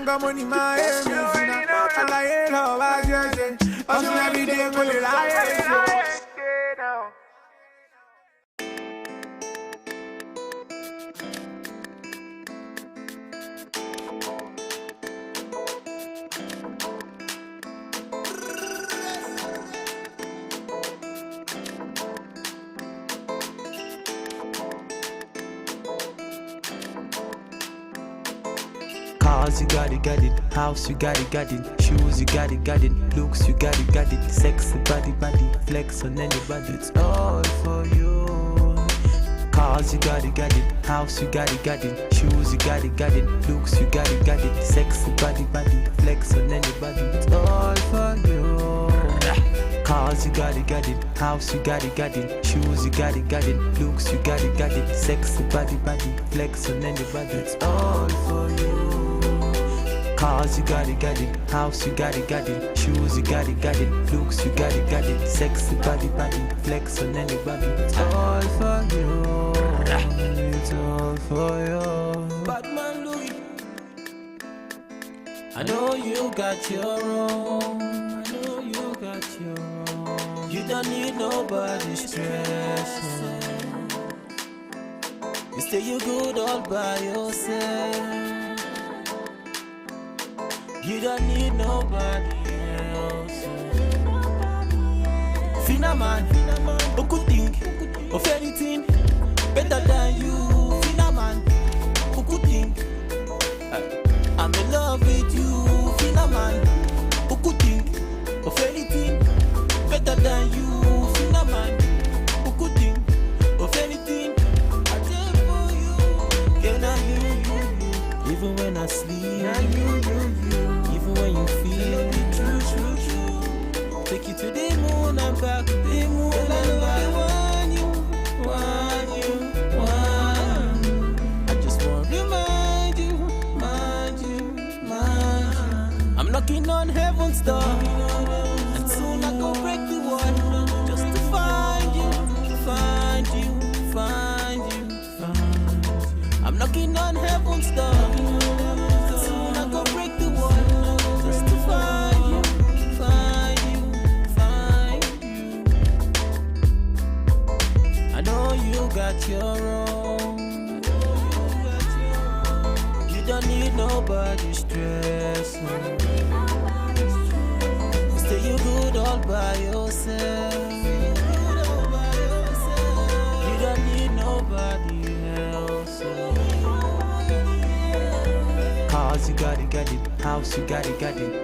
got money, my head. I like it, how I just say. Hustle every day, put it high. Cars, you got it. House, you got it. Shoes, you got it. Looks, you got it. Sexy body. Flex on anybody. It's all for you. Cars, you got it. House, you got it. Shoes, you got it. Looks, you got it. Sexy body. Flex on anybody. It's all for you. Cars, you got it. House, you got it. Shoes, you got it. Looks, you got it. Sexy body. Flex on anybody. It's all for you. Cars, you got it. House, you got it. Shoes, you got it. Looks, you got it. Sexy body. Flex on anybody. It's all for you. It's all for you. Batman Louis, I know you got your own. You don't need nobody's stress. You say you good all by yourself. You don't need nobody else. Finna man, who could think of anything better than you? Finna man, who could think I'm in love with you? Finna man, who could think of anything better than you? Finna man, who could think of anything? I did for you. Yeah, now you. Even when I sleep, now you. Even when you feel it, true. Take you to the moon and back, the moon and back. Want you. I just want to remind you. I'm knocking on heaven's door, and soon I go break the wall, just to find you. I'm knocking on heaven's door, and soon I go break the wall, just to find you. I know you got your own. You don't need nobody's stress. You say you good all by yourself. You don't need nobody else. Cars, you got it. House, you got it.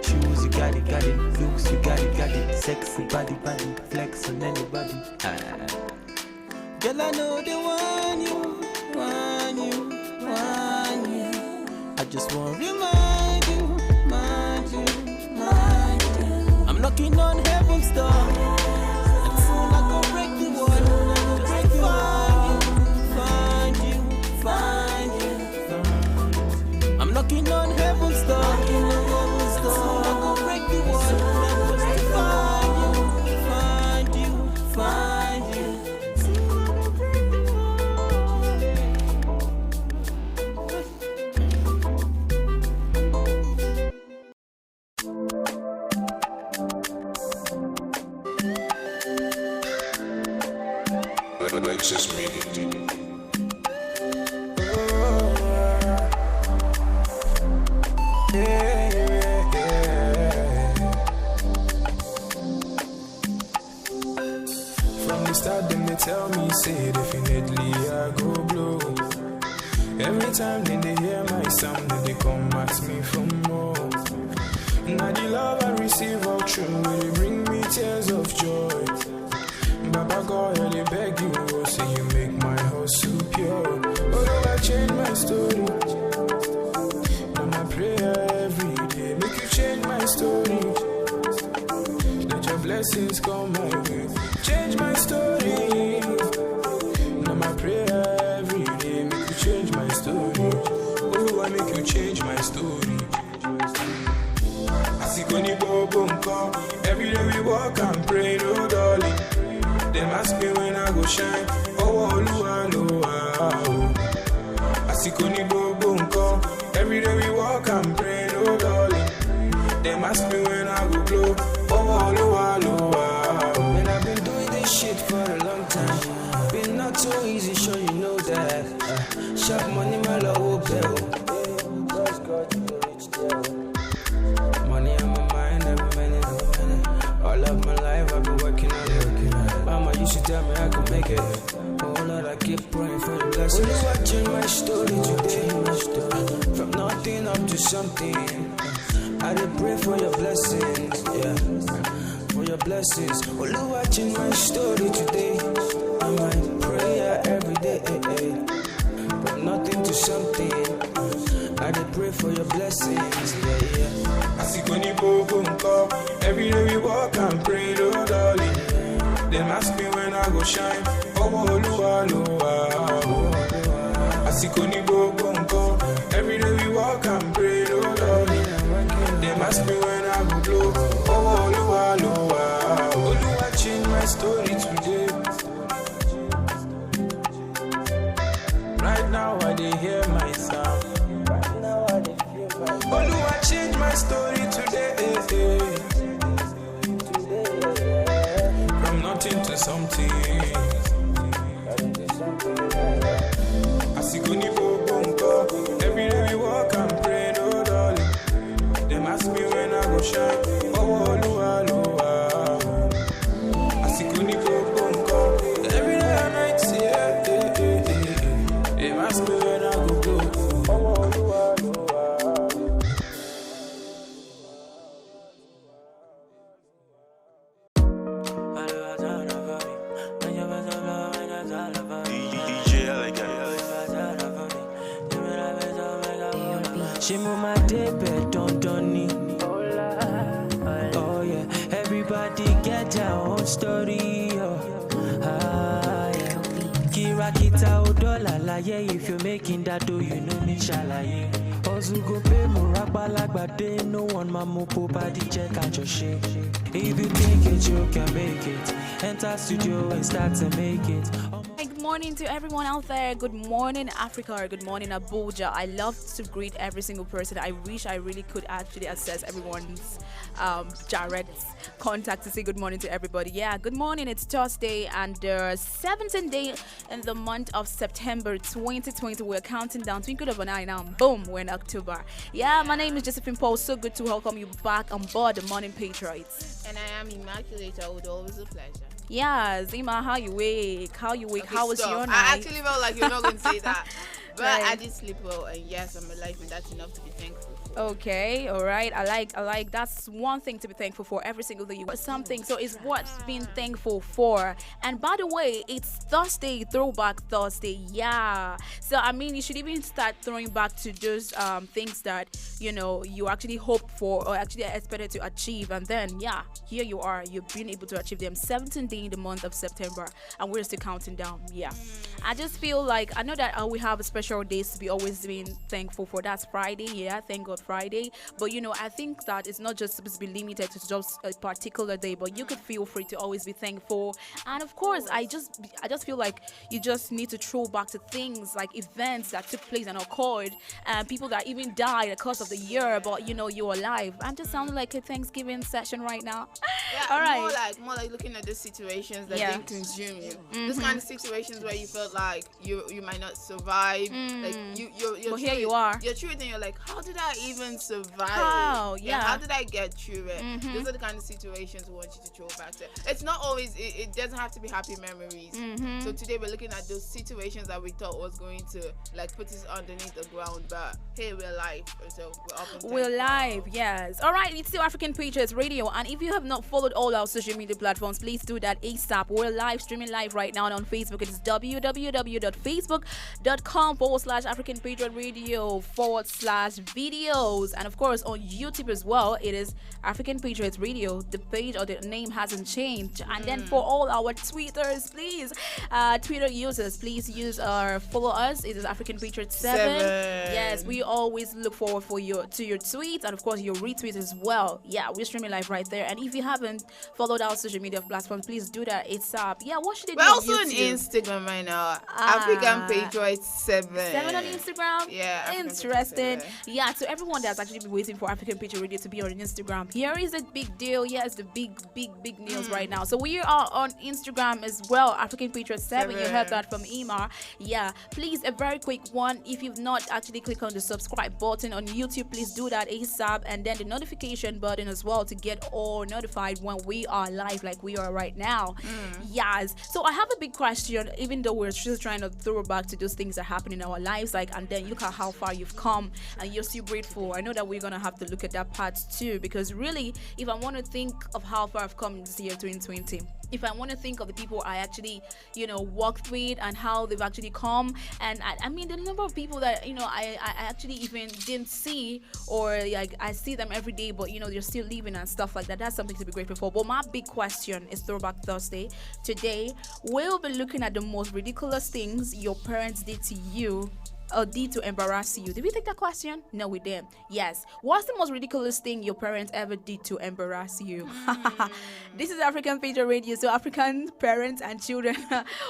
Shoes, you got it. Looks, you got it. Sexy body. Flex on anybody. Girl, I know they want you. I just want to remind you. I'm knocking on heaven's door, and soon I go break the wall, just to find you. I'm knocking on heaven's door, and soon I go break the wall, just to find you. Alexis Media. From the start, them they tell me, say definitely I go blow. Every time then they hear my sound, then they come ask me for more. Now the love I receive all true, they bring me tears of joy. Baba God, I beg you, oh, say you make my heart so pure. Oh, I change my story. Now my prayer every day, make you change my story. Let your blessings come my way, change my story. Now my prayer every day, make you change my story. Oh, I make you change my story. I see Connie Bobo, every day we walk and pray, no darling. Them ask me when I go shine. Oh, I see Connie Bobo, every day we walk and pray, no ask me when I go blow. Oh. And I've been doing this shit for a long time. Been not so easy, sure you know that. Sharp money, my love will bill. Money on my mind every minute. All of my life I've been working on it. Mama used to tell me I could make it. Oh Lord, I keep praying for the blessings. Only watching my story today. From nothing up to something. I did pray for your blessings, yeah. For your blessings. Only watching my story today. And my prayer every day. From nothing to something. I did pray for your blessings, yeah. I see Connie Bobo, every day we walk and pray, Lord, darling. Them ask me when I go shine. Oh, I see Connie Bobo, every day we walk and pray, Lord, darling. Them ask me when I go blow. Oh, watching my story today. Right now I did hear my sound. I changed my story today. From nothing to something. I see Kuni Bongo. Every day we walk and pray, no darling. Them ask me when I go shine. Oh, I see Kuni Bongo. Every day and night, yeah. Them ask me when I go blow. She move my day bed, don't need. Oh yeah, everybody get their own story. Yeah. Kira kita odola la yeah. If you're making that dough, you know me shalaye. Ozu go pay muraba lagbade. No one mamu popadi check out your shit. If you think it, you can make it. Enter studio and start to make it. Good morning to everyone out there. Good morning, Africa, or good morning, Abuja. I love to greet every single person. I wish I really could actually access everyone's direct contact to say good morning to everybody. Yeah, good morning. It's Thursday and the 17th day in the month of September 2020. We're counting down. Twinkle of an eye now. Boom, we're in October. Yeah, my name is Josephine Paul. So good to welcome you back on board the Morning Patriots. And I am Immaculate. Always a pleasure. Yeah, Zima, how you wake? How was your night? I actually felt like you're not going to say that. But Right. I did sleep well, and yes, I'm alive, and that's enough to be thankful for. Okay, all right. I like that's one thing to be thankful for every single day. You got something, so it's what's being thankful for. And by the way, it's Thursday, Throwback Thursday. Yeah. So I mean, you should even start throwing back to those things that you actually hoped for or actually expected to achieve, and then here you are. You've been able to achieve them. 17th day in the month of September, and we're still counting down. Yeah. I just feel like I know that we have special days to be always being thankful for. That's Friday. Yeah, thank God Friday. But I think that it's not just supposed to be limited to just a particular day, but you could feel free to always be thankful. And of course, I just feel like you just need to throw back to things like events that took place and occurred, and people that even died across of the year, but you're alive. I'm just sounding like a Thanksgiving session right now. Yeah, all right. More like looking at those situations that Yeah. didn't consume you. Those kind of situations where you felt like you might not survive. Like you're But here you are. You're through it, and you're like, how did I even survive? How? Yeah. How did I get through it? Those are the kind of situations we want you to throw back to. It's not always. It doesn't have to be happy memories. So today we're looking at those situations that we thought was going to put us underneath the ground, but hey, we're alive. So we're up and We're live, yes. All right, it's still African Patriots Radio, and if you have not followed all our social media platforms, please do that ASAP. We're live streaming live right now on Facebook. It's www.facebook.com/African Patriot Radio /videos, and of course on YouTube as well. It is African Patriots Radio. The page or the name hasn't changed. And then for all our tweeters, please, Twitter users, please use follow us. It is African Patriots 7. Yes, we always look forward to your tweets and of course your retweets as well. Yeah, we're streaming live right there. And if you haven't followed our social media platforms, please do that. It's up. Yeah, what should they do? We're also on Instagram right now. African Patriots 7. 7 on Instagram. Yeah. Interesting. Yeah, to everyone everyone that's actually been waiting for African Picture Radio to be on Instagram, here is a big deal. Yes, the big news right now. So we are on Instagram as well, African Picture 7. You heard that from Emar. Yeah, please, a very quick one. If you've not actually clicked on the subscribe button on YouTube, please do that ASAP, and then the notification button as well to get all notified when we are live like we are right now. Yes. So I have a big question, even though we're still trying to throw back to those things that happen in our lives, like, and then look at how far you've come and you're still grateful. I know that we're gonna have to look at that part too, because really, if I want to think of how far I've come this year 2020, if I want to think of the people I actually, worked with and how they've actually come, and I mean the number of people that I actually even didn't see, or like I see them every day, but they're still living and stuff like that. That's something to be grateful for. But my big question is Throwback Thursday. Today we'll be looking at the most ridiculous things your parents did to you or did to embarrass you. Did we take that question? No, we didn't. Yes. What's the most ridiculous thing your parents ever did to embarrass you? This is African Picture Radio, so African parents and children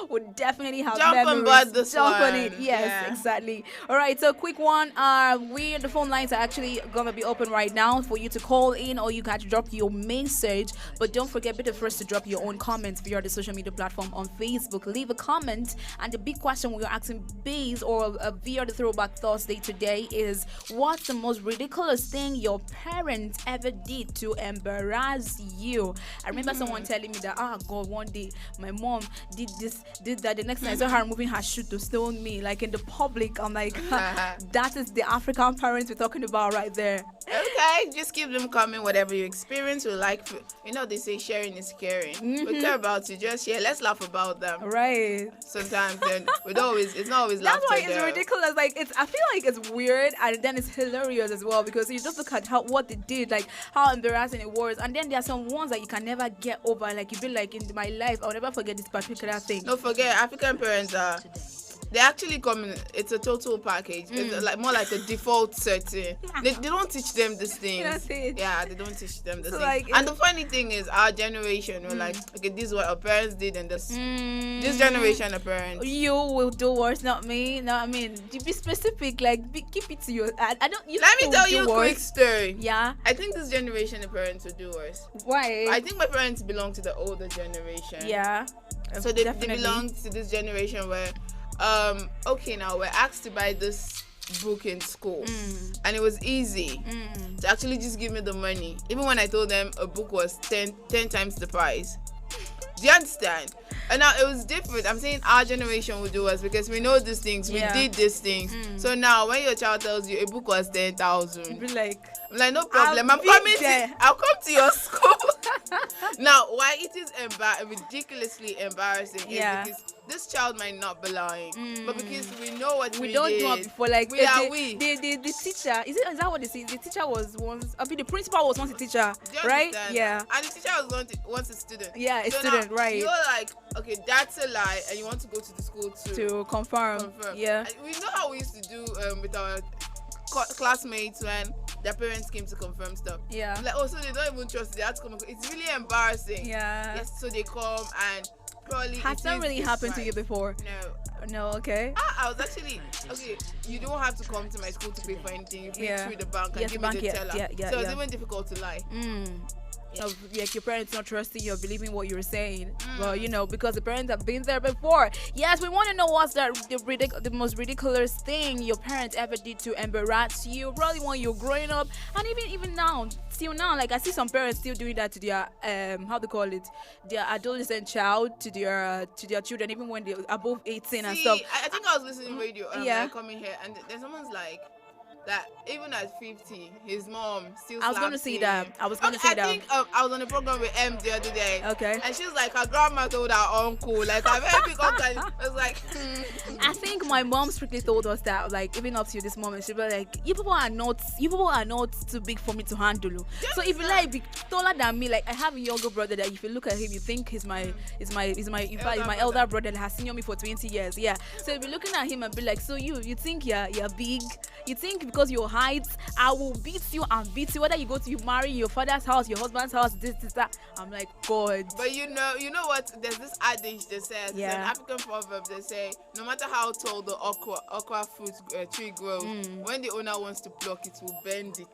would definitely have memories. Jump on it. Yes, exactly. All right, so quick one. The phone lines are actually gonna be open right now for you to call in, or you can drop your message. But don't forget, be the first to drop your own comments via the social media platform on Facebook. Leave a comment, and the big question we're asking base or via the Throwback Thursday today is, what's the most ridiculous thing your parents ever did to embarrass you? I remember someone telling me that, God, one day my mom did this, did that. The next time I saw her moving her shoe to stone me, like in the public. I'm like, that is the African parents we're talking about right there. Okay, just keep them coming. Whatever you experience, we like. They say sharing is caring. We care about you. Just share. Let's laugh about them. Right. Sometimes then it's not always laughter. That's why it's ridiculous. Like I feel like it's weird, and then it's hilarious as well, because you just look at what they did, like how embarrassing it was, and then there are some ones that you can never get over. Like you feel like, in my life I'll never forget this particular thing. Don't forget, African parents are. They actually come in, it's a total package. It's like more like a default setting. They don't teach them these things. Yeah, they don't teach them the things. Like, and the funny thing is, our generation, we're like, okay, this is what our parents did, and this generation of parents. You will do worse, not me. No, I mean, to be specific, like, keep it to your. I don't. Let me tell you a quick story. Yeah. I think this generation of parents will do worse. Why? I think my parents belong to the older generation. Yeah. So they belong to this generation where. Okay, now we're asked to buy this book in school, and it was easy to actually just give me the money, even when I told them a book was 10 times the price. Do you understand? And now it was different. I'm saying our generation will do us, because we know these things, we did these things. So now when your child tells you a book was 10,000, you'll be like, I'm like, no problem, I'll come to your school. Now, why it is ridiculously embarrassing is because this child might not be lying, but because we know what we don't did. do it before, like The teacher, is that what they say? The teacher was once, the principal was once a teacher, right? Understand? Yeah. And the teacher was once a student. Yeah, a student, now, right. You're like, okay, that's a lie, and you want to go to the school to confirm. Yeah. And we know how we used to do with our classmates when their parents came to confirm stuff. Yeah. Like, so they don't even trust. They have to come. It's really embarrassing. Yeah. Yes. So they come, and probably has that really happened to you before? No. Okay. I was actually okay. You don't have to come to my school to pay for anything. You pay through the bank and give me the teller. So it's even difficult to lie. Like your parents not trusting you or believing what you're saying, well, because the parents have been there before. Yes, we want to know what's the most ridiculous thing your parents ever did to embarrass you, probably when you're growing up, and even now, still now. Like I see some parents still doing that to their their adolescent child, to their children, even when they're above 18 and stuff. I think I was listening to radio like coming here, and then someone's like, that even at 50, his mom still slaps him. I was going to say that. I think I was on a program with M the other day. Okay. And she's like, her grandma told her uncle. Like, I've heard people I was like, I think my mom strictly told us that, like, even up to this moment, she'll be like, you people are not too big for me to handle. So if you like be taller than me, like, I have a younger brother that if you look at him, you think he's my elder brother that has seen me for 20 years. Yeah. So you'll be looking at him and be like, so you think you're big? You think because your height, I will beat you and beat you. Whether you go to you marry your father's house, your husband's house, this, that. I'm like, God. But you know what? There's this adage that says, it's an African proverb that say, no matter how tall the okra fruit tree grows, when the owner wants to pluck it, will bend it.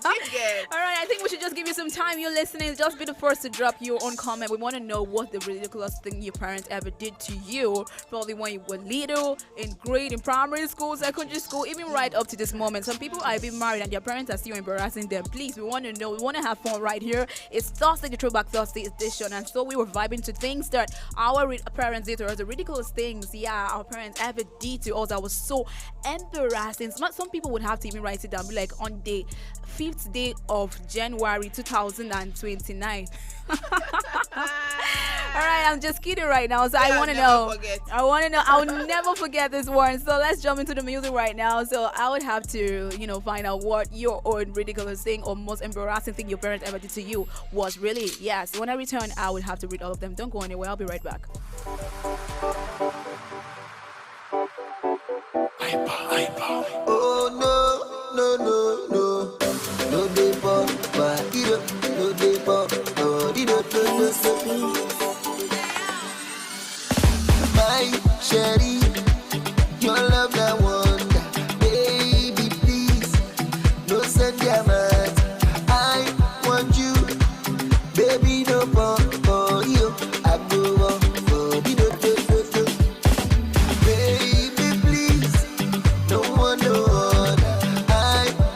All right, I think we should just give you some time. You're listening. Just be the first to drop your own comment. We want to know what the ridiculous thing your parents ever did to you. Probably when you were little, in grade, in primary school, secondary school, even right up to this moment. Some people are even married and their parents are still embarrassing them. Please, we want to know. We want to have fun right here. It's Thursday, the Throwback Thursday edition, and so we were vibing to things that our parents did to us, the ridiculous things, our parents ever did to us that was so embarrassing. Some people would have to even write it down, be like, on the 5th day of January 2029. All right, I'm just kidding right now. So I want to know. I'll never forget this one. So let's jump into the music right now. So I would have to, find out what your own ridiculous thing or most embarrassing thing your parents ever did to you was really. Yes, when I return, I would have to read all of them. Don't go anywhere. I'll be right back. Oh no, no dey pop, no dey pop, my sherry, your love that wonder, baby please, no send your mind. I want you, baby no pop for you, I go on for the baby please, no one no other. I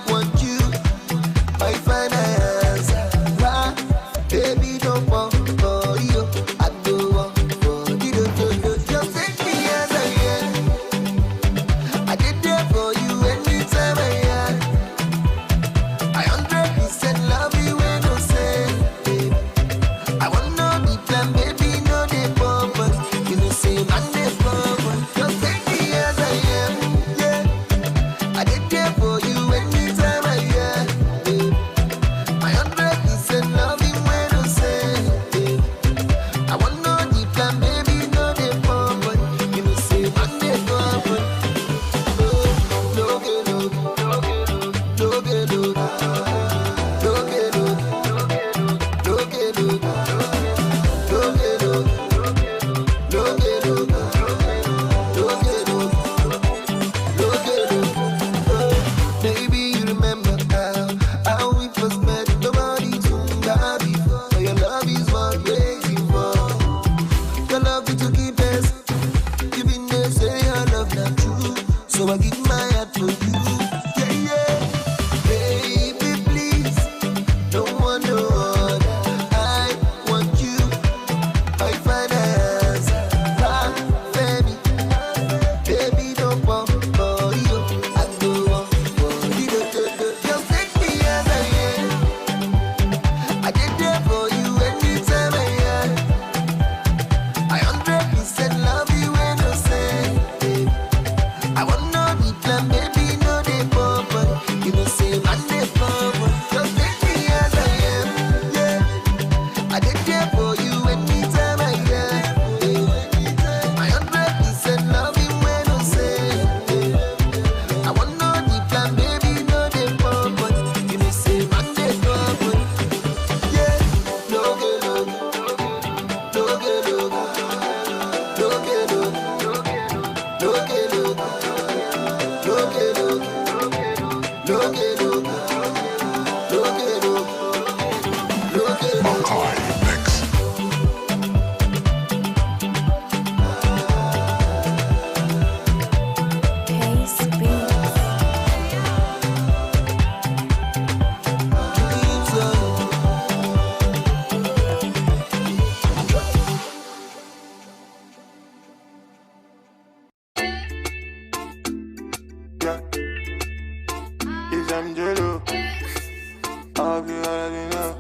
want you, my finance, baby don't pop for you, I go on for the just take me as I am. I did there for you anytime I am. I 100% love you when I say, I want no be plan, baby, no dey pop, you know say man dey pop. Just take me as I am, yeah. I did there for you anytime I am. I 100% love you when I say, I want no the plan, baby, no dey pop, you know say man dey pop. Oh, no get no, no get no, no get no, no get no, no get no, no get no, no get no. Baby, you remember how we first met? Nobody told that before. So your love is what I'm waiting for. Your love is to keep us. You been there, say your love not true. So I give my heart for you. Yeah. Baby, please, no one no other. I want you, my finance, baby. Baby, don't pop for you. I go on for you. Just take me as I am. I did there for you anytime I am. I 100% love you when I say, I want no the plan, baby, no dey pop, you know say man dey pop. Just take me as I am, yeah. I did there for you anytime I am. I 100% love you when I say, I want no the plan, baby, no dey pop, you know say man dey pop. Yeah, no get no, no get no, no get no, no get no, no get no, no get no, no get no, no get no. Makai Mix. Yeah, it's Angelo. I'll be already know.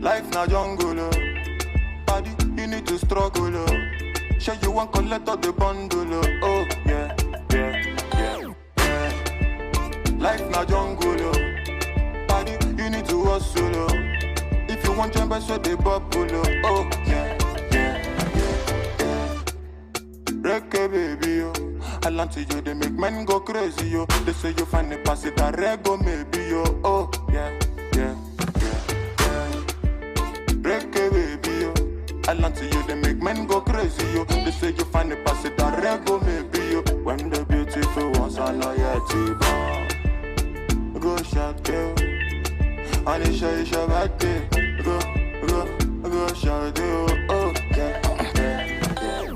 Life na jungle, oh. Body, you need to struggle, oh. Sure you want collect all the bundle, oh. Oh, yeah, yeah, yeah, yeah. Life na jungle, oh. Body, you need to hustle, oh. If you want jump, so they bubble, oh. Oh, yeah, yeah, yeah, yeah. Reggae baby, oh. I land to you, they make men go crazy, yo. They say you find the pass it a rego, maybe, yo. Oh, yeah, yeah, yeah, yeah. Reggae, baby, yo. I land to you, they make men go crazy, yo. They say you find the pass it a rego, maybe, yo. When the beautiful ones are loyalty, go shot, girl. And it's your birthday. Go shot, oh, yeah.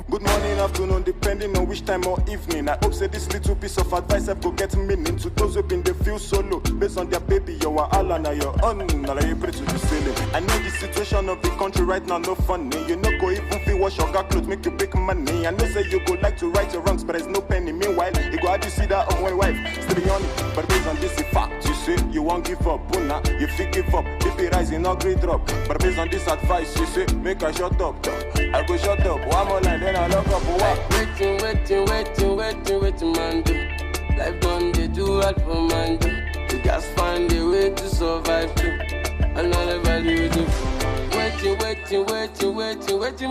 Good morning, afternoon, depending on which time or evening. I hope say this little piece of advice I go get meaning to those who been they feel solo. Based on their baby, you are all on your own. Now you pray to the ceiling. I know the situation of the country right now, no funny. You know go even feel wash your got clothes, make you big money. I know say you go like to right your wrongs, but there's no penny. Meanwhile, you go out to see that on one wife, still be on it. But based on this fact, you say you won't give up. Buna, you feel give up. BP rising, not great drop. But based on this advice, you say make I shut up. I go shut up. One more line, then I lock up. What? Waiting, man, do. Life done, they do hard for man, do. You just find a way to survive, too. Another value, do. Waiting,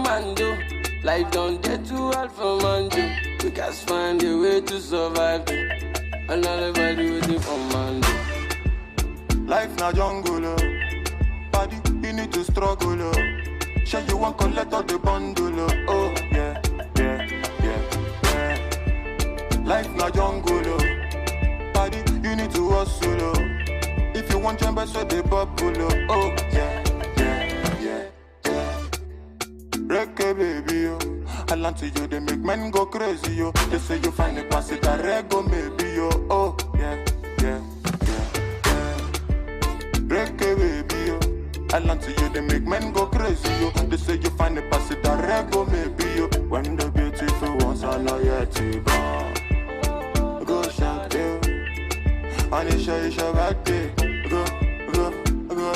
man, do. Life done, they do hard for man, do. You just find a way to survive, too. Another value, do for man, do. Life na jungle, body, you need to struggle, Sure you want collect all the bundle, oh, yeah, yeah, yeah, yeah. Life na jungle, body, you need to hustle, If you want jump, so the bubble, oh, yeah, yeah, yeah, yeah. Reggae, baby, yo. I land to you, they make men go crazy, yo. They say you find the pass it a rego, maybe, yo, oh, yeah, yeah, yeah, yeah. Reggae, baby, yo. I land to you, they make men go crazy, yo. They say you find the pass it a rego, maybe, yo. When the beautiful ones are loyalty, go shout, yo. And it's your birthday. Go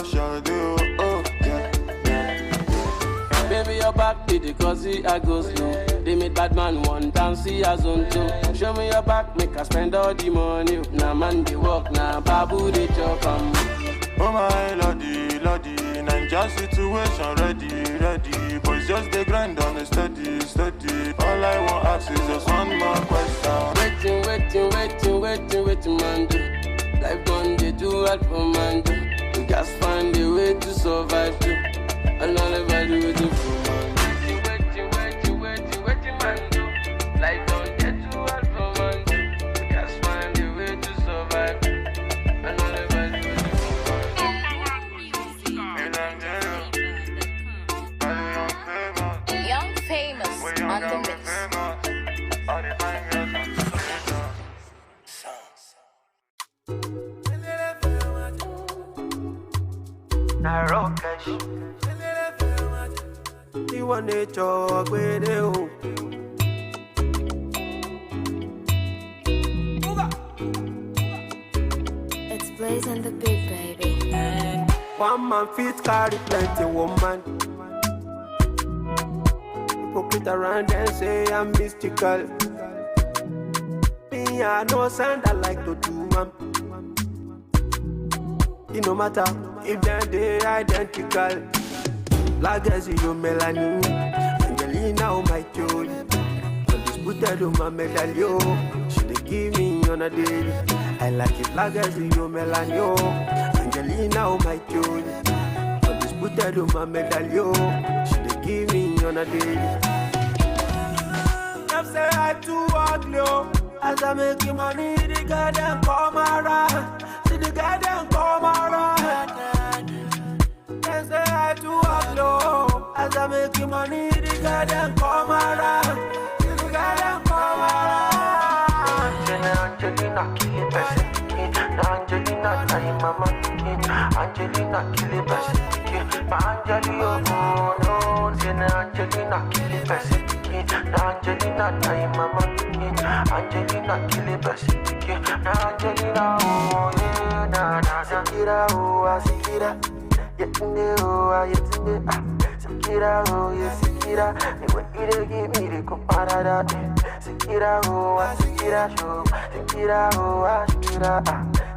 shout, yo. Oh, yeah, yeah, yeah. Baby, your back did it cause I go slow. They made bad man one dance, see as on two. Show me your back, make us spend all the money. Now man, they walk, now babu, they chop, Oh my lordy, Ninja situation ready. Boys just they grind on a steady. All I want ask is just one more question. Waiting, man, do. Life done, they do hard for man, do. You just find a way to survive, too. Another value, do for man. Waiting, man, do. Life done, they do hard for man, do. You just find a way to survive, too. Another value, do for man. Young famous on the mix. You want to talk with you. It's Blaze and the Big Baby. One man fit carry plenty woman. Hypocrite around and say I'm mystical. Me, I know sound I like to do, man. It no matter if they're identical. Legacy, you melanin. Angelina, oh my joy. Undisputed, oh my medallion. She dey give me on a daily. I like it, legacy, you melanin. Angelina, oh my joy. Undisputed, oh my medallion. She dey give me on a daily. Them say I too ugly, oh. As I make money, the guy them come around. See the guy them come around. Them say I too ugly, oh. As I make money, the guy them come around. See the guy them come around. Angelina kill it best. Angelina tie mama. Angelina kill it best. My Angelina, oh no. Angelina kill it best. Angelina tie mama. Angelina kill it best. Angelina, oh yeah, na Sikira, oh Sikira, yetunde, oh yetunde, Sikira, oh yeah Sikira. The way you give me the comparada, Sikira, oh Sikira, show, Sikira, oh Sikira,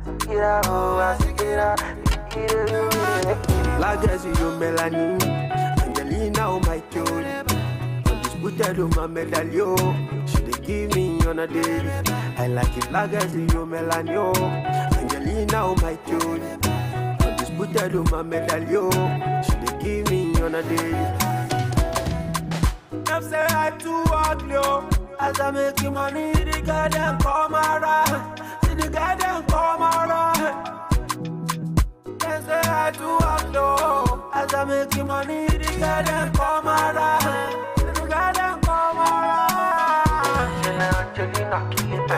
Sikira, oh Sikira. Legacy, you melanin, Angelina, oh my joy. Undisputed, oh my medallion. She dey give me on a daily. I like it like I do you, Melanio. Angelina, oh my Julie. Undisputed, oh my medallion. She dey give me on a daily. Them say I too ugly, oh. As I make you money, the guy them come around. See the guy them come around. Them say I too ugly, oh. As I make you money, the guy them come around. See the guy them come around. Angelina, kill it,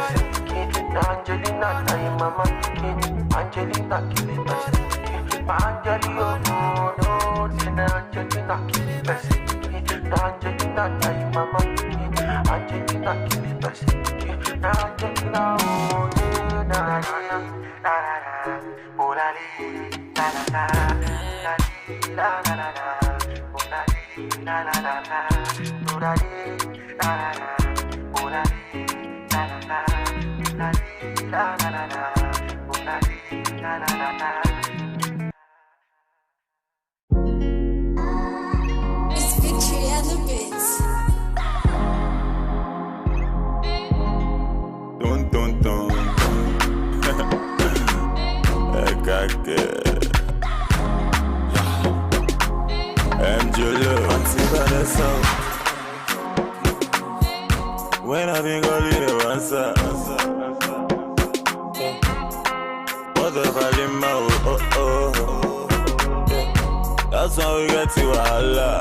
Angelina, time mama, Angelina, kill it, Angelina, no, Angelina, kill it, Angelina, time mama, Angelina, kill it, Angelina, oh, la la la, la la la, oh la la la, oh la la la, oh la It's Victory and the Bits. Dun dun dun dun. Angelo, when I been calling you answer. What the volume, oh. That's why we get to Allah.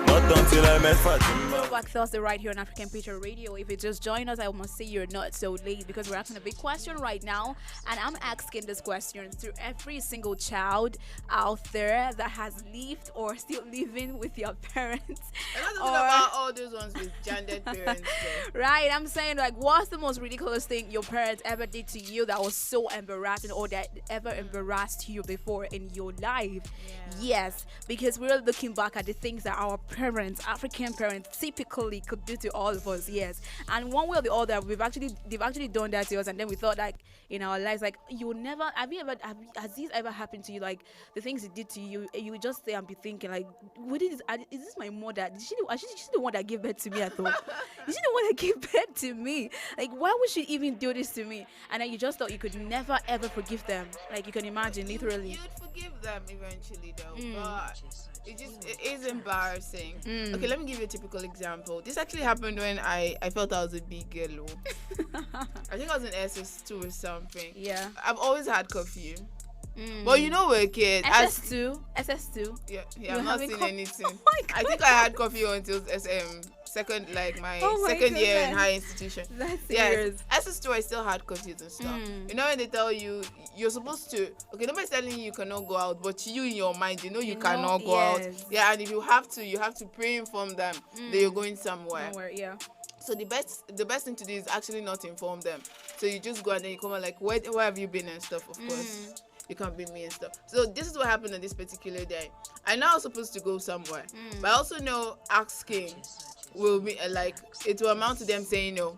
Not until I met Fatima. Back Thursday right here on African Patriot Radio. If you just joined us, I must say you're not so late because we're asking a big question right now, and I'm asking this question to every single child out there that has lived or still living with your parents. I'm not talking about all those ones with gendered parents. Right, I'm saying, like, what's the most ridiculous thing your parents ever did to you that was so embarrassing or that ever embarrassed you before in your life? Yes, because we're looking back at the things that our parents, African parents, typically could do to all of us. Yes, and one way or the other, they've actually done that to us, and then we thought, like, in our lives, like, you will never, has this ever happened to you? Like, the things he did to you, you would just stay and be thinking, like, is this my mother? Is she the one that gave birth to me at all? Is she the one that gave birth to me? Like, why would she even do this to me? And then you just thought you could never ever forgive them. Like, you can imagine, literally. You'd forgive them eventually, though, but it is embarrassing. Okay, let me give you a typical example. This actually happened when I felt I was a big girl. I think I was in SS2 or something. Yeah. I've always had curfew. But you know we're kids. SS2. Yeah, I'm not seeing anything. Oh my God. I think I had curfew until second year in high institution. That's serious. SS2 I still had curfews and stuff. You know when they tell you you're supposed to, okay, nobody's telling you cannot go out, but you in your mind you know you cannot go out. Yeah, and if you have to pre-inform them that you're going somewhere. Yeah. So the best thing to do is actually not inform them. So you just go and then you come out like, where have you been and stuff, of course. You can't beat me and stuff. So this is what happened on this particular day. I know I was supposed to go somewhere, but I also know asking will be like it will amount to them saying no.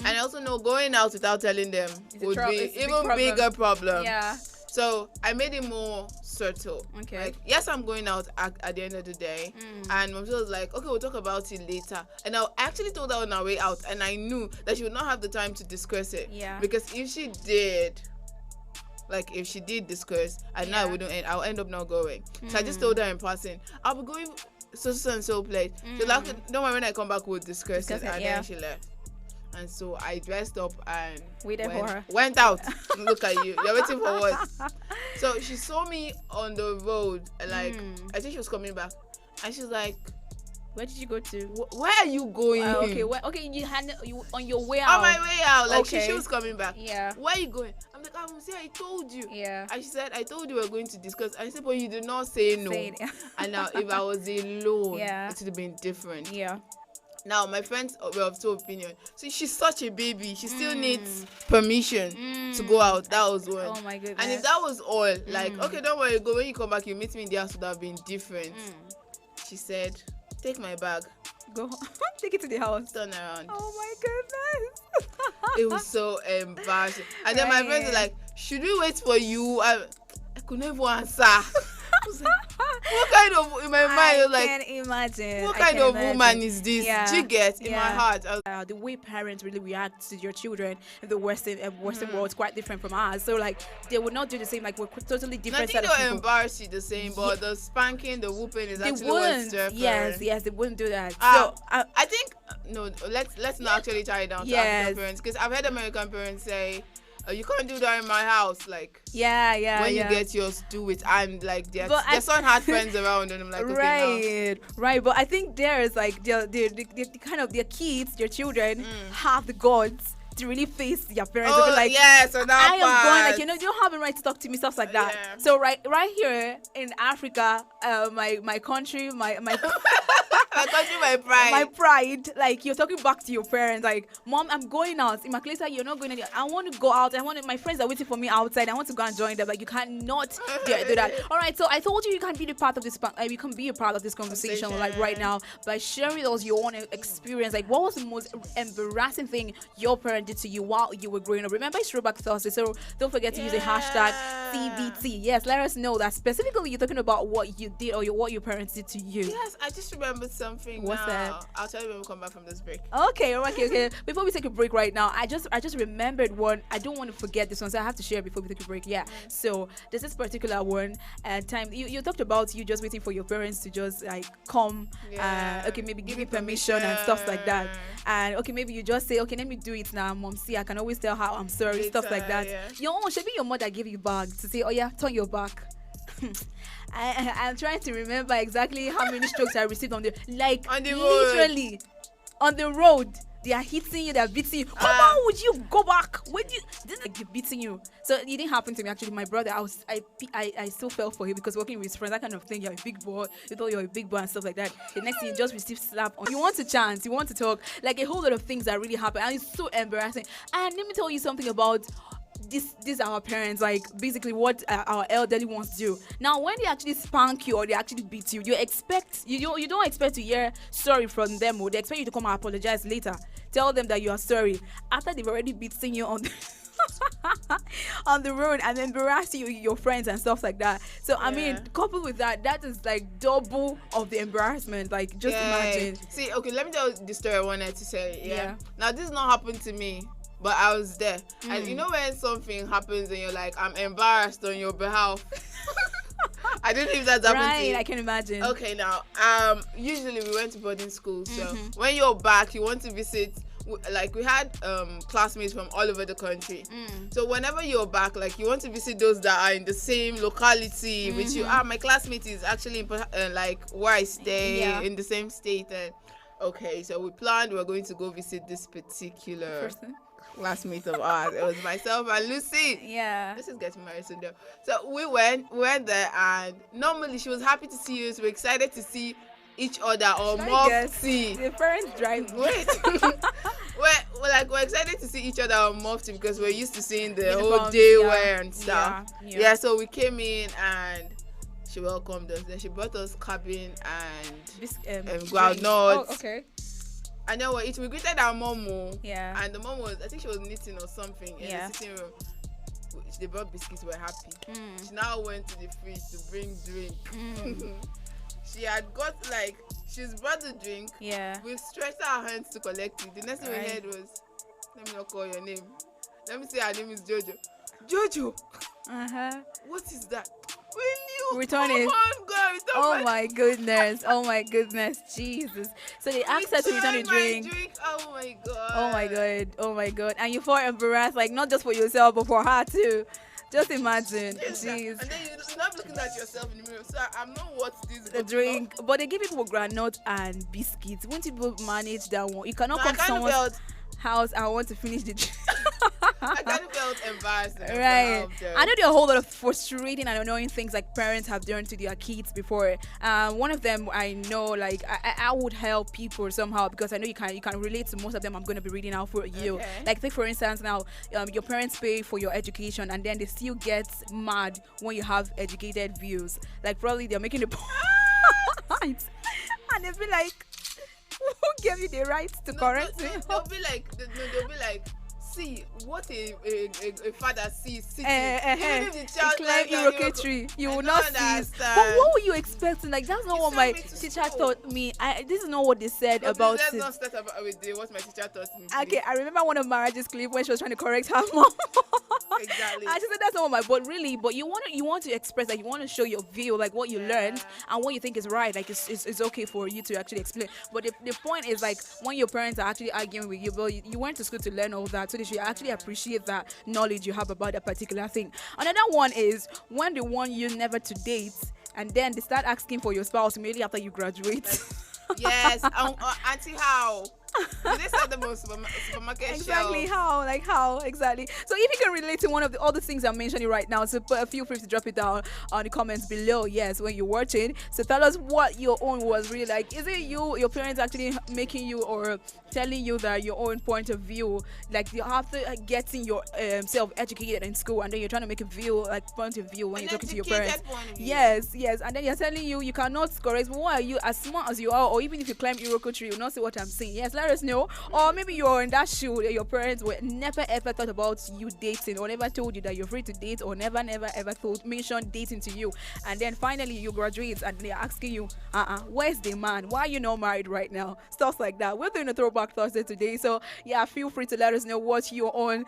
And I also know going out without telling them would be even bigger problem. Yeah. So I made it more subtle. Okay. Like, yes, I'm going out at the end of the day. And Mom was like, okay, we'll talk about it later. And I actually told her on our way out, and I knew that she would not have the time to discuss it. Yeah. Because if she did discuss, and now I'll end up not going. So I just told her in passing, I'll be going so and so place. So like, don't worry, when I come back we'll discuss it. And then she left. And so I dressed up and went out. Look at you. You're waiting for what? So she saw me on the road, like I think she was coming back, and she's like, where did you go to? Where are you going? Okay, you on your way out. On my way out, like she was coming back. Yeah. Where are you going? I'm like, see, I told you. Yeah. And she said, I told you we were going to discuss. And I said, but you did not say no. And now, if I was alone, it would have been different. Yeah. Now, my friends were of two opinions. See, she's such a baby. She still needs permission to go out. That was one. Oh, my goodness. And if that was all, like, okay, don't worry, go. When you come back, you meet me in the house, would have been different. She said, take my bag. Go. Take it to the house. Turn around. Oh, my goodness. It was so embarrassing. And then my friends were like, should we wait for you? I couldn't even answer. What kind of, in my mind, I like, can't imagine. what I kind can't of imagine. woman is this? Yeah. Do you get in my Yeah. heart? I was, The way parents really react to your children in the Western world is quite different from ours. So like they would not do the same. Like we're totally different nothing set of will people. embarrass you the same, but the spanking, the whooping is They actually what's wouldn't. different. Yes, they wouldn't do that. So So I think no. Let's not actually tie it down to Yes. African parents, because I've heard American parents say, "You can't do that in my house." Like yeah. when you get yours, do it. And like their But I- son had friends around, and I'm like, okay, right. But I think there's like the kind of their kids, their children have the guts to really face their parents. They'll Oh be like, yeah, so that I am going part. like, you don't have a right to talk to me, stuff like that. Yeah. So right here in Africa, my country, my my country, my pride. my pride, like you're talking back to your parents, like, Mom, I'm going out. Immaculata, you're not going anywhere. I want to go out. My friends are waiting for me outside. I want to go and join them. Like, you cannot do that. All right, so I told you can be the part of this. You can be a part of this conversation, like right now, by sharing us your own experience. Like, what was the most embarrassing thing your parent did to you while you were growing up? Remember, it's Throwback Thursday, so don't forget to use a hashtag CBT. Yes, let us know that specifically you're talking about what you did or what your parents did to you. Yes, I just remembered something. What's now. that? I'll tell you when we come back from this break. Okay. Before we take a break right now, I just remembered one. I don't want to forget this one, so I have to share before we take a break. Yeah. So there's this particular one. Time you talked about you just waiting for your parents to just like come. Okay, maybe give you permission and stuff like that. And okay, maybe you just say, okay, let me do it now, Mom. See, I can always tell her I'm sorry, stuff like that. Yeah. Should be your mother give you back to say, oh yeah, turn your back. I'm trying to remember exactly how many strokes I received on the literally on the road. They are hitting you, they are beating you. How would you go back? This is beating you. So it didn't happen to me actually. My brother, I still fell for him because working with his friends, that kind of thing. You're a big boy, you thought you're a big boy and stuff like that. The next thing you just receive slap on. You want to chant, you want to talk, like a whole lot of things that really happen, and it's so embarrassing. And let me tell you something about these are our parents, like basically what our elderly ones do. Now when they actually spank you or they actually beat you, you don't expect to hear sorry from them, or they expect you to come and apologize later, tell them that you are sorry after they've already beaten you on on the road and embarrass you, your friends and stuff like that. So I mean, coupled with that is like double of the embarrassment. Like just imagine. See, okay, let me tell the story I wanted to say. Yeah. Now this not happened to me, but I was there. And you know when something happens and you're like, I'm embarrassed on your behalf. I don't know if that's happened to you. I can imagine. Okay, now, usually we went to boarding school. So when you're back, you want to visit. Like we had classmates from all over the country. So whenever you're back, like you want to visit those that are in the same locality with you. My classmate is actually in, like where I stay in the same state. And okay, so we planned we were going to go visit this particular person. Classmate of ours. It was myself and Lucy. Yeah. This is getting married soon though. So we went there, and normally she was happy to see us. We're excited to see each other or more see. The parents drive. Wait. we're excited to see each other or mufti because we're used to seeing the whole day wear and stuff. Yeah, so we came in and she welcomed us. Then she brought us cabin and groundnuts. Oh, okay. And then we greeted our mom. Yeah. And the mom was, I think she was knitting or something in the sitting room. They brought biscuits, we were happy. She now went to the fridge to bring drink. She had got she's brought the drink. Yeah. We stretched our hands to collect it. The next thing we heard was, let me not call your name. Let me say her name is Jojo. Jojo. What is that? Will you return it? Oh my goodness. Oh my goodness. Jesus. So they asked her to return the drink. Oh my god. Oh my god. And you felt embarrassed, like not just for yourself but for her too. Just imagine. Jeez. And then you're not looking at yourself in the mirror. So I'm not what this is. The drink. But they give people granite and biscuits. Won't people manage that one? You cannot come to someone's house. I want to finish the drink. I kind of felt embarrassed. Right. I know there are a whole lot of frustrating and annoying things like parents have done to their kids before. One of them I know, like I would help people somehow because I know you can relate to most of them. I'm going to be reading out for you. Okay. Like take for instance now, your parents pay for your education and then they still get mad when you have educated views. Like probably they're making the point and they'll be like, who gave you the right to correct me? They'll be like, see what a father sees sitting. Even if the child climb climbs Iroke tree, you I will don't not see it. understand. But what were you expecting? Like, that's not You what sent my me to teacher school. taught me. This is not what they said No, about please, it. let's not start about with what my teacher taught me. Okay, please. I remember one of Maraja's clip when she was trying to correct her mom. Exactly. And she said that's not what my, but really, but you want to express, like, you want to show your view, like what you learned and what you think is right. Like, it's okay for you to actually explain. But the point is, like, when your parents are actually arguing with you, but you went to school to learn all that, so they should actually appreciate that knowledge you have about that particular thing. Another one is when they want you never to date, and then they start asking for your spouse immediately after you graduate. Yes, Auntie, how? Did they sell them on supermarket Exactly shelves? how exactly. So if you can relate to one of all the things I'm mentioning right now, so feel free to drop it down on the comments below. Yes, when you're watching, so tell us what your own was really like. Is it your parents actually making you or telling you that your own point of view, like you have to getting your self educated in school, and then you're trying to make a view, like point of view when you're talking to your parents. Yes, and then you're telling you cannot correct. But why are you, as smart as you are, or even if you climb Iroko tree, you'll not see what I'm saying? Yes, let us know. Or maybe you're in that shoe that your parents were never ever thought about you dating, or never told you that you're free to date, or never ever mentioned dating to you, and then finally you graduate and they're asking you, where's the man? Why are you not married right now? Stuff like that. We're doing a throwback Thursday today, so yeah, feel free to let us know what your own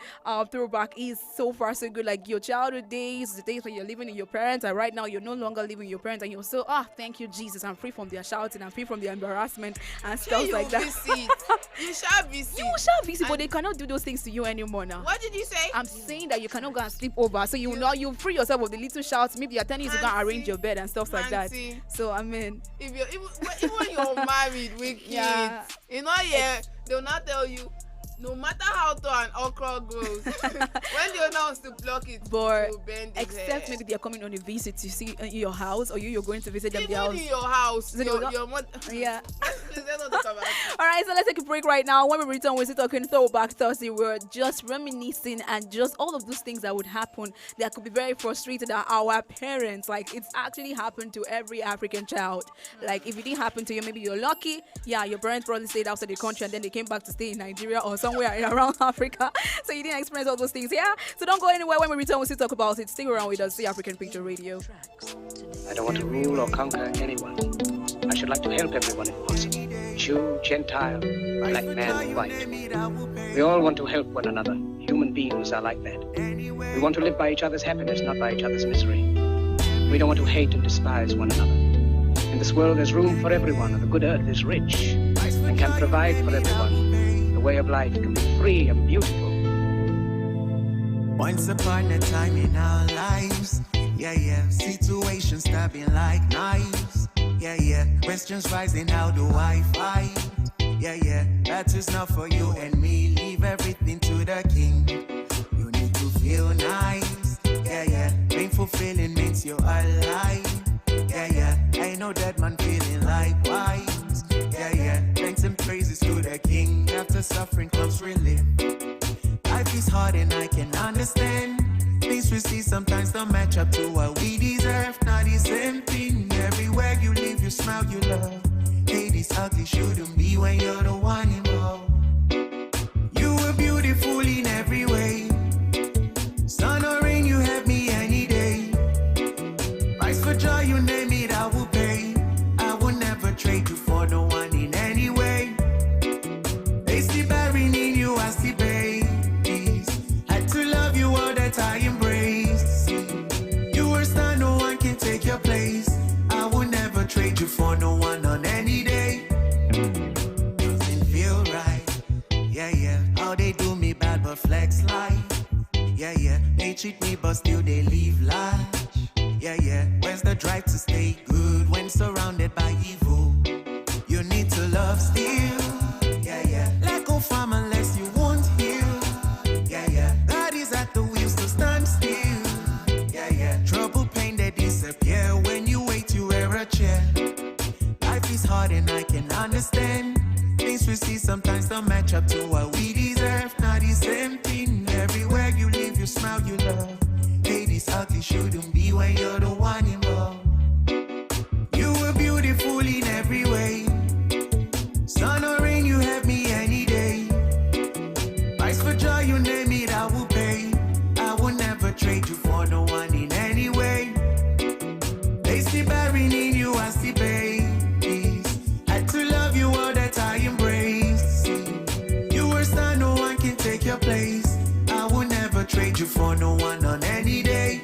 throwback is. So far so good, like your childhood days, the days when you're living with your parents, and right now you're no longer living with your parents, and you're so thank you Jesus, I'm free from their shouting, I'm free from their embarrassment and stuff like that. You shall be seen. You shall be seen, but they cannot do those things to you anymore now. What did you say? I'm saying that you cannot go and sleep over, so you free yourself of the little shouts. Maybe you're telling you to go and arrange your bed and stuff like that. So I mean, if you're even when you're married with kids, you know, they'll not tell you. No matter how tall an okra grows, when the owner wants to pluck it, but bend except maybe they're coming on a visit to see your house, or you're going to visit them their house. In your house, so your mother. Yeah. Please, let's not talk about it. All right, so let's take a break right now. When we return, we're still talking Throwback Thursday. We're just reminiscing and just all of those things that would happen that could be very frustrated at our parents. Like, it's actually happened to every African child. Like, if it didn't happen to you, maybe you're lucky. Yeah, your parents probably stayed outside the country and then they came back to stay in Nigeria or somewhere around Africa. So you didn't experience all those things. Yeah, so don't go anywhere. When we return, we'll still talk about it. Stick around with us. See African Picture Radio. I don't want to rule or conquer anyone. I should like to help everyone if possible. Jew, Gentile, black man, white. We all want to help one another. Human beings are like that. We want to live by each other's happiness, not by each other's misery. We don't want to hate and despise one another. In this world, there's room for everyone, and the good earth is rich and can provide for everyone. The way of life can be free and beautiful. Once upon a time in our lives, situations stabbing like knives, questions rising, how do I fight? That is not for you and me, leave everything to the king. You need to feel nice, painful feeling means you're alive, I know that man feeling likewise, thanks and praises to the king, after suffering comes relief. Life is hard and I can understand. Things we see sometimes don't match up to what we deserve. Not the same thing. Everywhere you live, you smile, you love. Hey, this ugly shouldn't be when you're the one involved. You were beautiful in every way. Sun or rain, you have me any day. Price for joy, you name it, I will pay. I will never trade you for no one in any way. They see bearing in you, I see pain. I embrace. You were star, no one can take your place. I will never trade you for no one on any day. Doesn't feel right. How they do me bad but flex life. They cheat me but still they leave large. Where's the drive to stay good when surrounded by evil? You need to love still. Let go from unless you won't heal. God is at the wheels to stand still. Trouble, pain, they disappear when you wait, you wear a chair. Life is hard and I can understand. Things we see sometimes don't match up to what we deserve. Not the same thing. Everywhere you live, you smile, you love. Hey, this ugly shouldn't be when you're the one involved. You were beautiful in every way. Sun or rain, you have me any day. Price for joy, you name trade you for no one on any day.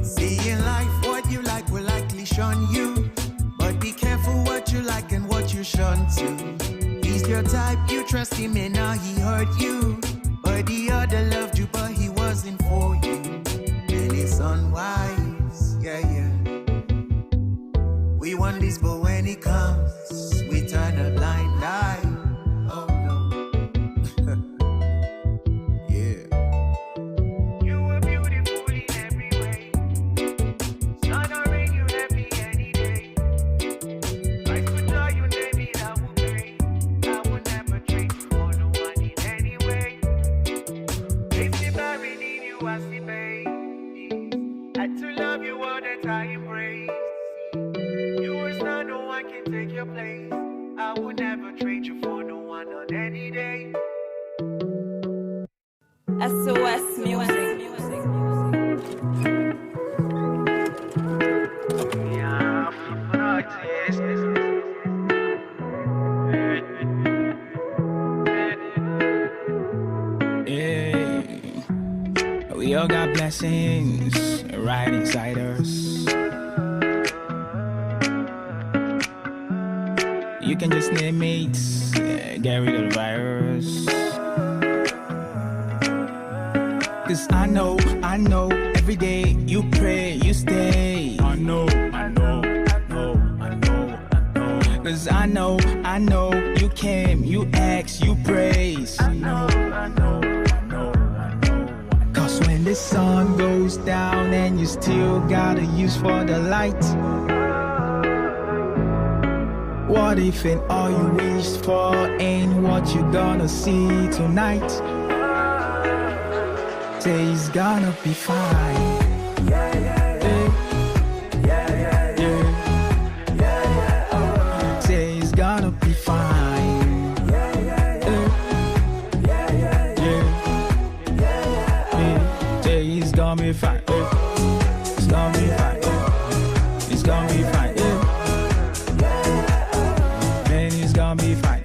See in life, what you like will likely shun you. But be careful what you like and what you shun to. He's your type, you trust him and now he hurt you. But the other loved you, but he wasn't for you. And it's unwise, yeah. We want this, but when it comes, we turn a blind eye. Oh no. Yeah. You were beautiful in every way. Sun or rain, you let me any day. I could tell you, baby, I will pay. I would never trade you for no one in any way. If I really need you, I see, baby. Had to love you all that I embrace. You were not, no one can take your place. I would never trade you for no one on any day. SOS Music. Yeah, we all got blessings right inside us. You can just name it, get rid of the virus. Cause I know, every day you pray, you stay. I know. Cause I know, you came, you asked, you praise. I know. Cause when the sun goes down and you still gotta use for the light. What if and all you wished for ain't what you gonna see tonight? Say it's gonna be fine. Say it's gonna be fine. Say it's gonna be fine. It's gonna be fine. It's gonna be fine. It's gonna be fine.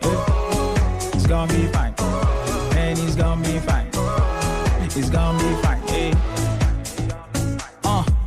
It's gonna be fine. And it's gonna be fine. It's gonna be fine.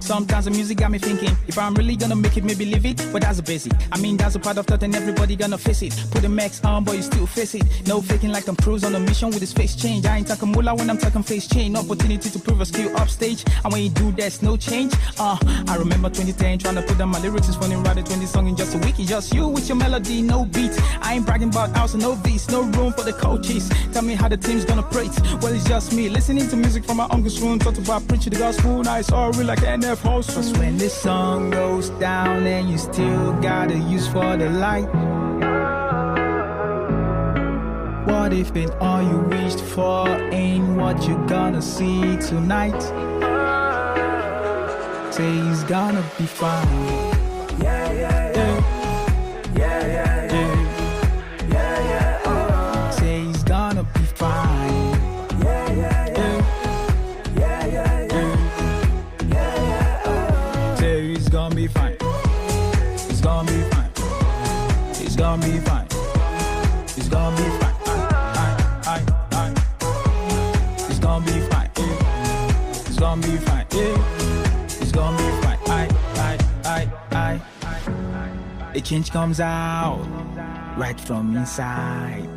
Sometimes the music got me thinking, if I'm really gonna make it, maybe leave it, but that's a basic. I mean, that's a part of thought and everybody gonna face it. Put the max on, but you still face it. No faking like Tom Cruise on a mission with his face change. I ain't talking moolah when I'm talking face change. Opportunity to prove a skill upstage, and when you do, there's no change. I remember 2010, trying to put down my lyrics. It's funny, writing 20 songs in just a week. It's just you with your melody, no beat. I ain't bragging about house and no beats, no room for the coaches. Tell me how the team's gonna praise. Well, it's just me, listening to music from my uncle's room. Talked about preaching the gospel, now it's all real like NF host. Cause when the sun goes down and you still gotta use for the light. What if and all you wished for ain't what you gonna see tonight? Say it's gonna be fine. Say it's gonna be fine. Say it's gonna be fine. It's gonna be fine. It's gonna be fine. It's gonna be fine. It's gonna be fine. It's gonna be fine. It's gonna be fine. The change comes out right from inside.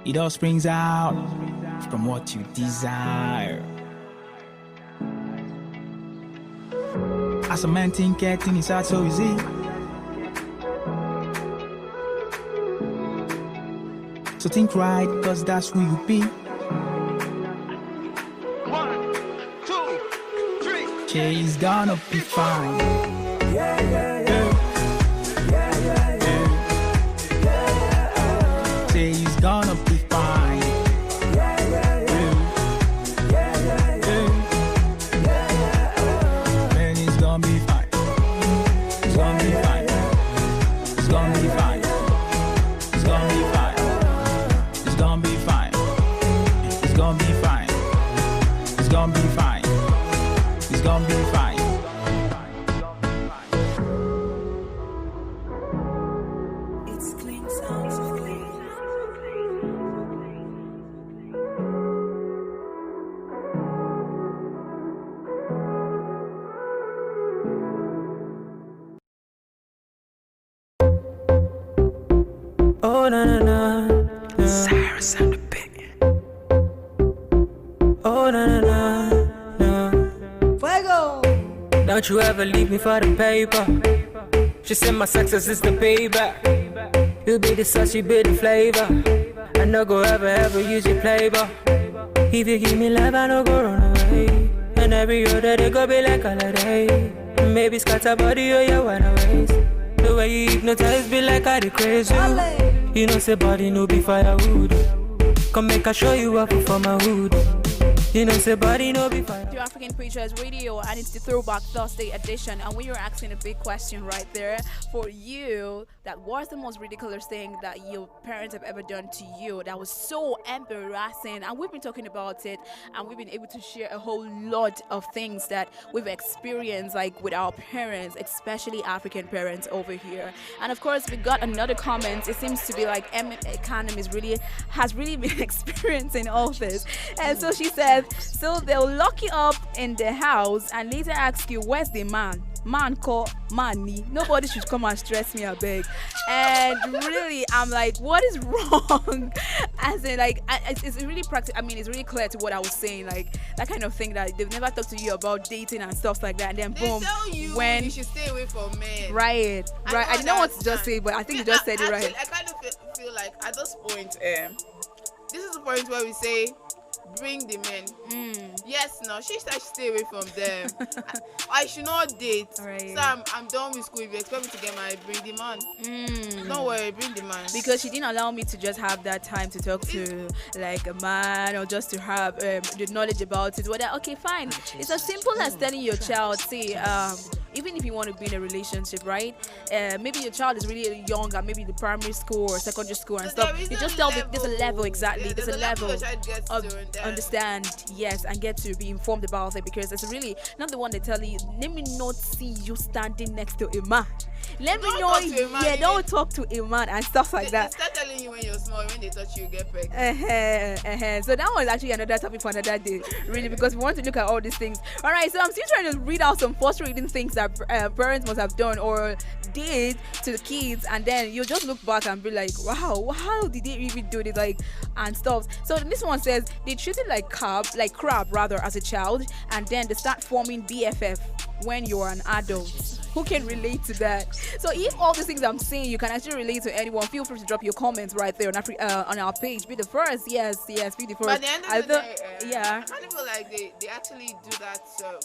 It all springs out from what you desire. As a man think getting is hard, so easy. So think right, cause that's who you be. 1, 2, 3. She's gonna be fine. Say he's gonna be fine. Man, he's gonna be fine. He's gonna be fine. He's gonna be fine. He's gonna be fine. He's gonna be fine. He's gonna be fine. He's gonna be fine. He's gonna be fine. It's clean sounds of clean. Cyrus and the bit. Oh na na na na. Fuego. Don't you ever leave me for the paper. She said my success is the payback. You be the sauce, you be the flavor. I no go ever use your flavor. If you give me love, I no go run away. And every other day go be like holiday. Maybe scatter body or your wanna waste. The way you hypnotize be like I the crazy. You know say body no be firewood. Come make I show you up for my hood. You know say body no be fire. To African Patriots Radio, and it's the Throwback Thursday edition, and we are asking a big question right there for you. That was the most ridiculous thing that your parents have ever done to you that was so embarrassing, and we've been talking about it, and we've been able to share a whole lot of things that we've experienced, like with our parents, especially African parents over here. And of course, we got another comment. It seems to be like Economy has really been experiencing all this, and so she said, so they'll lock you up in the house and later ask you, where's the man? Man call money. Nobody should come and stress me, I beg. And really, I'm like, what is wrong? As in, like, it's really practical. I mean, it's really clear to what I was saying, like that kind of thing that they've never talked to you about dating and stuff like that. And then boom, tell you when you should stay away from men. Right. I didn't know what to just say, but I think you just said it right. I kind of feel like at this point, this is the point where we say, bring the men. Yes, no, she said stay away from them. I should not date. Right. So I'm done with school. If you expect me to get married, bring the man. Don't worry, bring the man. Because she didn't allow me to just have that time to talk to like a man, or just to have the knowledge about it. Whether okay, fine. It's as simple as telling your child, see, even if you want to be in a relationship, right? Maybe your child is really young, and maybe the primary school or secondary school and stuff. You just tell them there's a level, exactly. There's a level of understand, yes, and get to be informed about it, because it's really not the one they tell you. Let me not see you standing next to a man. Let me know. Yeah, don't talk to a man and stuff like that. They start telling you when you're small, when they touch you get pregnant. So that was actually another topic for another day, really, because we want to look at all these things. All right, so I'm still trying to read out some frustrating things that parents must have done or did to the kids, and then you just look back and be like, wow, how did they even do this, like, and stuff. So this one says they treat it like crab rather as a child, and then they start forming BFF when you're an adult. Who can relate to that? So if all these things I'm saying you can actually relate to anyone, feel free to drop your comments right there on our page. Be the first, yes, be the first. But at the end of the day, I kind of feel like they actually do that. So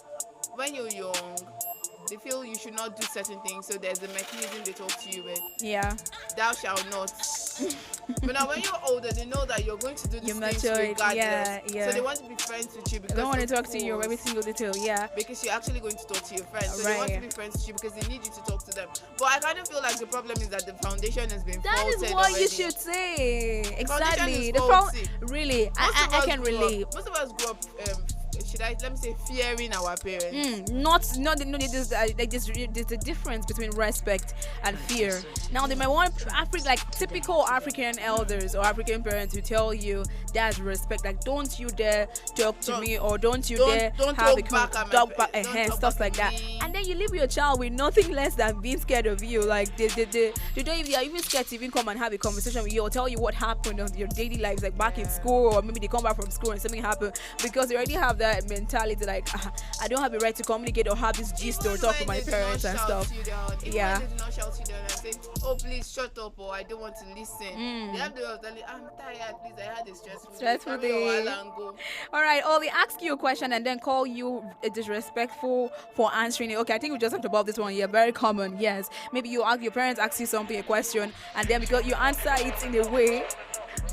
when you're young, they feel you should not do certain things, so there's a mechanism they talk to you with. Yeah. Thou shalt not. But now when you're older, they know that you're going to do these things regardless. Yeah. So they want to be friends with you because they don't want to talk to you every single detail. Yeah. Because you're actually going to talk to your friends. So they want to be friends with you because they need you to talk to them. But I kind of feel like the problem is that the foundation has been that faulted. That is what already. You should say. Exactly. Really, I can relate. Most of us grew up let me say fearing our parents. There's a difference between respect and fear. Now they might want typical African elders or African parents who tell you that's respect, like don't you dare talk to me, or don't dare have a talk back stuff like that. And then you leave your child with nothing less than being scared of you. Like they are even scared to even come and have a conversation with you or tell you what happened on your daily lives, like back in school, or maybe they come back from school and something happened, because they already have that mentality like I don't have the right to communicate or have this gist or talk to my parents and stuff. Yeah. They do not shout you down and say, oh please shut up, or I don't want to listen. They have the way of telling, I'm tired, please, I had a stressful day. All right, or they ask you a question and then call you disrespectful for answering it. Okay, I think we just talked about this one. Yeah, very common. Yes, maybe your parents ask you something, a question, and then because you answer it in a way,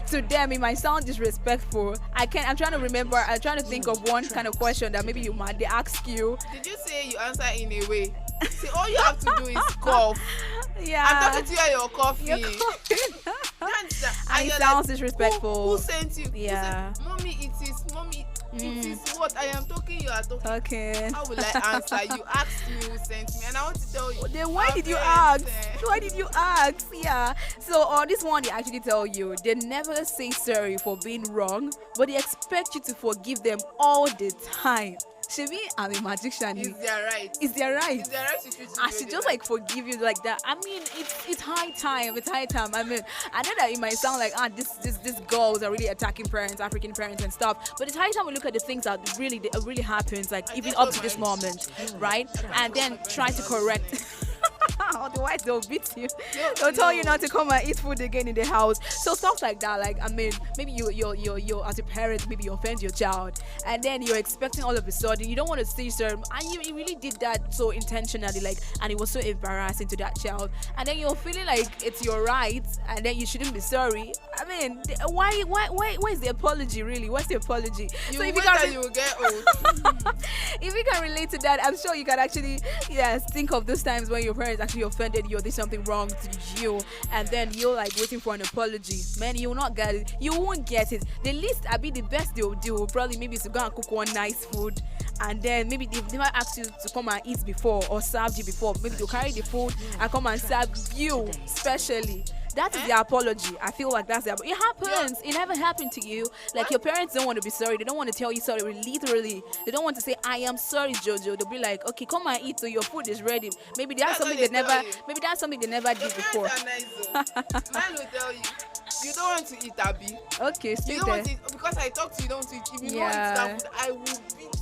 to them it might sound disrespectful. I'm trying to think of one kind of question that maybe they ask you. Did you say you answer in a way? See, all you have to do is cough. Yeah. I'm talking to you and you're coughing. And it sounds disrespectful. Who sent you? Yeah. Mommy, it is what I am talking, you are talking. Okay. How will I answer? You asked me who sent me, and I want to tell you. Then why did you ask? Why did you ask? Yeah. So on this one, they actually tell you they never say sorry for being wrong, but they expect you to forgive them all the time. Shebi, I'm a magician. Is their right. It's their right. It's their right to treat you. I should just like forgive you like that. I mean, it's high time. It's high time. I mean, I know that it might sound like this girls are really attacking parents, African parents and stuff. But it's high time we look at the things that really happens, like even up to this moment, right? And then try to correct. Otherwise they'll beat you. They'll tell you not to come and eat food again in the house. So stuff like that. Like, I mean, maybe you as a parent, maybe you offend your child, and then you're expecting all of a sudden you don't want to say certain, and you really did that so intentionally, like, and it was so embarrassing to that child, and then you're feeling like it's your right, and then you shouldn't be sorry. I mean, where's the apology really? What's the apology? So if you will get old. If you can relate to that, I'm sure you can actually think of those times when your parents actually offended you or did something wrong to you, and then you're like waiting for an apology. Man, you will not get it. You won't get it. The least, the best they'll do probably maybe is to go and cook one nice food, and then maybe they might ask you to come and eat before or serve you before. Maybe they'll carry the food and come and serve you specially. That is the apology. I feel like that's it happens. It never happened to you. Like, your parents don't want to be sorry. They don't want to tell you sorry. Literally, they don't want to say, "I am sorry, Jojo." They'll be like, "Okay, come and eat, so your food is ready." Maybe that's something they never. Maybe that's something they never did before. Mine will tell you, you don't want to eat, Abby. Okay, stay you don't there. Want to eat, because I talk to you, don't want to eat. If you don't eat that food, I will beat you.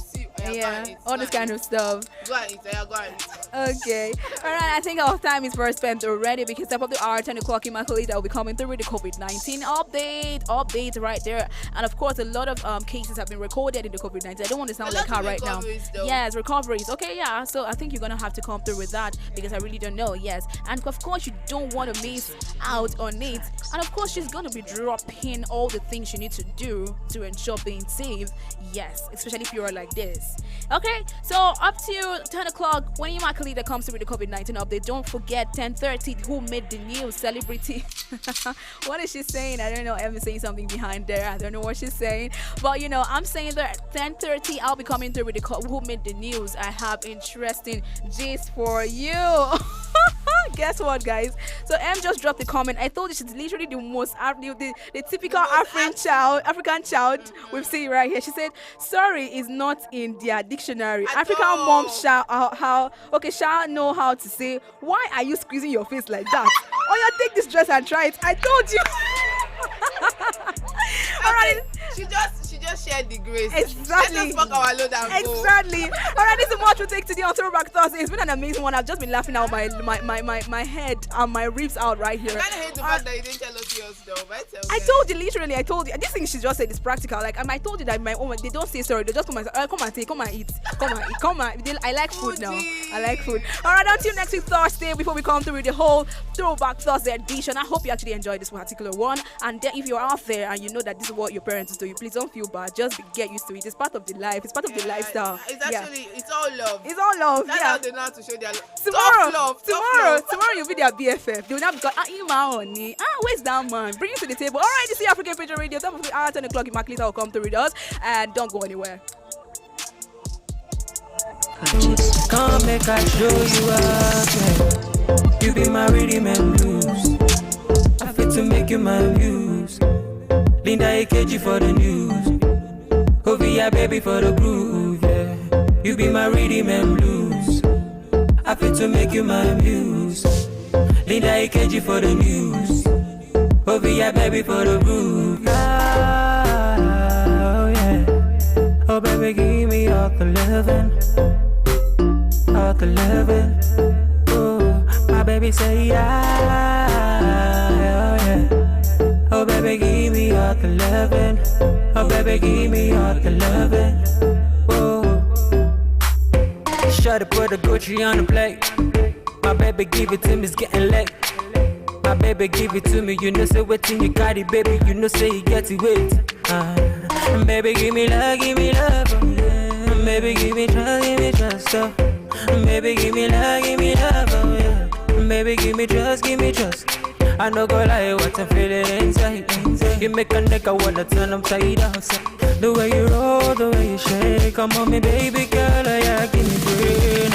All this kind of stuff. Go and eat. Go and eat. Okay. All right. I think our time is very spent already, because top of the hour, 10 o'clock, Immaculate will be coming through with the COVID-19 update right there. And of course, a lot of cases have been recorded in the COVID-19. I don't want to sound like her right now. Though. Yes, recoveries. Okay, yeah. So I think you're gonna have to come through with that, because I really don't know. Yes, and of course you don't want to miss out on it. And of course, she's gonna be dropping all the things you need to do to ensure being safe. Yes, especially if you're like this. Okay, so up to 10 o'clock, when Immaculate comes through with the COVID-19 update, don't forget 10:30, who made the news, celebrity. What is she saying? I don't know. Emma's saying something behind there. I don't know what she's saying. But, I'm saying that 10:30, I'll be coming through with the who made the news. I have interesting gist for you. Guess what, guys? So M just dropped the comment. I told you she's literally the most the typical African child we've seen right here. She said, "Sorry is not in their dictionary. African moms shall know how to say, why are you squeezing your face like that? Oh, yeah, take this dress and try it. I told you." All right. She just shared the grace. Exactly. Let's just fuck our load and go. Exactly. All right, this is much we'll take today on Throwback Thursday. It's been an amazing one. I've just been laughing out my head and my ribs out right here. I kind of hate the fact that you didn't tell us yours though. But I told you, literally, I told you. This thing she just said is practical. Like, I told you that my own, they don't say sorry. They just come and say, come and take, come and eat. I like food now. I like food. All right, until next week Thursday, before we come through with the whole Throwback Thursday edition. I hope you actually enjoyed this particular one. And then if you're out there and you know that this is what your parents do, please don't feel bad. Just get used to it. It's part of the life. It's part of the lifestyle. It's actually, it's all love. It's all love. That's how they know how to show their love. Tomorrow you'll be their BFF. They'll not be where's that man? Bring it to the table. All right, this is African Patriot Radio. Top of the hour, 10 o'clock. Immaculate will come through with us. And don't go anywhere. Come make I show you up. You be my rhythm and blues. I fit to make you my muse. Linda AKG for the news. Ovia baby for the groove, yeah. You be my rhythm and blues. I fit to make you my muse. Linda AKG for the news. Ovia baby for the groove, oh yeah. Oh baby, give me all the loving. All the loving. Oh, my baby say yeah, oh yeah. Oh baby, give me all the loving. Oh baby, give me all the loving. Whoa. Shut up, put the Gucci on the plate. My baby, give it to me, it's getting late. My baby, give it to me, you know say waiting you got it, baby. You know say you get it wait. Baby, give me love, oh, yeah. Baby, give me trust, oh. Baby, give me love, oh yeah. Baby, give me trust. I no go lie, what I'm feeling inside. You make a nigga wanna turn upside down. The way you roll, the way you shake. Come on me, baby girl, yeah, give me brain.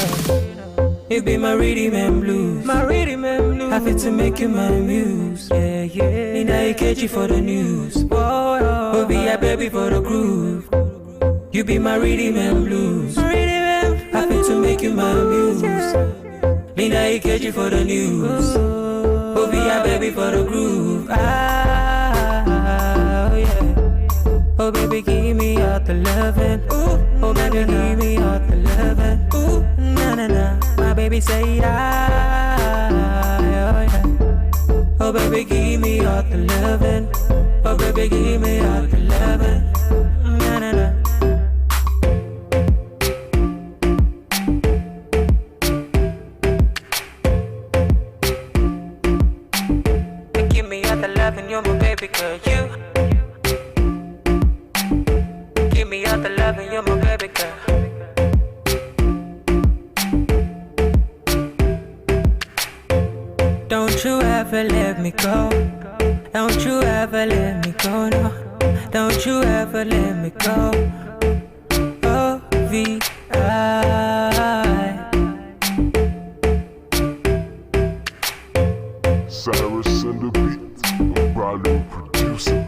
You be my rhythm and blues. I fit to make you my muse. Yeah, yeah. Need I catch you for the news. Oh, be a baby for the groove. You be my rhythm and blues. to make you my muse. Me now you catch you for the news. Oh, be a baby for the groove. Ah, oh yeah. Oh baby, give me all the loving. Oh baby, give me all the loving. Na na na. My baby say that. Oh yeah. Oh baby, give me all the loving. Oh baby, give me all the loving. Na na na. Give me all the loving, you're my baby girl. You give me all the loving, you're my baby girl. Don't you ever let me go. Don't you ever let me go, no. Don't you ever let me go. O-V-I Cyrus and the beat, I'm probably producer.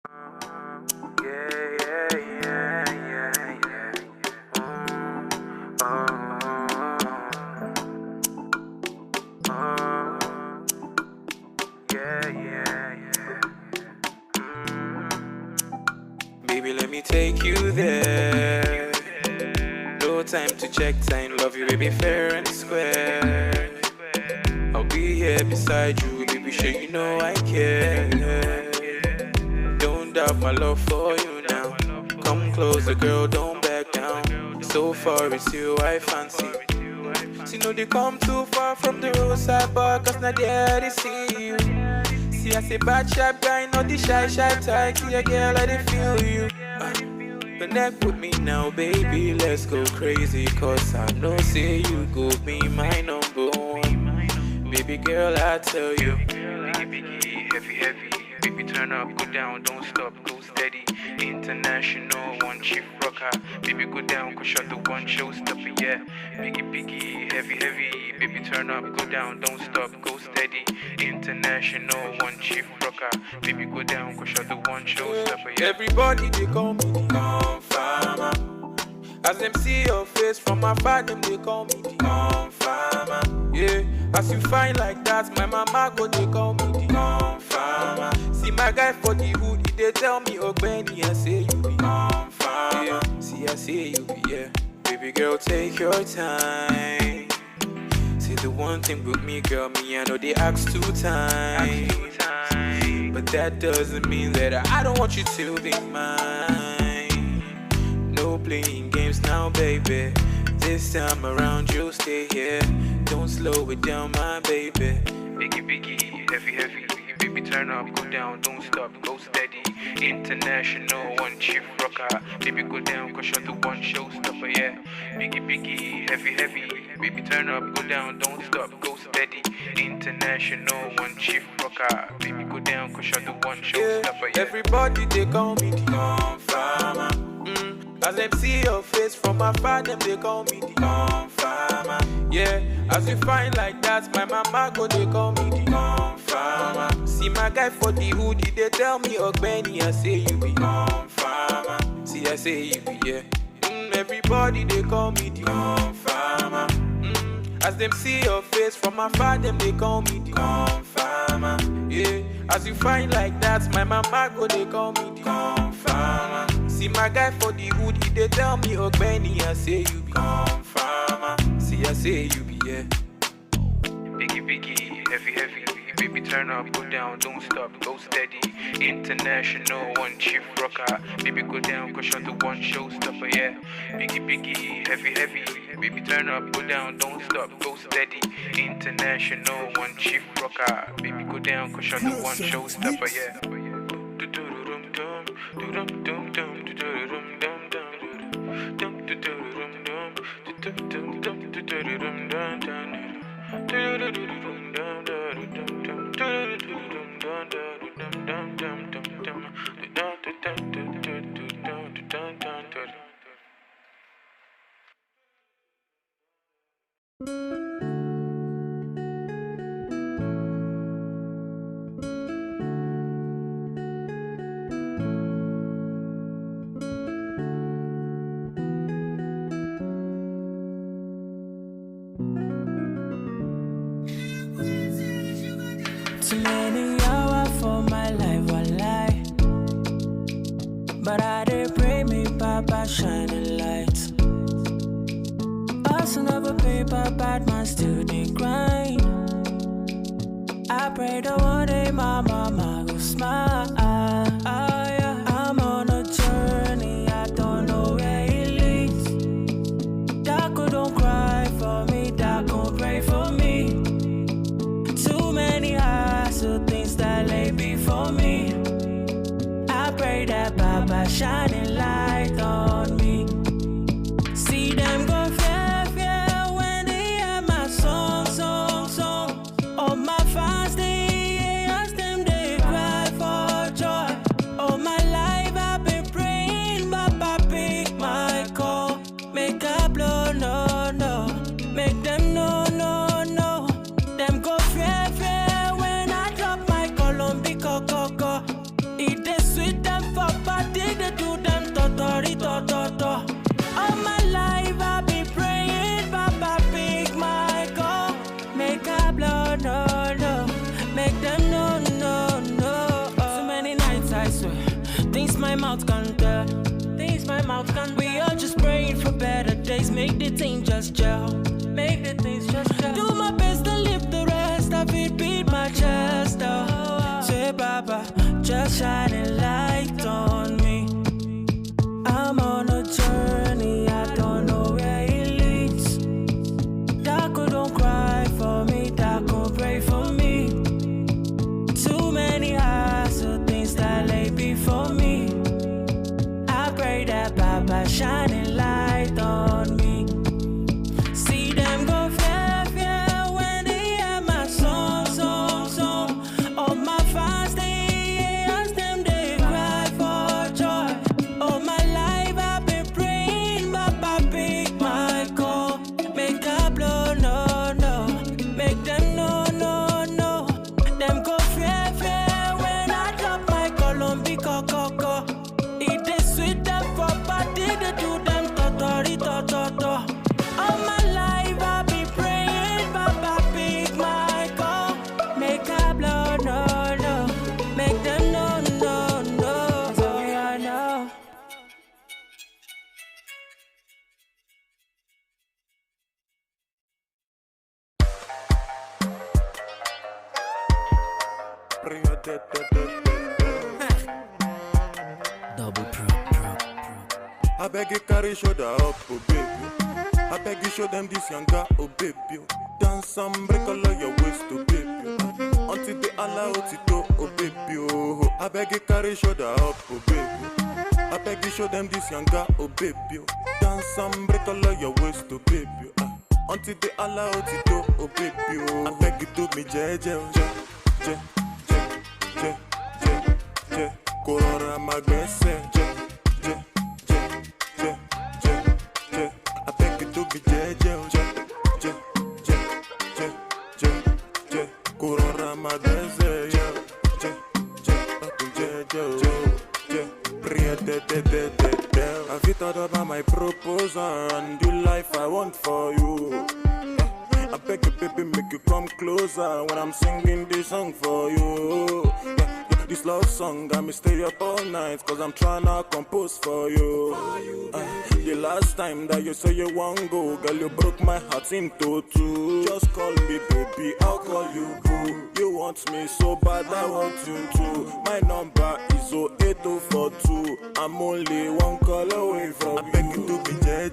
Baby, let me take you there. No time to check time, love you, baby, fair and square. I'll be here beside you, baby, sure you know I care. Don't doubt my love for you now. Come closer, girl, don't back down. So far it's you I fancy. See, no, they come too far from the roadside bar, cause not there they see you. See, I say bad sharp guy, not the shy type. See a girl, I they feel you. Connect with me now, baby, let's go crazy. Cause I know, say you go be my number one. Baby girl, I tell you. Biggie, heavy. Baby, turn up, go down, don't stop, go steady. International, one chief rocker. Baby, go down, cause you're the one showstopper, yeah. Biggie, heavy. Baby, turn up, go down, don't stop, go steady. International, one chief rocker. Baby, go down, cause you're the one showstopper, yeah. Everybody, they call me the Confirmer. As them see your face from afar, them they call me the Confirmer. Yeah, as you find like that, my mama go they call me the Confirmer. See my guy for the hood, they tell me, oh Benny, I say you be Confirmer. Yeah, see I say you be, yeah. Baby girl, take your time. Say the one thing with me, girl, me I know they ask 2 times. But that doesn't mean that I don't want you to be mine. No playing games now, baby. This time around, you'll stay here. Don't slow it down, my baby. Biggie, heavy. Baby, turn up, go down, don't stop, go steady. International, one chief rocker. Baby, go down, cause you're the one showstopper, yeah. Biggie, heavy. Baby, turn up, go down, don't stop, go steady. International, one chief rocker. Baby, go down, cause you're the one showstopper, yeah. Everybody, they call me the Confirmer. As them see your face from afar, them they call me the Confirmer. Yeah, as you find like that, my mama go they call me the Confirmer. See my guy for the hoodie, they tell me, oh Benny, I say you be Confirmer. See I say you be, yeah. Everybody they call me the Confirmer. As them see your face from afar, them they call me the Confirmer. Yeah, as you find like that, my mama go they call me the Confirmer. See my guy for the hoodie, they tell me, oh Benny, I say you be Confirmer. See I say you be, yeah. Biggie, heavy. Baby, turn up, go down, don't stop, go steady. International, one chief rocker. Baby, go down, cause you're the one showstopper, yeah. Biggie, heavy. Baby, turn up, go down, don't stop, go steady. International, one chief rocker. Baby, go down, cause you're the one showstopper, yeah. Too many hours for my life, I lie. But I did pray me, Papa, shining light. Us never paper, bad man still they grind. I pray that one day my mama will smile. I'm on a journey, I don't know where it leads. Daco don't cry for me, Daco pray for me. Too many hassle things that lay before me. I pray that Baba shining light on me. See them go fair when they hear my song. All my fans they ask them they cry for joy. All my life I've been praying, Baba pick my call. Make a blow, no. Make them no. Them go fair when I drop my Colombico coco. It is sweet them mouth can tell. Things my mouth can. We are just praying for better days. Make the thing just gel. Make the things just gel. Do my best to live the rest of it. Beat my chest out. Say Baba, just shine a light on me. I'm on a journey, I don't know where it leads. Darko, don't cry for me, Darko, pray for me. Too many eyes, so things that lay before me. I pray that Baba shine a light on me. See them go fair, fair when they hear my song, song, song. All my fans, they ask them, they cry for joy. All my life I've been praying, Baba pick my call. Make a blow, no, no. Make them no, no, no. Them go fair, fair when I drop my Colombi coco. It is sweet them for body, they do them totori, to. All my life I've been praying, Baba pick my call. Make a blow, no, no. Make them no, no, no. So I know. Double pro. I beg you carry shoulder up, oh baby. I beg you show them this younger, oh baby. Dance and break all of your waist, oh baby. Until they allow it to, oh baby. Oh, I beg you carry shoulder up, oh baby. I beg you show them this younger, oh baby. Dance and break all of your waist, oh baby. Until they allow it to, oh baby. Oh, I beg you do me jeje, je. Corona magbese, je. I beg you to be je. Corona magbese, je. Pray de. Have you thought about my proposal and the life I want for you? I beg you, baby, make you come closer when I'm singing this song for you. This love song got me stay up all night, cause I'm tryna compose for you. The last time that you say you want go, girl, you broke my heart into two. Just call me baby, I'll call you boo. You want me so bad, I want you too. My number is 08042. I'm only one call away from you. I beg you to be je.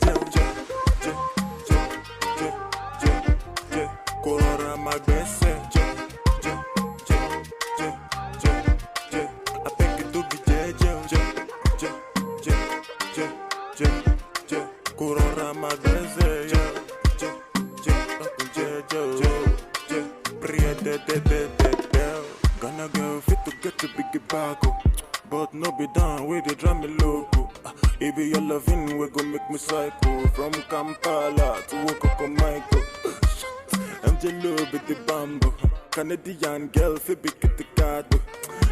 Colora magbese, je. I beg you to be je. Colora magbese, je. Pray de. Gonna go fit to get to big back, but no be down with the drum loco. If your loving we go make me psycho. From Kampala to Okoko Michael. I'm jello with the bamboo. Canadian girl fi big the card.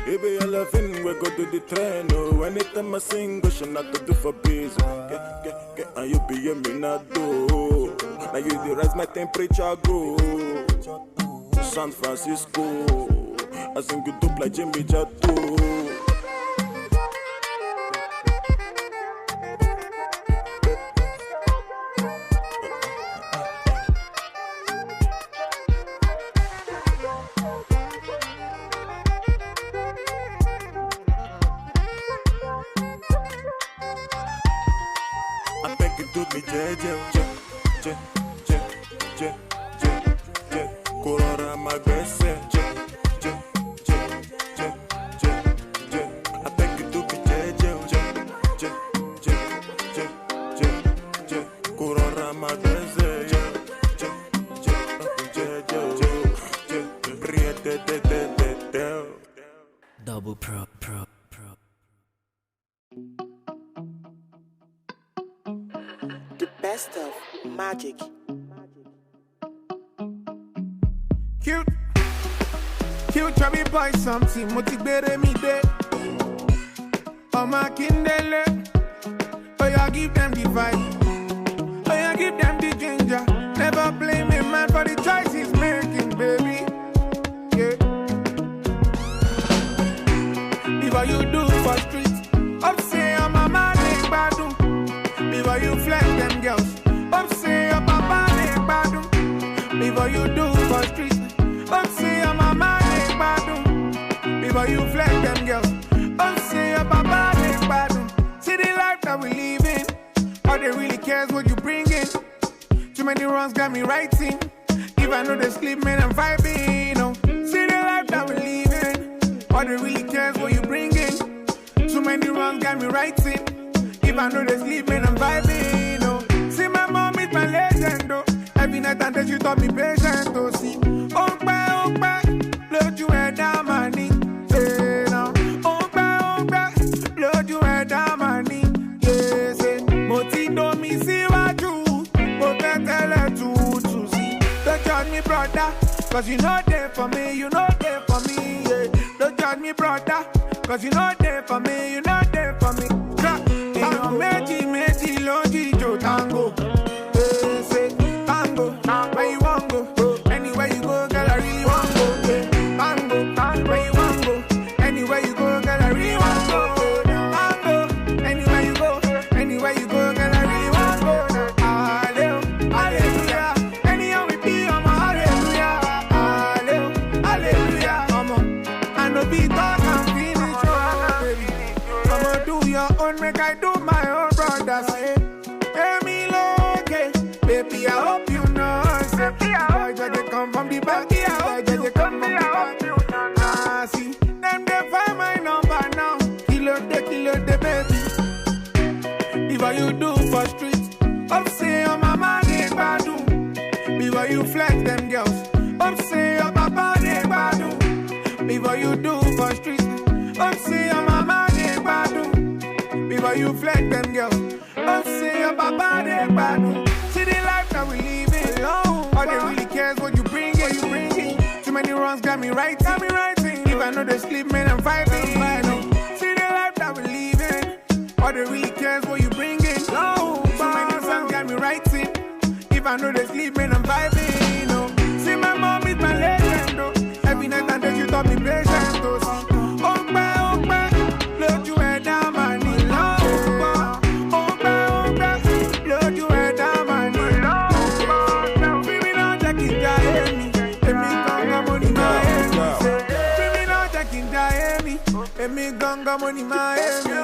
If your loving we go to the train. Oh, anytime I sing, go she not to do for biz. Get, and you be a minado. Now you the rise my temperature go. San Francisco. I sing you dope like Jimmy Jatto. I beg you do me je. Colora magbese, je. I beg you do me je. Colora magbese, je. Double pro. The best of magic. Cute chubby boy, something motivate me there. Oh my kindle, oh yeah, give them the vibe, oh yeah, give them the ginger. Never blame a man for the choice he's making, baby. Yeah. If all you do for street, I'm saying. Before you flex them girls, oh say your papa is bad. See the life that we live in. All they really cares what you bring in. Too many runs got me writing. If I know they sleep, man, I'm vibing. Oh. See the life that we live in. All they really cares what you bring in. Too many runs got me writing. If I know they sleep, man, I'm vibing. Oh. See my mom is my legend. Oh. Every night and day she taught me patience. Oh, see, oh, bye, load you head down my knee. Say now, oh, bye, load you head down my knee. Yeah, say, Moti do me see what you, but tell her to see. Don't judge me, brother, cause you know there for me, you know there for me. Yeah. Don't judge me, brother, cause you know there for me, you know there for me. Tango, meji, lonji, jo, tango. Yeah, say, tango, where you want go? Anywhere you go, girl, I really want go. Yeah. Tango, where you want go? Anywhere you go, girl, I really want go. Tango, anywhere you go, girl, I really want go. Hallelujah, anyhow we be, I'm a hallelujah. Hallelujah, I'm a, I know be talk and finish, oh, baby. I'ma do your own, make I do my own, brother. Say, hey, me okay, baby, I hope you know. Say, boy, just they come from the back, boy, just they come from the back. Ah, see, them they find my number now. Kilo the baby. Before you do for street, up say your mama they badu. Before you flex them girls, up say your papa they badu. Before you do for street, up say your mama they badu. Before you flex them girls, up say your papa they badu. See the life that we live in. All they really cares what you bring in. Too many runs got me writing. If I know they sleep, man, I'm vibing. See the life that we live in. All they really cares what you bring in. Too many runs got me writing. If I know they sleep, man, I'm vibing. See my mom is my legend. Every night and day she taught me patience. Oh, bye, load you head down my knee. Load you head down my knee. Baby, now Jackie Diami. Emi ganga money Miami. Baby, now Jackie Diami. Emi ganga money Miami.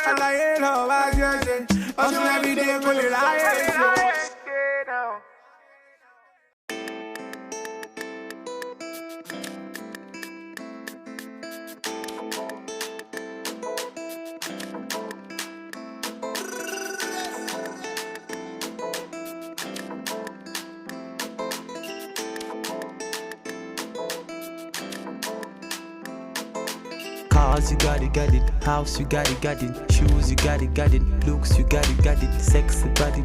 I like love, I just say. Hustle every day, go to life. Cars, you got it. House, you got it. Shoes, you got it. Looks, you got it. Sexy body,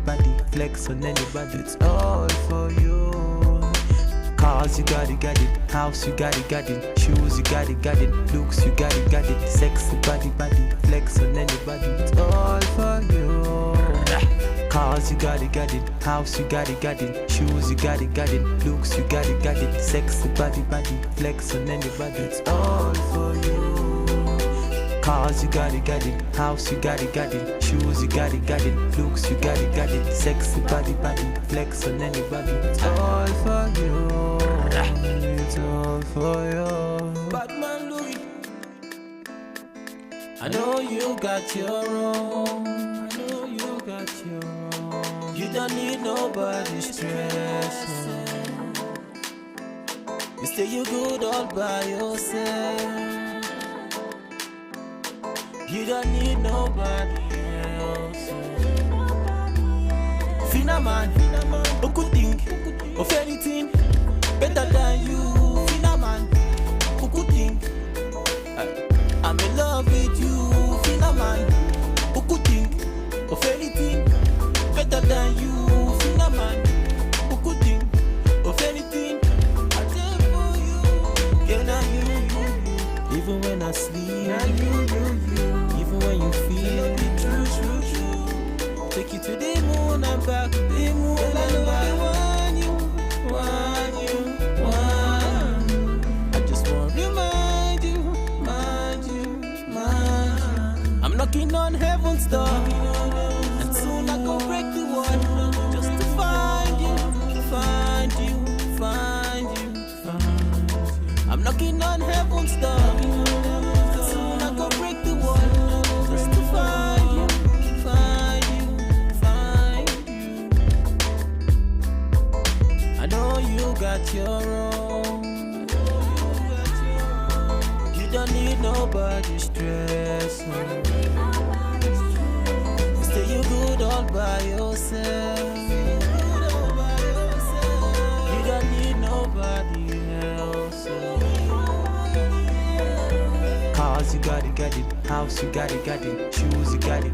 flex on anybody. It's all for you. Cars, you got it. House, you got it. Shoes, you got it. Looks, you got it. Sexy body, flex on anybody. It's all for you. Cars, you got it. House, you got it. Shoes, you got it. Looks, you got it. Sexy body, flex on anybody. It's all for you. Cars, you got it. House, you got it. Shoes, you got it. Looks, you got it. Sexy body, flex on anybody. It's all for you. It's all for you. Batman Louis, I know you got your own. You don't need nobody's stress. You say you good all by yourself. You don't need nobody else. Fina man, who could think of anything better than you? Fina man, who could think I'm in love with you? Fina man, who could think of anything better than you? Fina man, who could think of anything? I did for you. Yeah, now you. Even when I sleep, now you. Even when you feel it, true. Take you to the moon and back, the moon and back. Want you. I just want to remind you. I'm knocking on heaven's door, and soon I go break the wall, just to find you. I'm knocking on heaven's door. Soon I go break the wall just to find you, find you, find you. I know you got your own. You don't need nobody stress. Stay you good all by yourself. You don't need nobody else. Cars, you got it. House, you got it. Shoes, you got it.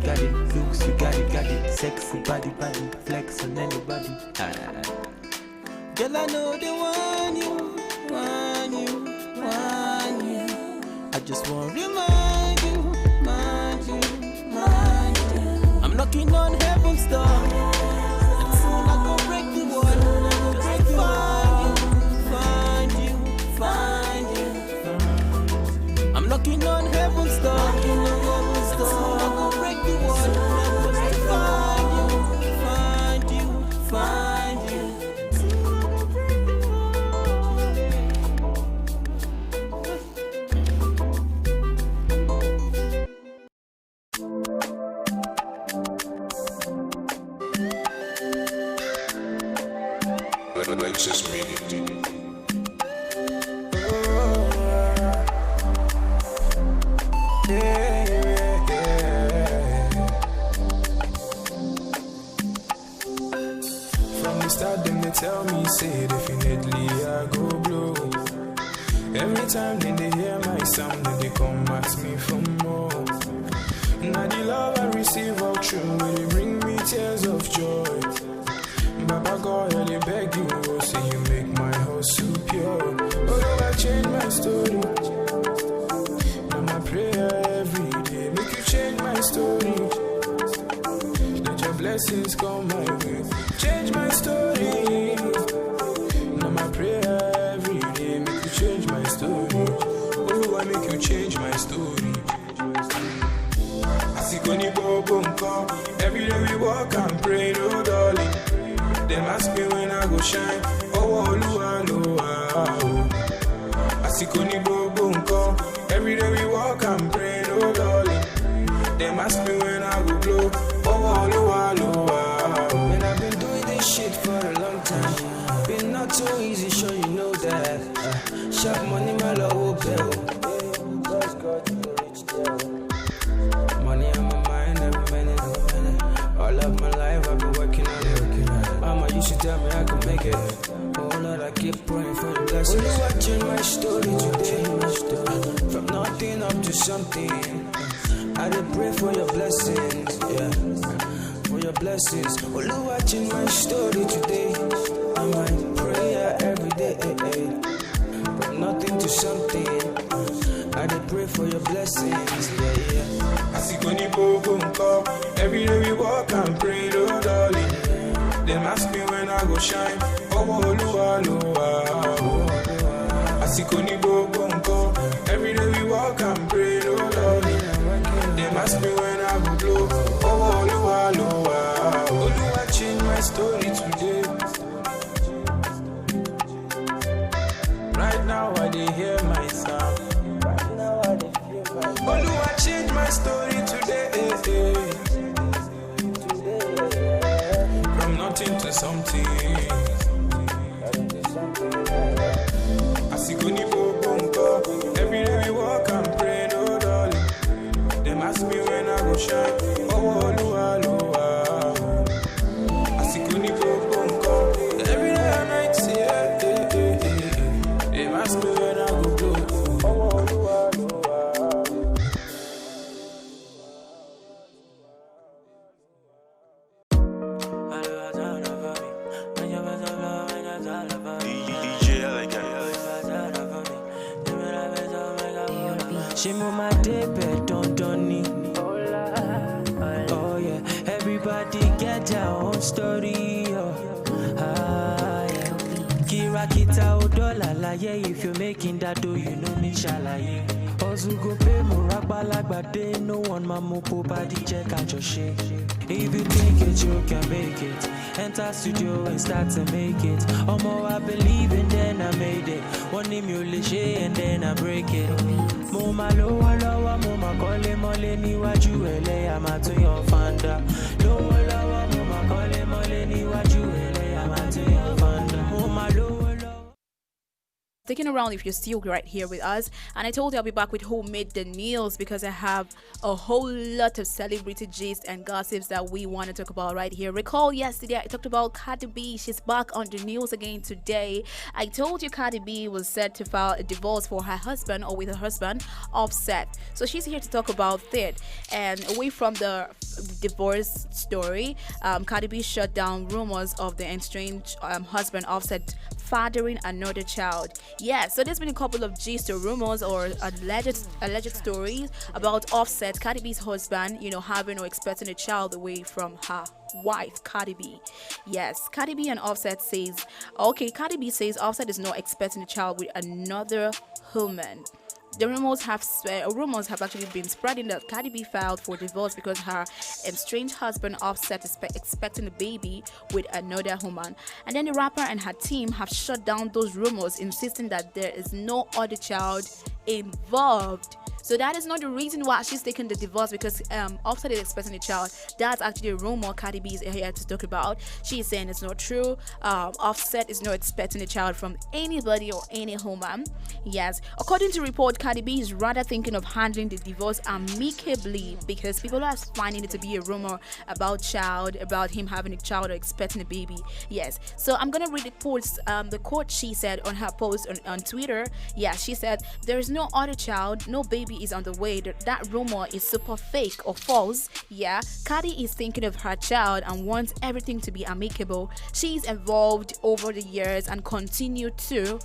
Looks, you got it. Sexy body, flex on anybody. Girl, I know they want you. I just want to remind you. I'm knocking on heaven's door, and soon I go break the wall. Find you. I'm knocking on heaven's door, and soon I go break the wall. Find you. Alexis Media. From the start, them they tell me, say definitely I go blow. Every time then they hear my sound, then they come ask me for more. Now the love I receive all true, they bring me tears of joy. Baba God, I beg you, oh, say you make my heart so pure. Oh, I change my story. Now my prayer every day, make you change my story. Let your blessings come my way, change my story. Now my prayer every day, make you change my story. Oh, I make you change my story. I see Connie Bobo, every day we walk and pray, no darling. Them ask me when I go shine. Oh, Lua. I see Connie Bobo, every day we walk and pray, no darling. Them ask me when I go blow. Oh, Lua. And I've been doing this shit for a long time. Been not too easy, sure you know that. Sharp money, my low bill. Money on my mind every minute. All of my life I've been working on it. Mama used to tell me I could make it. Oh Lord, I keep praying for the blessings. Only watching my story today. From nothing up to something. I did pray for your blessings, yeah. For your blessings. Only watching my story today. And my prayer every day. From nothing to something. I did pray for your blessings, yeah. I see Connie Bobo, every day we walk and pray, oh darling. Them ask me when I go shine. Oh, Lua. I see Connie Bobo, every day we walk and pray, oh darling. Them ask me when I go blow. Oh, Lua. Oh, Lua, change my story today. Right now I dey hear my sound. Oh, Lua, change my story today. From nothing to something. I see Connie Bobo, every day we walk and pray, no darling. Them ask me when I go shine. Oh, Lua. I see Connie Bobo, every day and night, say, them ask me when I go blow. She move my day bed, don't need. Oh yeah, everybody get their own story. Oh. Yeah. Kira kita odola la yeah. If you're making that dough, you know me shalaye. Oh Cause who go pay more rock like day, no one mama body check out your shit. If you think it, you can make it. Enter studio and start to make it. Omo, I believe and then I made it. One name you and then I break it. Mama lower, mama kole mole ni waju ele ama to your fanda. Lower, mama kole mole ni waju ele ama to your fanda. Mama lower. Sticking around if you're still right here with us, and I told you I'll be back with who made the news because I have a whole lot of celebrity gist and gossips that we want to talk about right here. Recall yesterday I talked about Cardi B. She's back on the news again today. I told you Cardi B was set to file a divorce for her husband or with her husband Offset. So she's here to talk about that. And away from the divorce story, Cardi B shut down rumors of the estranged husband Offset fathering another child. Yeah, so there's been a couple of gist or rumors or alleged stories about Offset, Cardi B's husband, having or expecting a child away from her wife, Cardi B. Yes, Cardi B and Offset says, Cardi B says Offset is not expecting a child with another woman. The rumors have actually been spreading that Cardi B filed for divorce because her estranged husband Offset is expecting a baby with another woman. And then the rapper and her team have shut down those rumors, insisting that there is no other child involved. So that is not the reason why she's taking the divorce, because Offset is expecting a child. That's actually a rumor Cardi B is here to talk about. She is saying it's not true. Offset is not expecting a child from anybody or any woman. Yes, according to report, Cardi B is rather thinking of handling the divorce amicably because people are finding it to be a rumor about him having a child or expecting a baby. Yes, so I'm gonna read the quote she said on her post on Twitter. Yeah, she said there is no other child, no baby is on the way. That rumor is super fake or false. Yeah, Cardi is thinking of her child and wants everything to be amicable. She's evolved over the years and continue to,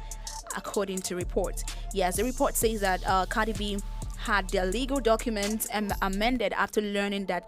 according to reports. Yes, the report says that Cardi B had their legal documents amended after learning that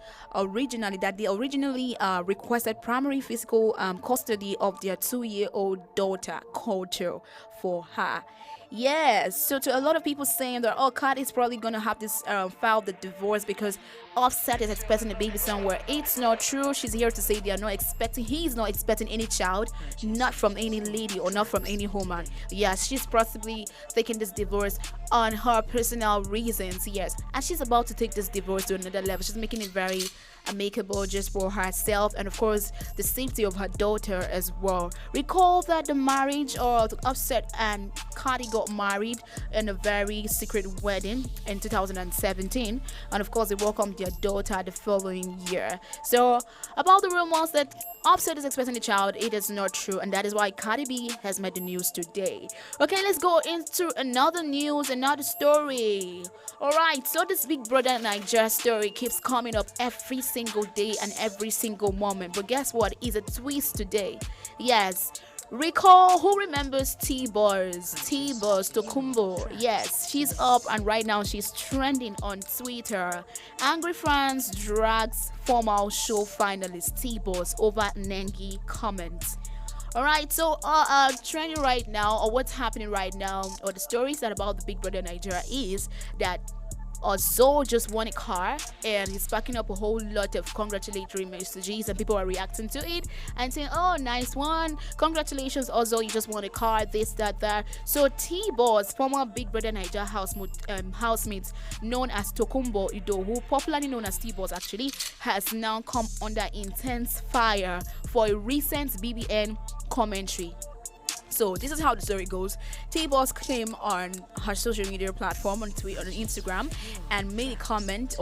they originally requested primary physical custody of their 2-year-old daughter, Culture, for her. Yes, so to a lot of people saying that Cardi is probably gonna have this file the divorce because Offset is expecting a baby somewhere. It's not true. She's here to say he's not expecting any child, not from any lady or not from any woman. Yes, she's possibly taking this divorce on her personal reasons. Yes, and she's about to take this divorce to another level. She's making it very amicable just for herself and of course the safety of her daughter as well. Recall that the marriage or Offset and Cardi got married in a very secret wedding in 2017, and of course they welcomed their daughter the following year. So about the rumors that Offset is expecting a child, it is not true, and that is why Cardi B has made the news today. Okay, let's go into another story. Alright, so this Big Brother Nigeria story keeps coming up every single day and every single moment, but guess what? It's a twist today. Yes, recall, who remembers T-Boss Tokumbo? Yes, she's up and right now she's trending on Twitter. Angry fans drags former show finalist T-Boss over Nengi comments. Alright, so trending right now, or what's happening right now, or the stories that about the Big Brother Nigeria is that Ozo just won a car and he's packing up a whole lot of congratulatory messages and people are reacting to it and saying, oh, nice one, congratulations Ozo, you just won a car, this, that. So T-Boss, former Big Brother Nigeria housemates known as Tokumbo Idowu, popularly known as T-Boss actually, has now come under intense fire for a recent BBN commentary. So this is how the story goes. T-Boss came on her social media platform on Twitter, on Instagram, and made a comment.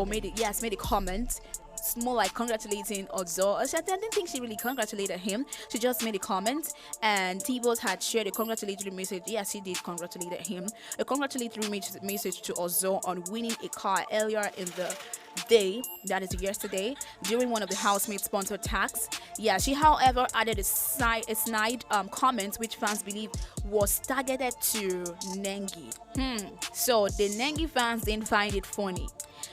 It's more like congratulating Ozo. I didn't think she really congratulated him. She just made a comment, and T-Boss had shared a congratulatory message. Yes, she did congratulate him. A congratulatory message to Ozo on winning a car earlier in the day, that is yesterday, during one of the housemates sponsored tags. Yeah, she however added a snide comment which fans believe was targeted to Nengi. So the Nengi fans didn't find it funny.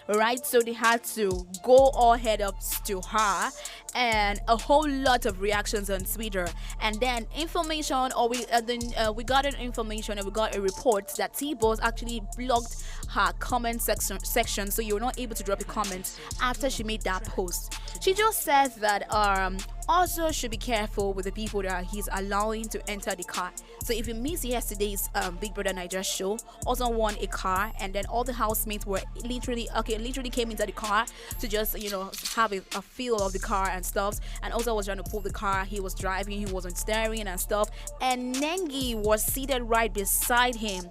Right, so they had to go all head up to her and a whole lot of reactions on Twitter. And then information, or we got an information and we got a report that T-Boss actually blocked her comment section, so you're not able to drop a comment after she made that post. She just says that also should be careful with the people that he's allowing to enter the car. So if you missed yesterday's Big Brother Nigeria show, also won a car, and then all the housemates were literally came into the car to just have a feel of the car and stuff. And also was trying to pull the car. He was driving, he wasn't steering and stuff. And Nengi was seated right beside him.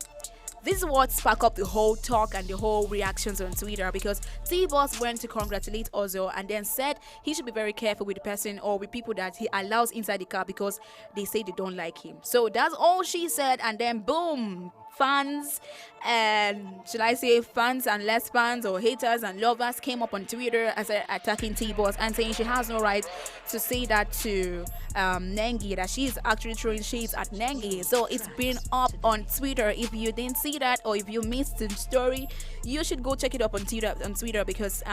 This is what sparked up the whole talk and the whole reactions on Twitter, because T-Boss went to congratulate Ozo and then said he should be very careful with the person or with people that he allows inside the car because they say they don't like him. So that's all she said, and then boom, fans and should I say fans and less fans or haters and lovers came up on Twitter as attacking T-Boss and saying she has no right to say that to Nengi, that she's actually throwing shades at Nengi. So it's been up on Twitter. If you didn't see that or if you missed the story, you should go check it up on Twitter because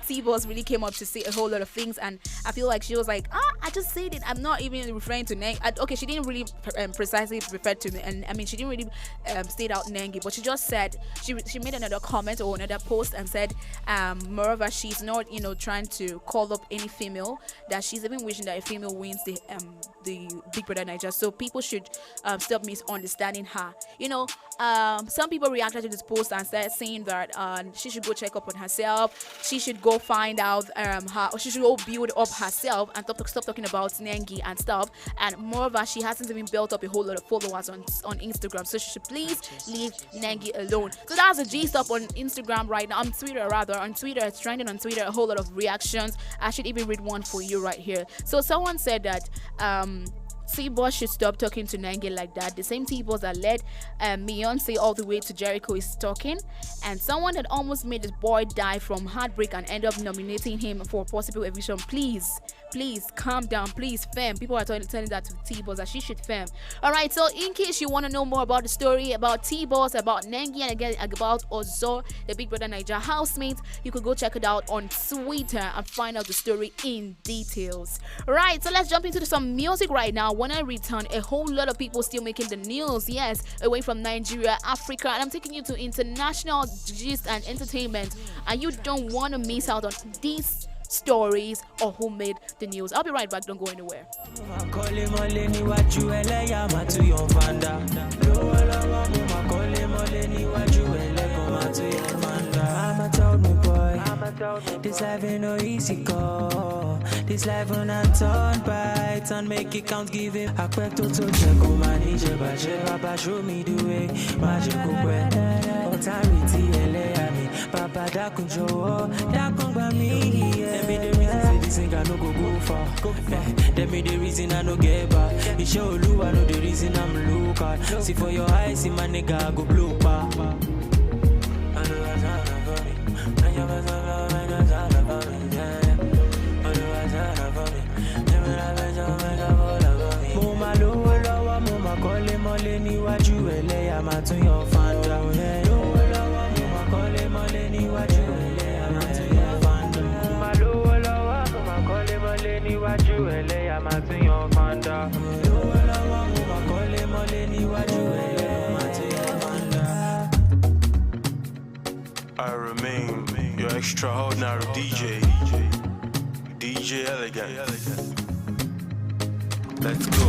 T-Boss really came up to say a whole lot of things, and I feel like she was like, I just said it, I'm not even referring to Nengi. Okay, she didn't really precisely refer to me, and I mean she didn't really state out Nengi, but she just said she made another comment or another post and said moreover she's not trying to call up any female, that she's even wishing that a female wins the Big Brother Nigeria. So people should stop misunderstanding her. Some people reacted to this post and started saying that she should go check up on herself, she should go find out she should go build up herself and stop talking about Nengi and stuff. And moreover, she hasn't even built up a whole lot of followers on Instagram, so she should please leave Nengi alone. So that's the gist up on Instagram right now, on Twitter rather. On Twitter, it's trending on Twitter, a whole lot of reactions. I should even read one for you right here. So someone said that T-Boss should stop talking to Nengi like that. The same T-Boss that led Beyonce all the way to Jericho is talking, and someone that almost made his boy die from heartbreak and end up nominating him for possible eviction. Please calm down, please fam. People are telling that to T-Boss that she should fam. Alright, so in case you want to know more about the story about T-Boss, about Nengi, and again about Ozo, the Big Brother Nigeria housemate, you could go check it out on Twitter and find out the story in details. Alright, so let's jump into some music right now. When I return, a whole lot of people still making the news, yes, away from Nigeria, Africa, and I'm taking you to international gist and entertainment, and you don't want to miss out on these stories or who made the news. I'll be right back, don't go anywhere. This life ain't no easy call. This life on a turn by turn, make it count, give it a quick to check on my DJ, Papa show me the way, magical way. Authority, Papa da control, da by me. Tell me the reason say this ain't got no go far. Tell me the reason I no get back. It show you I know the reason I'm look at. See for your eyes, see my nigga go blue pa. I remain your extraordinary DJ Elegant. Let's go.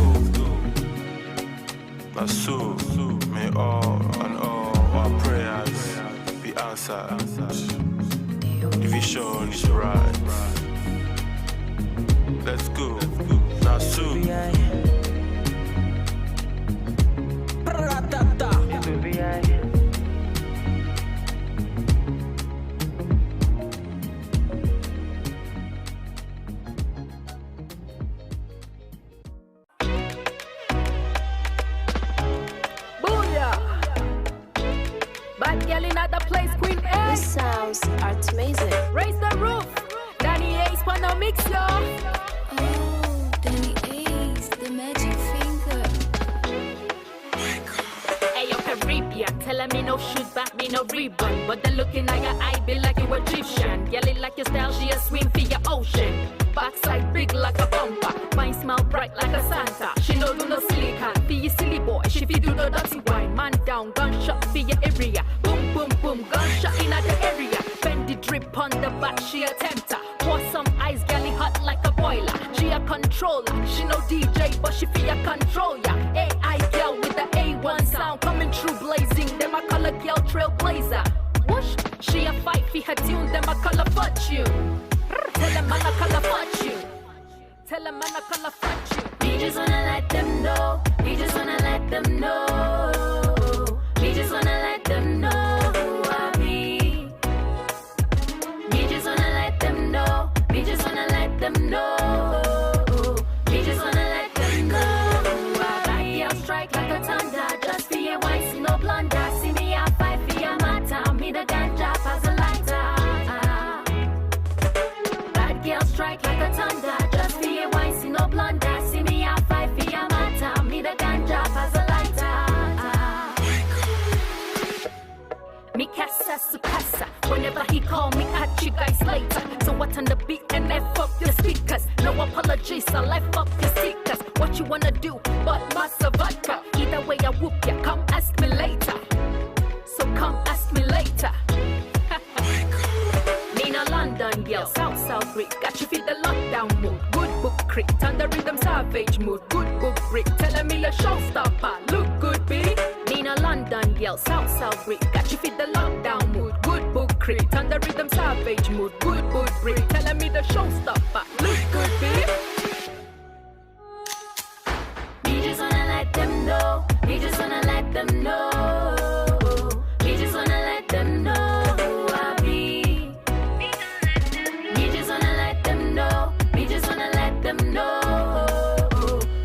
My soul, may all and all our prayers be answered. The vision is right. Let's go. Now soon. The sounds are amazing. Raise the roof. Danny Ace for no mix, yo. Oh, Danny Ace, the magic finger. Hey, yo, Caribbean. Tell me no shoot back, me no rebound. But the looking at your eye be like you Egyptian. Girl, it like your style, she a swim for your ocean. backside big like a bumper. Mine smile bright like a Santa. She no do no silly can be a silly boy. She fi do no dirty wine. Man down, gunshot for your area. Boom, boom, boom, gunshot in the area. Bend the drip on the back, she a tempter. Pour some ice, galley hot like a boiler. She a controller. She no DJ, but she fi a control ya. AI girl with the A1 sound coming through blazing. Them a color girl trailblazer. Whoosh, she a fight for her tune. Them a color fortune. Tell them man a color fortune. Tell them man a color fortune. We just wanna let them know. We just wanna let them know. We just wanna let them know who I be. We just wanna let them know. We just wanna let them know. We just wanna let them know who I be. I'll strike like a thunder. Just for your wife, see no blunder. See me a fight for your matter. Me the ganja as a lighter. Bad girl strike like a thunder. Just for your wife, see no blunder. See me a fight for your matter. Me the ganja as a lighter. Me casa su casa. Whenever he call me, catch you guys later. So what on the beat and F up your speakers. No apologies, I left up your stickers. What you wanna do, but massa vodka. Either way I whoop ya, come ask me later. So come ask me later. Nina London girl, South Greek. Got you feel the lockdown mood. Good book crick, turn the rhythm savage mood. Good book brick, telling me a showstopper. Look good, B. Nina London girl, South Greek. Got you feel the lockdown mood. Good book crick, turn the rhythm savage mood. Good book brick, telling me the showstopper. Look good, B. We just wanna let them know. We just wanna let them know. We just wanna let them know who I be. We just wanna let them know. We just wanna let them know.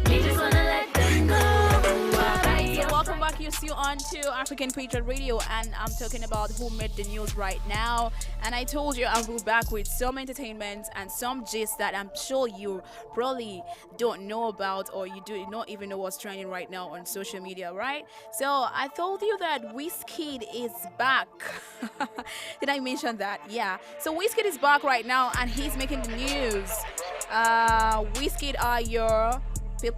We just wanna let them know who I be. So welcome back. You're still on to African Patriot Radio, and I'm talking about who made the news right now. And I told you I'll be back with some entertainment and some gist that I'm sure you probably don't know about, or you do not even know what's trending right now on social media, right? So I told you that Wizkid is back. Did I mention that? Yeah. So Wizkid is back right now, and he's making the news. Wizkid are your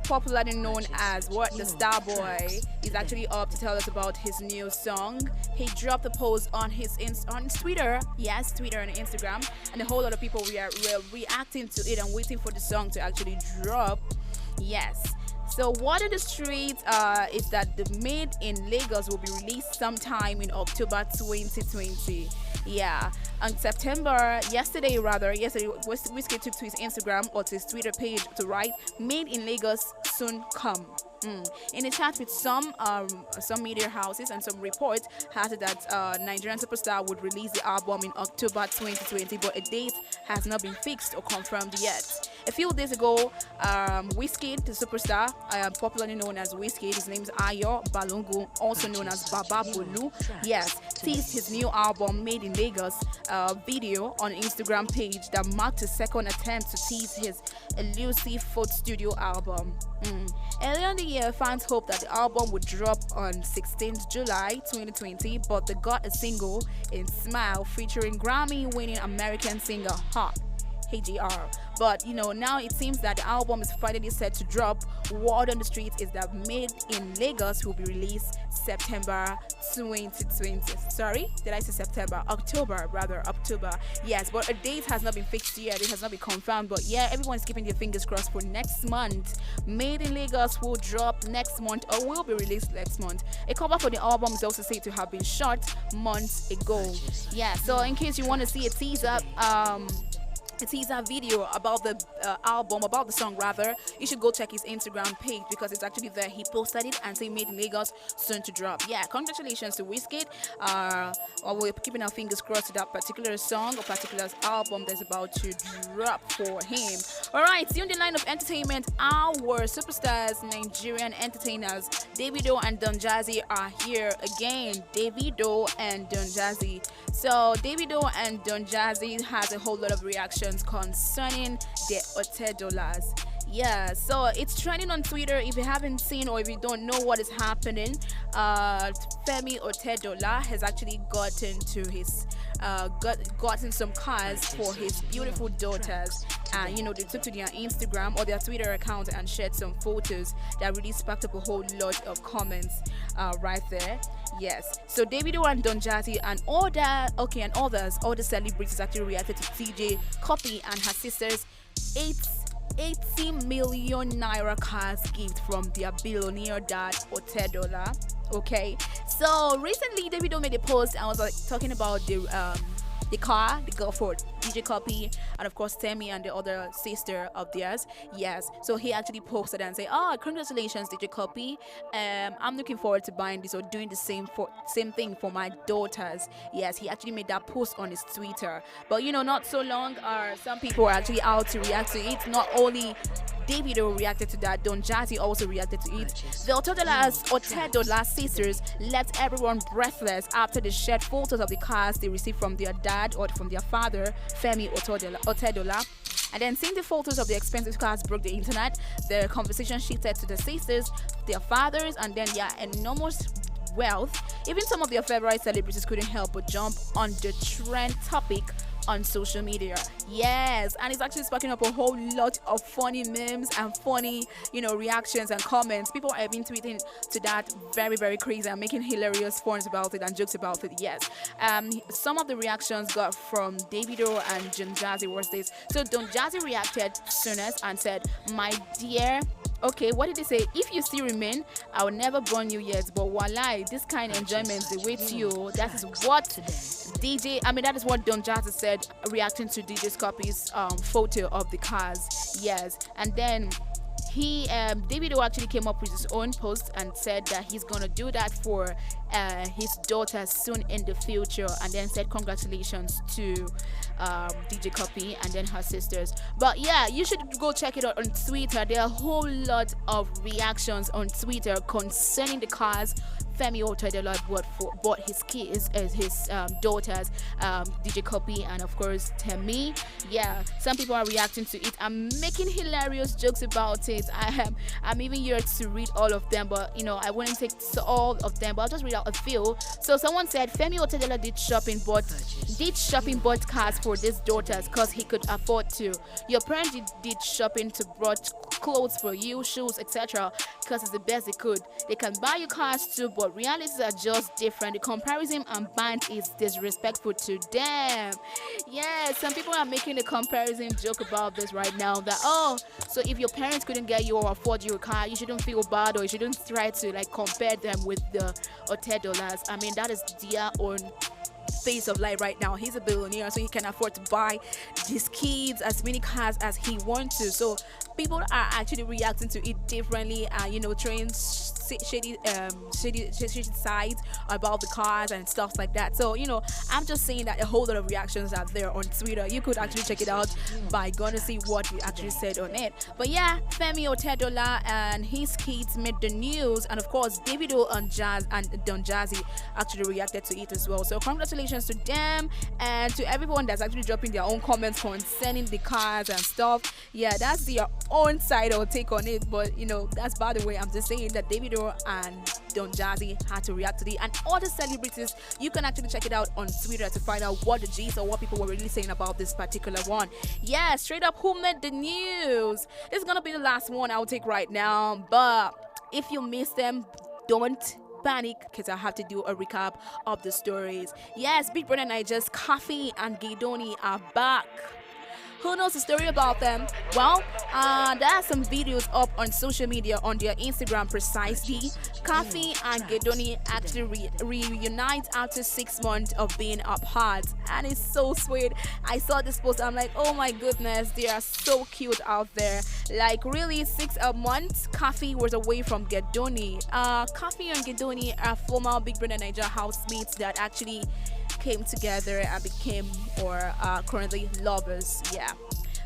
popularly known as the Star Boy. He's actually up to tell us about his new song. He dropped a post on his on Twitter, yes, Twitter and Instagram, and a whole lot of people were reacting to it and waiting for the song to actually drop. Yes. So what in the streets is that the Made in Lagos will be released sometime in October 2020. Yeah, on yesterday, Wizkid took to his Instagram or to his Twitter page to write, "Made in Lagos soon come." In a chat with some media houses and some reports has it that Nigerian superstar would release the album in October 2020, but a date has not been fixed or confirmed yet. A few days ago, Wizkid, the superstar, popularly known as Wizkid, his name is Ayo Balungu, also known as Baba Bolu, yes, teased his new album Made in Lagos video on Instagram page that marked his second attempt to tease his elusive fourth studio album. Earlier in the year, fans hoped that the album would drop on 16th July 2020, but they got a single in Smile featuring Grammy-winning American singer HGR. But now it seems that the album is finally set to drop. Word on the street is that Made in Lagos will be released September 2020. Sorry, did I say September? October. Yes, but a date has not been fixed yet. It has not been confirmed. But yeah, everyone's keeping their fingers crossed for next month. Made in Lagos will drop next month or will be released next month. A cover for the album is also said to have been shot months ago. Yeah, so in case you want to see a teaser video about the album, about the song rather, you should go check his Instagram page because it's actually there. He posted it and say Made in Lagos soon to drop. Yeah, congratulations to Wizkid. We're keeping our fingers crossed to that particular song or particular album that's about to drop for him. Alright, see on the line of entertainment, our superstars, Nigerian entertainers, Davido and Don Jazzy are here again. Davido and Don Jazzy. So Davido and Don Jazzy has a whole lot of reactions concerning the $8. Yeah, so it's trending on Twitter. If you haven't seen or if you don't know what is happening, Femi Otedola has actually gotten some cars for his beautiful daughters. And they took to their Instagram or their Twitter account and shared some photos that really sparked up a whole lot of comments right there. Yes, so Davido and Don Jazzy and other celebrities actually reacted to TJ Copy and her sister's 80 million naira cars gift from their billionaire dad Otedola. Okay, so recently Davido made a post and was like talking about the girl for DJ Copy, and of course Temi and the other sister of theirs. Yes, so he actually posted and said, congratulations DJ Copy, I'm looking forward to buying this or doing the same thing for my daughters. Yes, he actually made that post on his Twitter. But not so long, some people are actually out to react to it. Not only Davido reacted to that, Don Jazzy also reacted to it. The Otedola sisters left everyone breathless after they shared photos of the cars they received from their dad or from their father, Femi Otedola. And then seeing the photos of the expensive cars broke the internet, the conversation shifted to the sisters, their fathers, and then their enormous wealth. Even some of their favorite celebrities couldn't help but jump on the trend topic on social media. Yes, and it's actually sparking up a whole lot of funny memes and funny, reactions and comments. People have been tweeting to that very, very crazy and making hilarious puns about it and jokes about it. Yes. Some of the reactions got from Davido and Don Jazzy was this. So Don Jazzy reacted soonest and said, "My dear." Okay, what did he say? "If you still remain, I will never burn you yet. But voila, this kind of enjoyment they wait you." That is what that is what Don Jazzy said, reacting to DJ's Copy's photo of the cars. Yes, and then Davido actually came up with his own post and said that he's gonna do that for his daughters soon in the future, and then said congratulations to DJ Copy and then her sisters. But yeah, you should go check it out on Twitter. There are a whole lot of reactions on Twitter concerning the cars Femi Otedola bought his kids as his daughters, DJ Copy and of course Temi. Yeah, some people are reacting to it. I'm making hilarious jokes about it. I'm even here to read all of them, but I wouldn't take all of them, but I'll just read out a few. So someone said Femi Otedola did shopping bought cars for these daughters because he could afford to. Your parents did shopping to brought clothes for you, shoes, etc. because it's the best they could. They can buy you cars too, but realities are just different. The comparison and band is disrespectful to them. Yeah, some people are making a comparison joke about this right now that so if your parents couldn't get you or afford you a car, you shouldn't feel bad or you shouldn't try to compare them with the Otedolas. I mean, that is their own phase of life right now. He's a billionaire, so he can afford to buy his kids as many cars as he wants to. So people are actually reacting to it differently and throwing shady sides about the cars and stuff like that. So I'm just saying that a whole lot of reactions are there on Twitter. You could actually check it out by gonna see what we actually said on it. But yeah, Femi Otedola and his kids made the news, and of course Davido and Don Jazzy actually reacted to it as well. So congratulations to them and to everyone that's actually dropping their own comments concerning the cars and stuff. Yeah, that's their own side or take on it, but that's by the way. I'm just saying that Davido and Don Jazzy had to react to it, and other celebrities. You can actually check it out on Twitter to find out what the G's or what people were really saying about this particular one. Yeah, straight up, who made the news? This is gonna be the last one I'll take right now, but if you miss them, don't panic because I have to do a recap of the stories. Yes, Big Brother Nigeria's Kafi and Gidoni are back. Who knows the story about them? Well, there are some videos up on social media on their Instagram precisely. Kafi and Gedoni actually reunite after 6 months of being apart, and it's so sweet. I saw this post, I'm like, oh my goodness, they are so cute out there. Like really, 6 months Kafi was away from Gedoni. Kafi and Gedoni are former Big Brother Nigeria housemates that actually came together and became or are currently lovers. Yeah,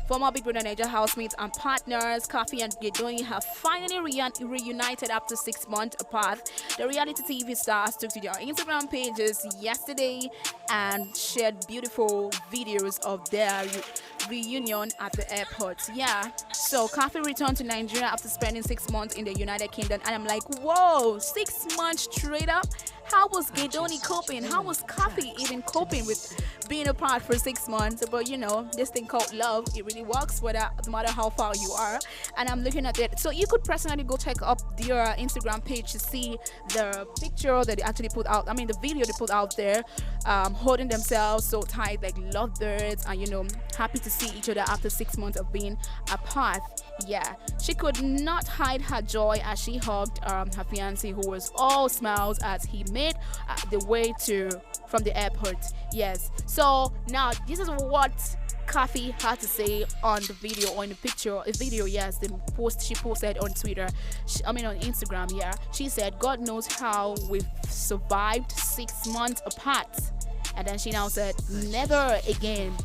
former Big Brother Nigeria housemates and partners Kafi and Gedoni have finally reunited after 6 months apart. The reality TV stars took to their Instagram pages yesterday and shared beautiful videos of their reunion at the airport. Yeah. So Kathy returned to Nigeria after spending 6 months in the United Kingdom, and I'm like, whoa, 6 months straight up. How was Gedoni coping? How was Kathy even coping with being apart for 6 months? But you know, this thing called love, it really works no matter how far you are. And I'm looking at it. So you could personally go check up their Instagram page to see the picture that they actually put out. I mean, the video they put out there, holding themselves so tight like lovebirds, and you know, happy to see each other after 6 months of being apart. Yeah, she could not hide her joy as she hugged her fiancé, who was all smiles as he made the way from the airport. Yes. So now this is what Kathy had to say on the video, or in the picture, a video. Yes, the post she posted on Twitter. On Instagram. Yeah, she said, "God knows how we've survived 6 months apart." And then she now said, "Never again."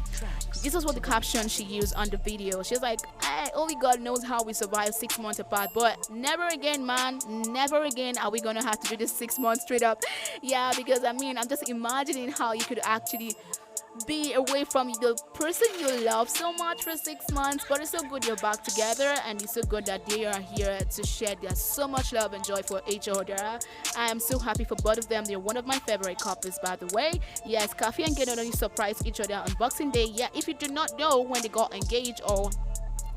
This is what the caption she used on the video. She's like, hey, only God knows how we survived 6 months apart, but never again, man. Never again are we gonna have to do this 6 months straight up. Yeah, because I mean, I'm just imagining how you could actually be away from the person you love so much for 6 months, but it's so good you're back together, and it's so good that they are here to share there's so much love and joy for each other. I am so happy for both of them. They're one of my favorite couples, by the way. Yes, Kathy and Gedoni surprised each other on Boxing Day. Yeah, if you do not know when they got engaged, or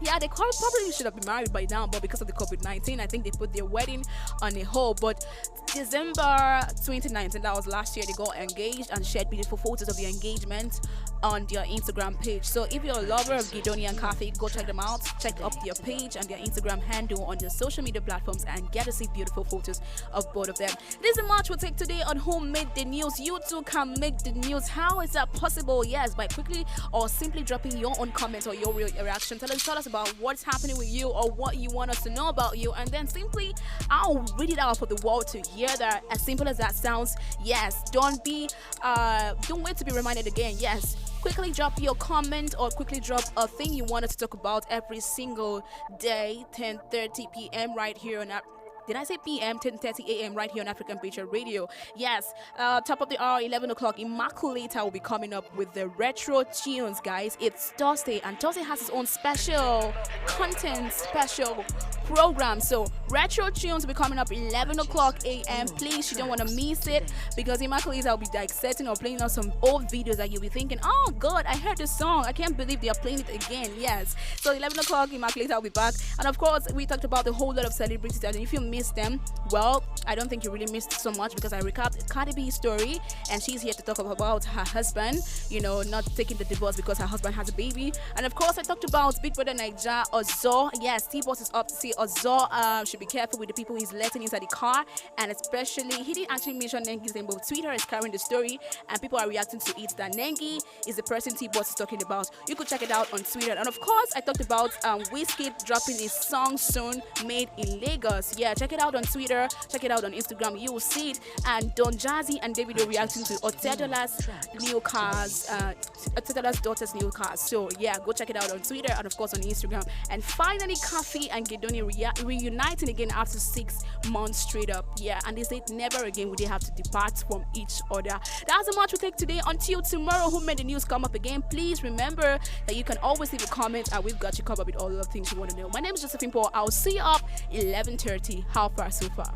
yeah, they probably should have been married by now, but because of the COVID-19, I think they put their wedding on a hold. But December 2019, that was last year, they got engaged and shared beautiful photos of their engagement on their Instagram page. So if you're a lover of Gedoni and Kathy, go check them out. Check up their page and their Instagram handle on their social media platforms and get to see beautiful photos of both of them. This is a match we'll take today on Who Made the News. You too can make the news. How is that possible? Yes, by quickly or simply dropping your own comments or your reaction. Tell us about what's happening with you or what you want us to know about you, and then simply I'll read it out for the world to hear. That as simple as that sounds. Yes, don't wait to be reminded again. Yes, quickly drop your comment or quickly drop a thing you wanted to talk about every single day, 10:30 p.m. right here on Did I say PM? 10:30 a.m. right here on African Patriot Radio. Yes, top of the hour, 11 o'clock. Immaculata will be coming up with the retro tunes, guys. It's Thursday, and Thursday has its own special content, special program. So retro tunes will be coming up 11 o'clock a.m. Please, you don't want to miss it, because Immaculata will be like setting or playing out some old videos that you'll be thinking, oh God, I heard this song. I can't believe they are playing it again. Yes. So 11 o'clock, Immaculata will be back. And of course, we talked about a whole lot of celebrities, and if you missed them, well, I don't think you really missed so much, because I recapped Cardi B's story, and she's here to talk about her husband, you know, not taking the divorce because her husband has a baby. And of course, I talked about Big Brother Naija, Ozo. Yes, T-Boss is up to see Ozo should be careful with the people he's letting inside the car, and especially, he didn't actually mention Nengi's name, but Twitter is carrying the story, and people are reacting to it, that Nengi is the person T-Boss is talking about. You could check it out on Twitter. And of course, I talked about Wizkid dropping his song soon, Made in Lagos. Yeah, check it out on Twitter, check it out on Instagram, you will see it. And Don Jazzy and Davido reacting to Otedola's new cars, Otedola's daughter's new cars. So yeah, go check it out on Twitter and of course on Instagram. And finally, Kathy and Gedoni reuniting again after 6 months straight up. Yeah, and they said never again would they have to depart from each other. That's how much we take today. Until tomorrow, Who Made the News come up again. Please remember that you can always leave a comment, and we've got you covered with all the things you want to know. My name is Josephine Paul. I'll see you up 11:30. How far so far?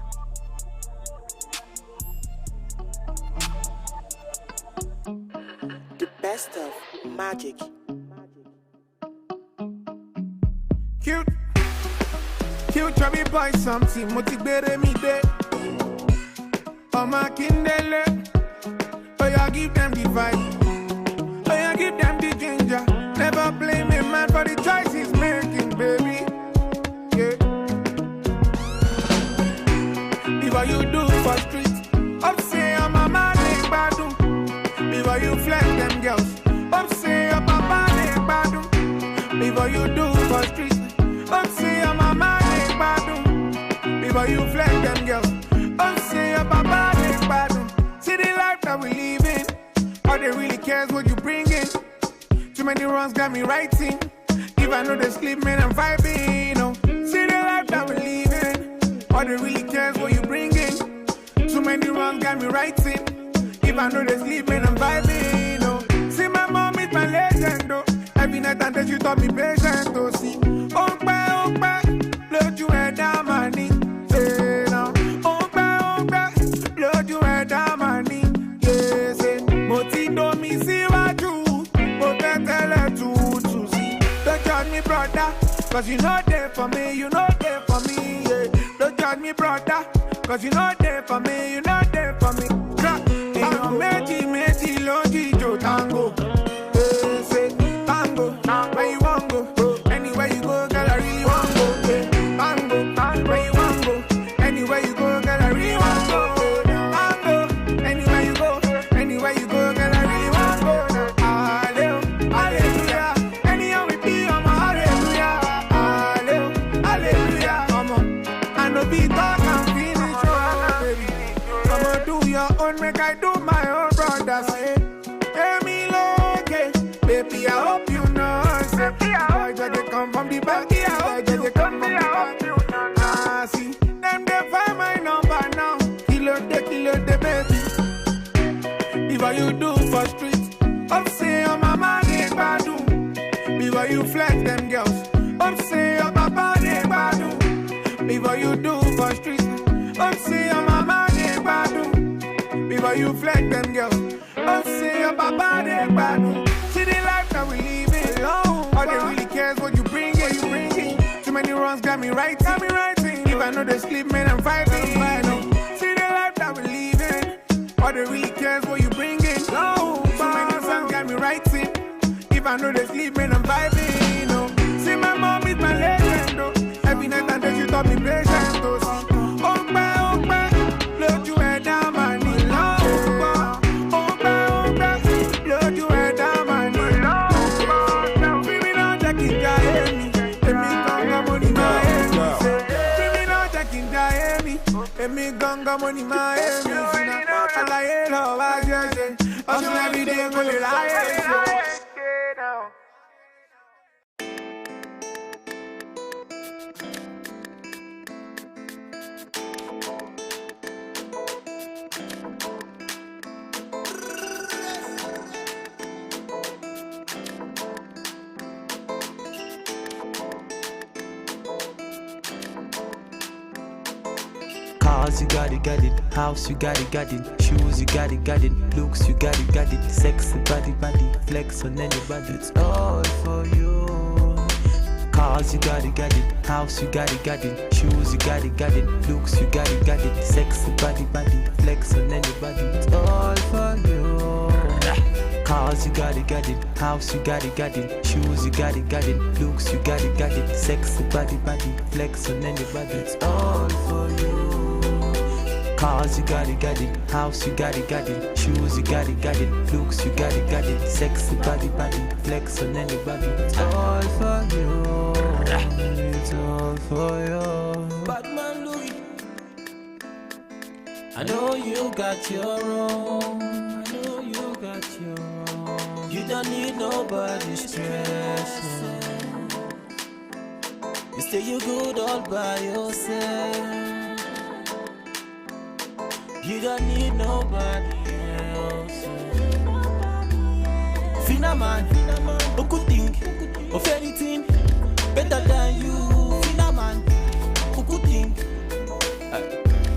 The best of magic. Cute, chubby boy, something motivated me there. Oh my kindle, oh yeah, give them the vibe, oh yeah, give them the ginger. Never blame a man for the choice he's making, baby. Yeah. If what you do for street, up say I'm a man in badu. If what you flex them girls, up say I'm a man in badu. If what you do for street, up say I'm a man in badu. If what you flex them girls, up say I'm a man in badu. See the life that we live in, all they really cares what you bring in. Too many runs got me writing. If I know they sleep, man, I'm vibing. Oh. See the life that we live in, all they really cares what you bring in. Too many runs got me writing. If I know they sleep, man, I'm vibing. Oh. See my mom is my legend. Oh. Every night and then you taught me patience to see. Load you head down my knee. Say now. Load you head down my knee. Yeah, say. Moti do me see what you. But tell her to see. Don't judge me, brother. Cause you know there for me, you know there for me. Yeah. Don't judge me, brother. Cause you know there for me, you know there for me. Tango, meti, longi, jo, tango. Say, tango, where you want go? Anywhere you go, girl, I really want go. Tango, where you want go? Anywhere you go, girl, I really want go. Tango, anywhere you go, girl, I really want go. Hallelujah, anyhow we be, I'm a hallelujah. Hallelujah, come on. I know be talk and finish, oh baby. Come on, do your own, make I do my own, brother. Say, hear me look, baby, I hope you know. Say, I just come from the back, I just come from the back. Ah, see, them they find my number now. Kilo the baby. If what you do for street, up say your mama they badu. Before you flex them girls, up say your papa they badu. Before you do for street, up say your mama they badu. Before you flex them girls, up say your papa they badu. See the life that we living alone. All they really cares what you bring in. Too many runs got me right. If I know they sleep, man, I'm fighting. See the life that we living. All they really cares what you bring in. Too many runs got me right. If I know they sleep, man, I'm vibing. No. See my mom is my legend. No. Every night and day she taught me patience. No. Load you head down my knee. Load you head down my knee. Criminal taking Miami. Emi ganga money Miami. Criminal taking Miami. Emi ganga money Miami. Alaye love ajeje. Hustle every day go le lie. Cars, you got it. House, you got it. Shoes, you got it. Looks, you got it. Sexy body. Flex on anybody. It's all for you. Cars, you got it. House, you got it. Shoes, you got it. Looks, you got it. Sexy body. Flex on anybody. It's all for you. Cars, you got it. House, you got it. Shoes, you got it. Looks, you got it. Sexy body. Flex on anybody. It's all for you. Cars, you got it. House, you got it. Shoes, you got it. Looks, you got it. Sexy body. Flex on anybody. It's all for you. It's all for you. Batman Louis, I know you got your own. You don't need nobody stressing. You say you good all by yourself. You don't need nobody else. Fina man, who could think of anything better than you? Fina man, who could think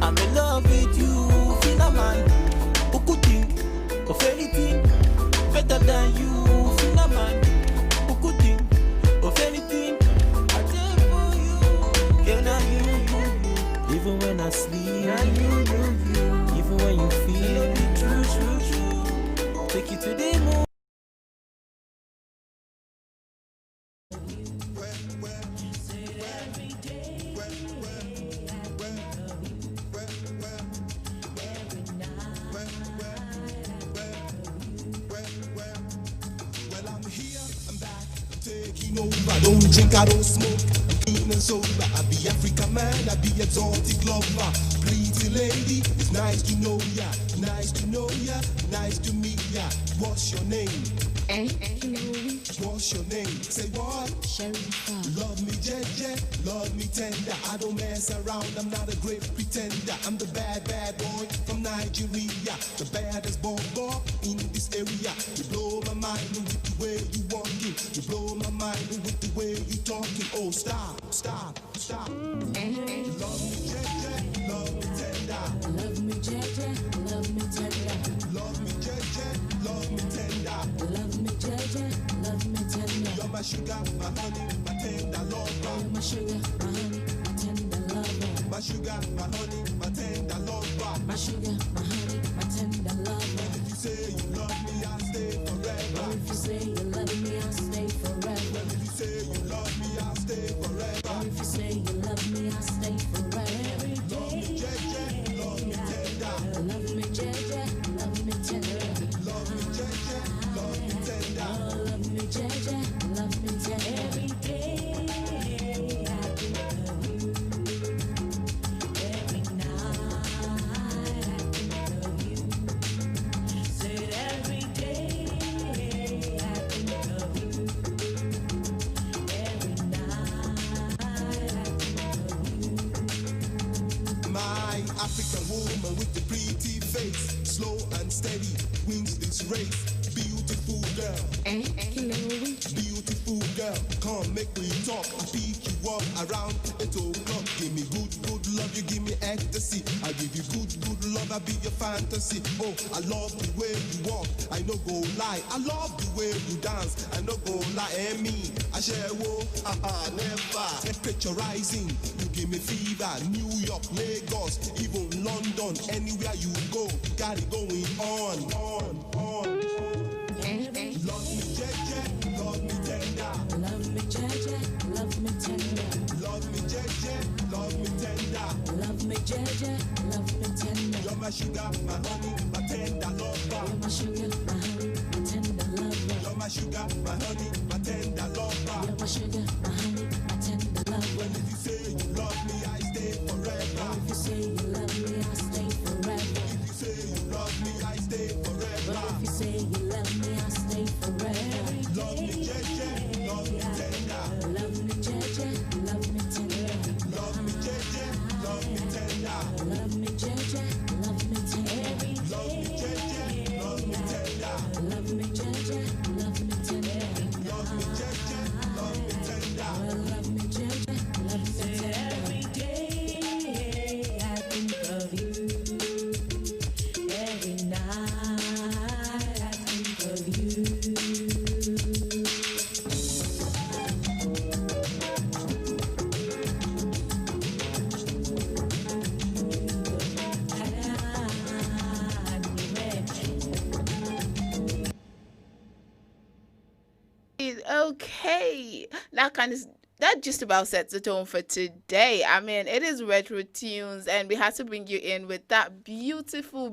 I'm in love with you? Fina man, who could think of anything better than you? Fina man, who could think of anything I did for you? Yeah, now you. Even when I sleep, now you. Even when you feel it, true. Take you to the moon. I don't drink, I don't smoke. I'm clean and sober. I be African man, I be exotic lover. Pretty lady, it's nice to know ya. Nice to know ya, nice to meet ya. What's your name? What's your name? Say what? Love me, Jeje, love me tender. I don't mess around, I'm not a great pretender. I'm the bad boy from Nigeria. The baddest boy in this area. You blow my mind with the way you walk it. You blow my stop. Love me, Jeje, love me tender. Love me, Jeje, love me tender. Love me, Jeje, love me tender. Love me, Jeje, love me tender. You're my sugar, my honey, my tender lover. You're my sugar, my honey, my tender lover. My sugar, my honey, my tender lover. My sugar, my honey, my tender lover. If you say you love me, I'll stay forever. If you say you love me, I'll stay forever. If you say you love me, I'll stay forever. If you say you love me, I'll stay forever. Love me, Jeje, love me tender. Love me, Jeje, love me tender. Love me, Jeje, love me tender. Love me, Jeje, love me tender. Every day I think of you. Every night I think of you. Said every day I think of you. Every night I think of you. My African woman with the pretty face, slow and steady, wins this race. Beautiful girl, beautiful girl, come make me talk. I pick you up around 8 o'clock. Give me good love, you give me ecstasy. I give you good love, I be your fantasy. Oh, I love the way you walk, I no go lie. I love the way you dance, I no go lie. And me, I share wo, haha, never. Temperature rising, you give me fever. New York, Lagos, even London, anywhere you go, got it going on. Love me, Jeje, love me tender. Love me, Jeje, love me tender. Love me, Jeje, love me tender. Love me, Jeje, love me tender. You're my sugar, my honey, my tender lover. You're my sugar, my honey, my tender lover. You're my sugar, my honey, my tender lover. You're my sugar, my honey, my tender lover. When if you say you love me, I stay forever. If you say you love me, I stay forever. If you say you love me, I stay forever. If you say you love me, I stay forever. Love me, Jeje, love me tender. Love me, Jeje, love me tender. Love me, Jeje, love me tender. Love me, Jeje, love me tender. Love me, Jeje, love me tender. Love me, Jeje, love me tender. Love me, Jeje, love me tender. Love me, Jeje, love me tender. Every day I think of you. Every night I think of you. Okay, that just about sets the tone for today. I mean, it is retro tunes, and we had to bring you in with that beautiful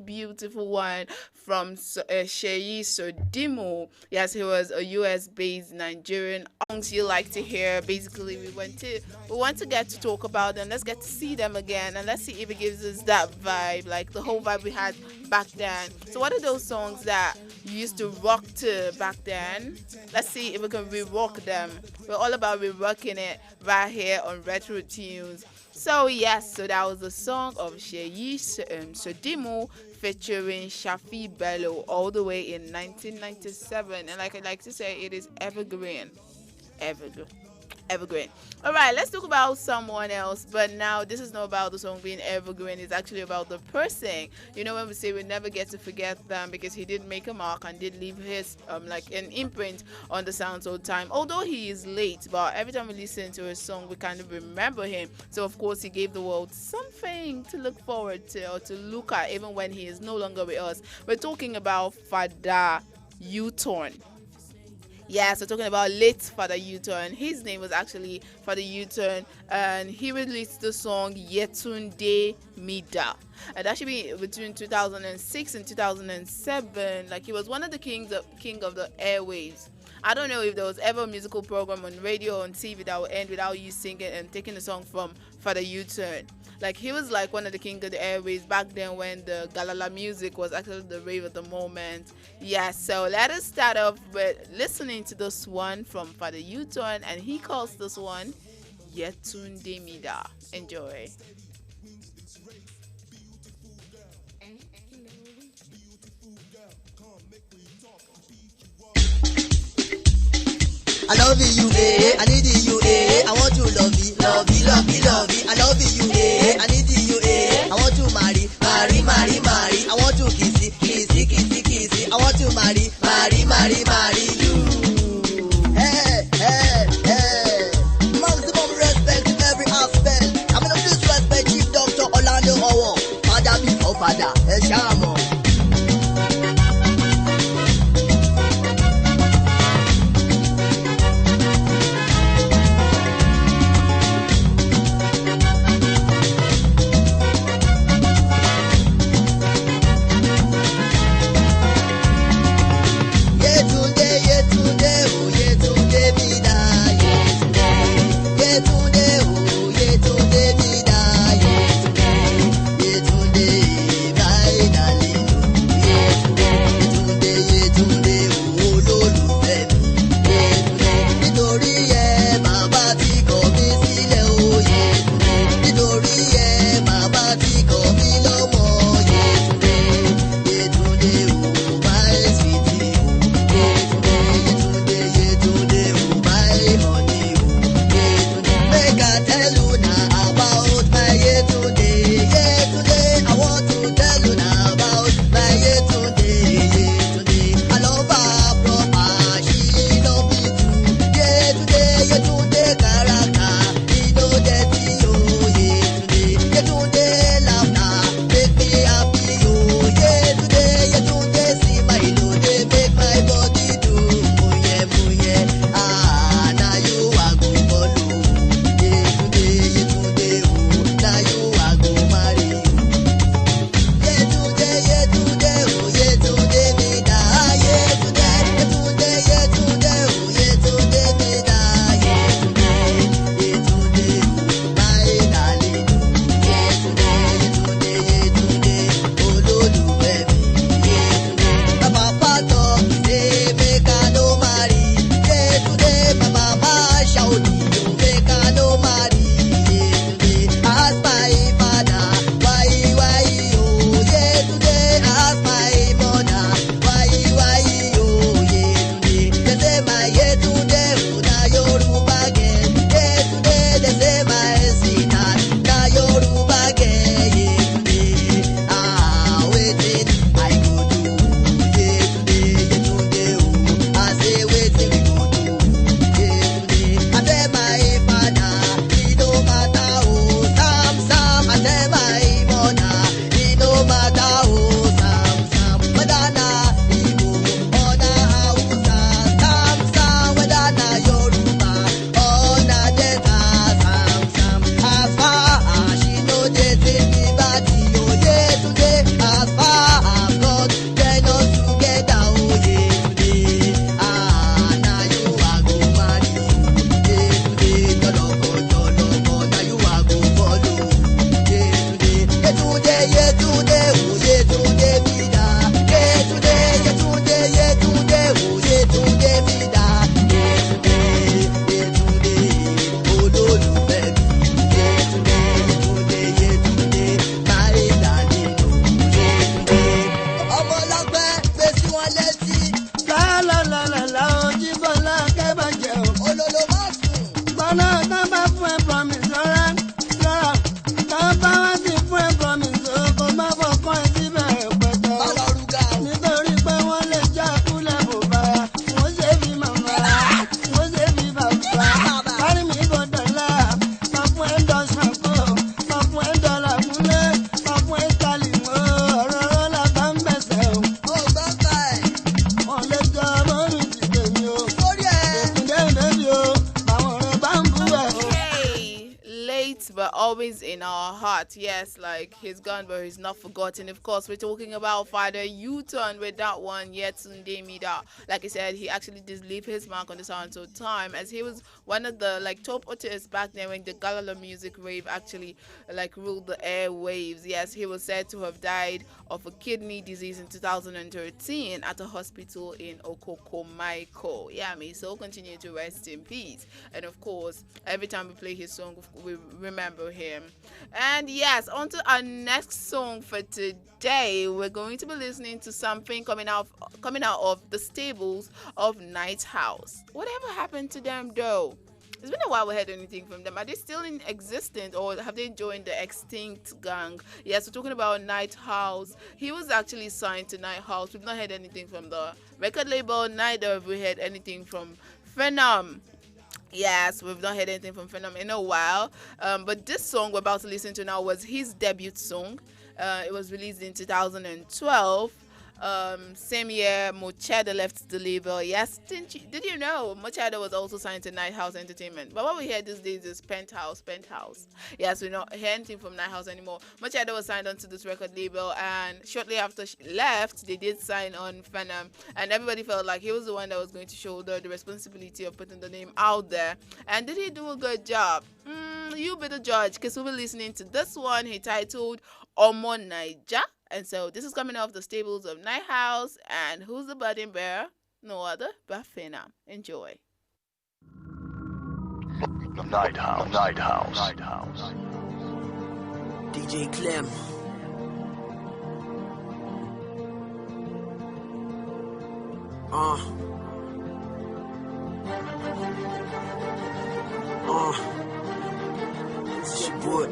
one from Sheyi Sodimu. Yes, he was a US-based Nigerian. Songs you like to hear. Basically, we want to get to talk about them. Let's get to see them again, and let's see if it gives us that vibe, like the whole vibe we had back then. So, what are those songs that you used to rock to back then? Let's see if we can re-rock them. We're all about re-rocking it right here on Retro Tunes. So yes, so that was the song of Sheyi Sodimu featuring Shafi Bello all the way in 1997. And like I like to say, it is evergreen. Evergreen. All right, let's talk about someone else. But now this is not about the song being evergreen. It's actually about the person. You know, when we say we never get to forget them because he did make a mark and did leave his like an imprint on the sounds all the time. Although he is late, but every time we listen to his song, we kind of remember him. So of course, he gave the world something to look forward to or to look at, even when he is no longer with us. We're talking about Father U-Turn. Yes, we're talking about late Father U-Turn. His name was actually Father U-Turn, and he released the song Yetunde Mida. And that should be between 2006 and 2007. Like, he was one of the king of the airwaves. I don't know if there was ever a musical program on radio or on TV that would end without you singing and taking the song from Father U-Turn. Like, he was like one of the king of the airways back then when the Galala music was actually the rave of the moment. Yes, so let us start off with listening to this one from Father U-Turn, and he calls this one Yetunde Mida. Enjoy. I love you, I need you, I want you, want to marry you. Hey, hey, hey. Maximum respect in every aspect. I'm gonna disrespect Chief Doctor Orlando Owo. Father before father, El Shamo. always in our heart. Yes, like he's gone, but he's not forgotten. Of course, we're talking about Father U-Turn with that one, Yetunde Mida. Like I said, he actually did leave his mark on the sound of time, as he was one of the like top artists back then when the Galala music wave actually like ruled the airwaves. Yes, he was said to have died of a kidney disease in 2013 at a hospital in Okokomaiko. Yeah, may so continue to rest in peace. And of course, every time we play his song, we remember him. And yes, on to our next song for today. We're going to be listening to something coming out of the stables of Night House. Whatever happened to them though? It's been a while we heard anything from them. Are they still in existence or have they joined the extinct gang? Yes, we're talking about Night House. He was actually signed to Night House. We've not heard anything from the record label. Neither have we heard anything from Phenom. Yes, we've not heard anything from Phenom in a while. But this song we're about to listen to now was his debut song. It was released in 2012. Same year, Mochada left the label. Yes, did you know Mochada was also signed to Night House Entertainment? But what we hear these days is Penthouse. Yes, we don't hear anything from Night House anymore. Mochada was signed onto this record label, and shortly after she left, they did sign on Phenom, and everybody felt like he was the one that was going to shoulder the responsibility of putting the name out there. And did he do a good job? You be the judge, because we'll be listening to this one he titled Omo Naija. And so this is coming off the stables of Night House. And who's the budding bearer? No other but Phenom. Enjoy. Night House. DJ Clem. This is your boy,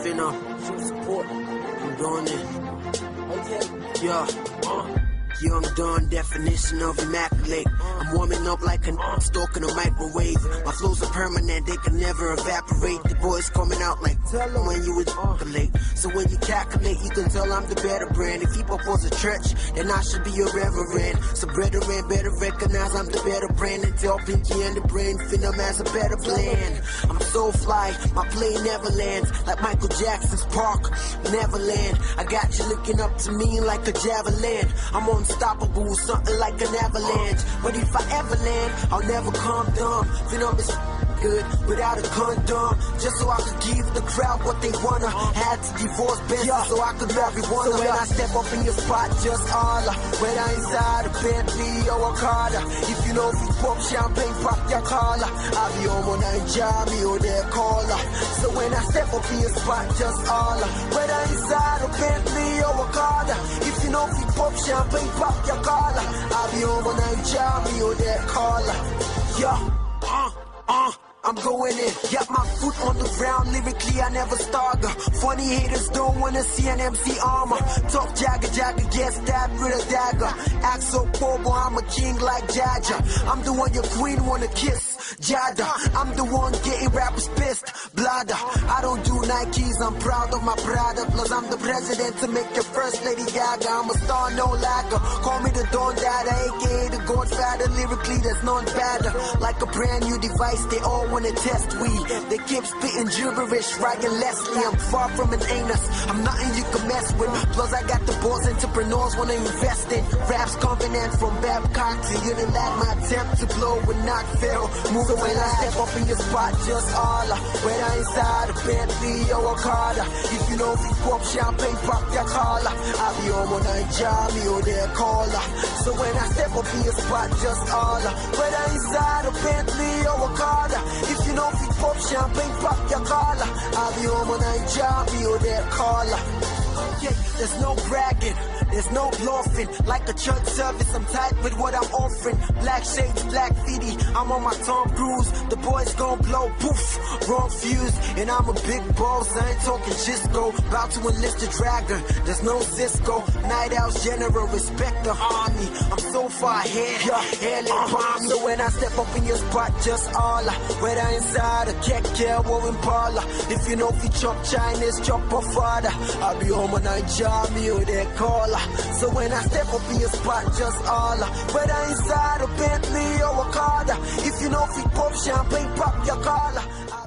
Phenom, full support. I'm going in. Okay. Yeah. Young Dawn, definition of immaculate. I'm warming up like a stalking a microwave. My flows are permanent, they can never evaporate. The boys coming out like tell them when you calculate. So when you calculate, you can tell I'm the better brand. If he propose a church, then I should be a reverend. So brethren better recognize I'm the better brand. And tell Pinky and the brain Phenom has a better plan. I'm so fly, my plane never lands. Like Michael Jackson's Park, Neverland. I got you looking up to me like a javelin. I'm unstoppable, something like an avalanche. But if I ever land, I'll never calm down. Phenom is good without a condom. Just so I could give the crowd what they wanna. Had to divorce Benson so I could marry one. So when I step up in your spot, just holler. Whether inside a Bentley or a Carter. If you know if you pop champagne, pop your collar. I'll be on one night job, me or their caller. So when I step up in your spot, just holler. Whether inside a Bentley or a Carter. If you know if you pop champagne, pop your collar. I'll be on one night job, me or their caller. I'm going in, got my foot on the ground, lyrically I never stagger. Funny haters don't wanna see an MC armor. Talk jagger, get stabbed with a dagger. Act so poor, boy, I'm a king like Jaja. I'm the one your queen wanna kiss, Jada. I'm the one getting rappers pissed, bladder. I don't do Nikes, I'm proud of my product. Plus I'm the president to make your first lady Gaga. I'm a star, no lagger. Call me the Don Dada, aka the Godfather. Lyrically there's none better. Like a brand new device, they all wanna test we. They keep spitting gibberish, Ryan Leslie. I'm far from an anus, I'm nothing you can mess with. Plus I got the balls entrepreneurs wanna invest in. Raps covenant from Babcock to Unilag. My attempt to blow would not fail. Move when I step up in your spot, just holler. Whether inside a Bentley or a Carter. If you know if you pop champagne, pop your collar. I'll be on one night job, me or their caller. So when I step up in your spot, just holler. Whether inside a Bentley or a Carter. If you know if you pop champagne, pop your collar. I'll be on one night job, me or their caller. Yeah, there's no bragging, there's no bluffing. Like a church service, I'm tight with what I'm offering. Black shades, black fitty, I'm on my Tom Cruise. The boys gon' blow, poof, wrong fuse. And I'm a big boss, I ain't talking Cisco. About to enlist a dragger, there's no Cisco. Night House general, respect the army. I'm so far ahead, so when I step up in your spot, just holler. Whether inside a Keke or Impala. If you know if you chop Chinese, chop a father. I'll be on my night job, me or their caller. So when I step up in your spot, just holler. Whether inside a Bentley or a Carter. If you know if you pop champagne, pop your collar.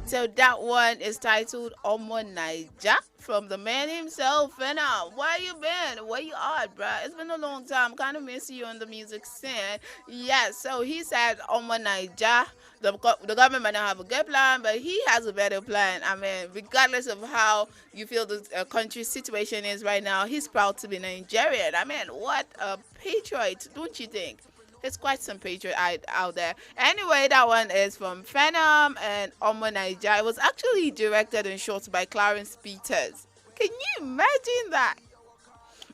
So that one is titled Omo Naija from the man himself. Phenom, where you been? Where you at, bruh? It's been a long time. Kind of miss you on the music scene. Yeah, so he said Omo Naija. The government might not have a good plan, but he has a better plan. I mean, regardless of how you feel the country's situation is right now, he's proud to be Nigerian. I mean, what a patriot, don't you think? There's quite some patriot out there. Anyway, that one is from Phenom and Omo Naija. It was actually directed and shot by Clarence Peters. Can you imagine that?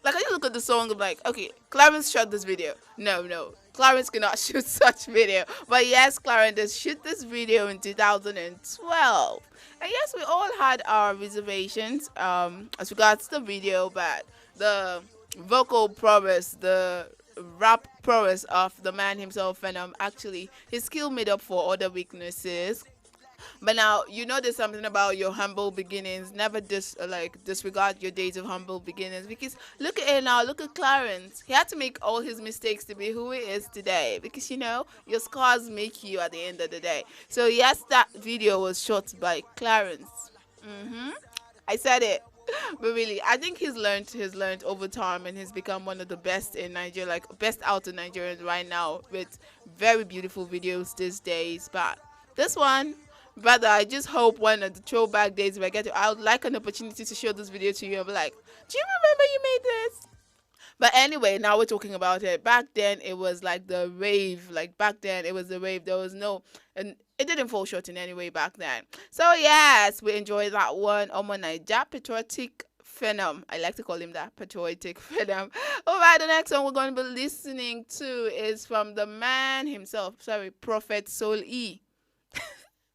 Like, I just look at the song and like, okay, Clarence shot this video. No, Clarence cannot shoot such video. But yes, Clarence did shoot this video in 2012. And yes, we all had our reservations as regards the video, but the vocal prowess, the rap prowess of the man himself, and actually his skill made up for other weaknesses. But now, there's something about your humble beginnings. Never disregard your days of humble beginnings. Because look at it now. Look at Clarence. He had to make all his mistakes to be who he is today. Because, your scars make you at the end of the day. So, yes, that video was shot by Clarence. I said it. But really, I think he's learned over time, and he's become one of the best in Nigeria, like best out of Nigerians right now, with very beautiful videos these days. But this one, brother, I just hope one of the throwback days if I would like an opportunity to show this video to you. I'm like, do you remember you made this? But anyway, now we're talking about it. Back then, it was like the rave. Like back then, it was the rave. There was no, and it didn't fall short in any way back then. So yes, we enjoyed that one. Omo Naija Patriotic Phenom. I like to call him that, Patriotic Phenom. All right, the next one we're going to be listening to is from the man himself. Sorry, Prophet Soul E.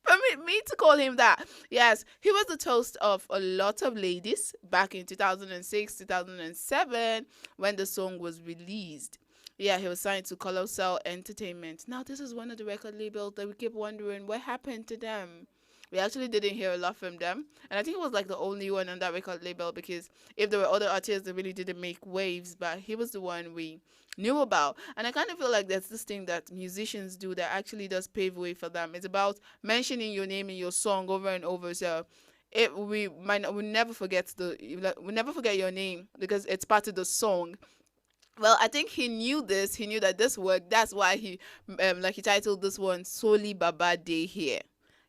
Permit me to call him that. Yes, he was the toast of a lot of ladies back in 2006, 2007 when the song was released. Yeah, he was signed to Colossal Entertainment. Now, this is one of the record labels that we keep wondering what happened to them. We actually didn't hear a lot from them. And I think it was like the only one on that record label, because if there were other artists that really didn't make waves, but he was the one we knew about. And I kind of feel like that's this thing that musicians do that actually does pave way for them. It's about mentioning your name in your song over and over. So we never forget your name because it's part of the song. Well, I think he knew this. He knew that this worked. That's why he titled this one Soli Baba Day Here.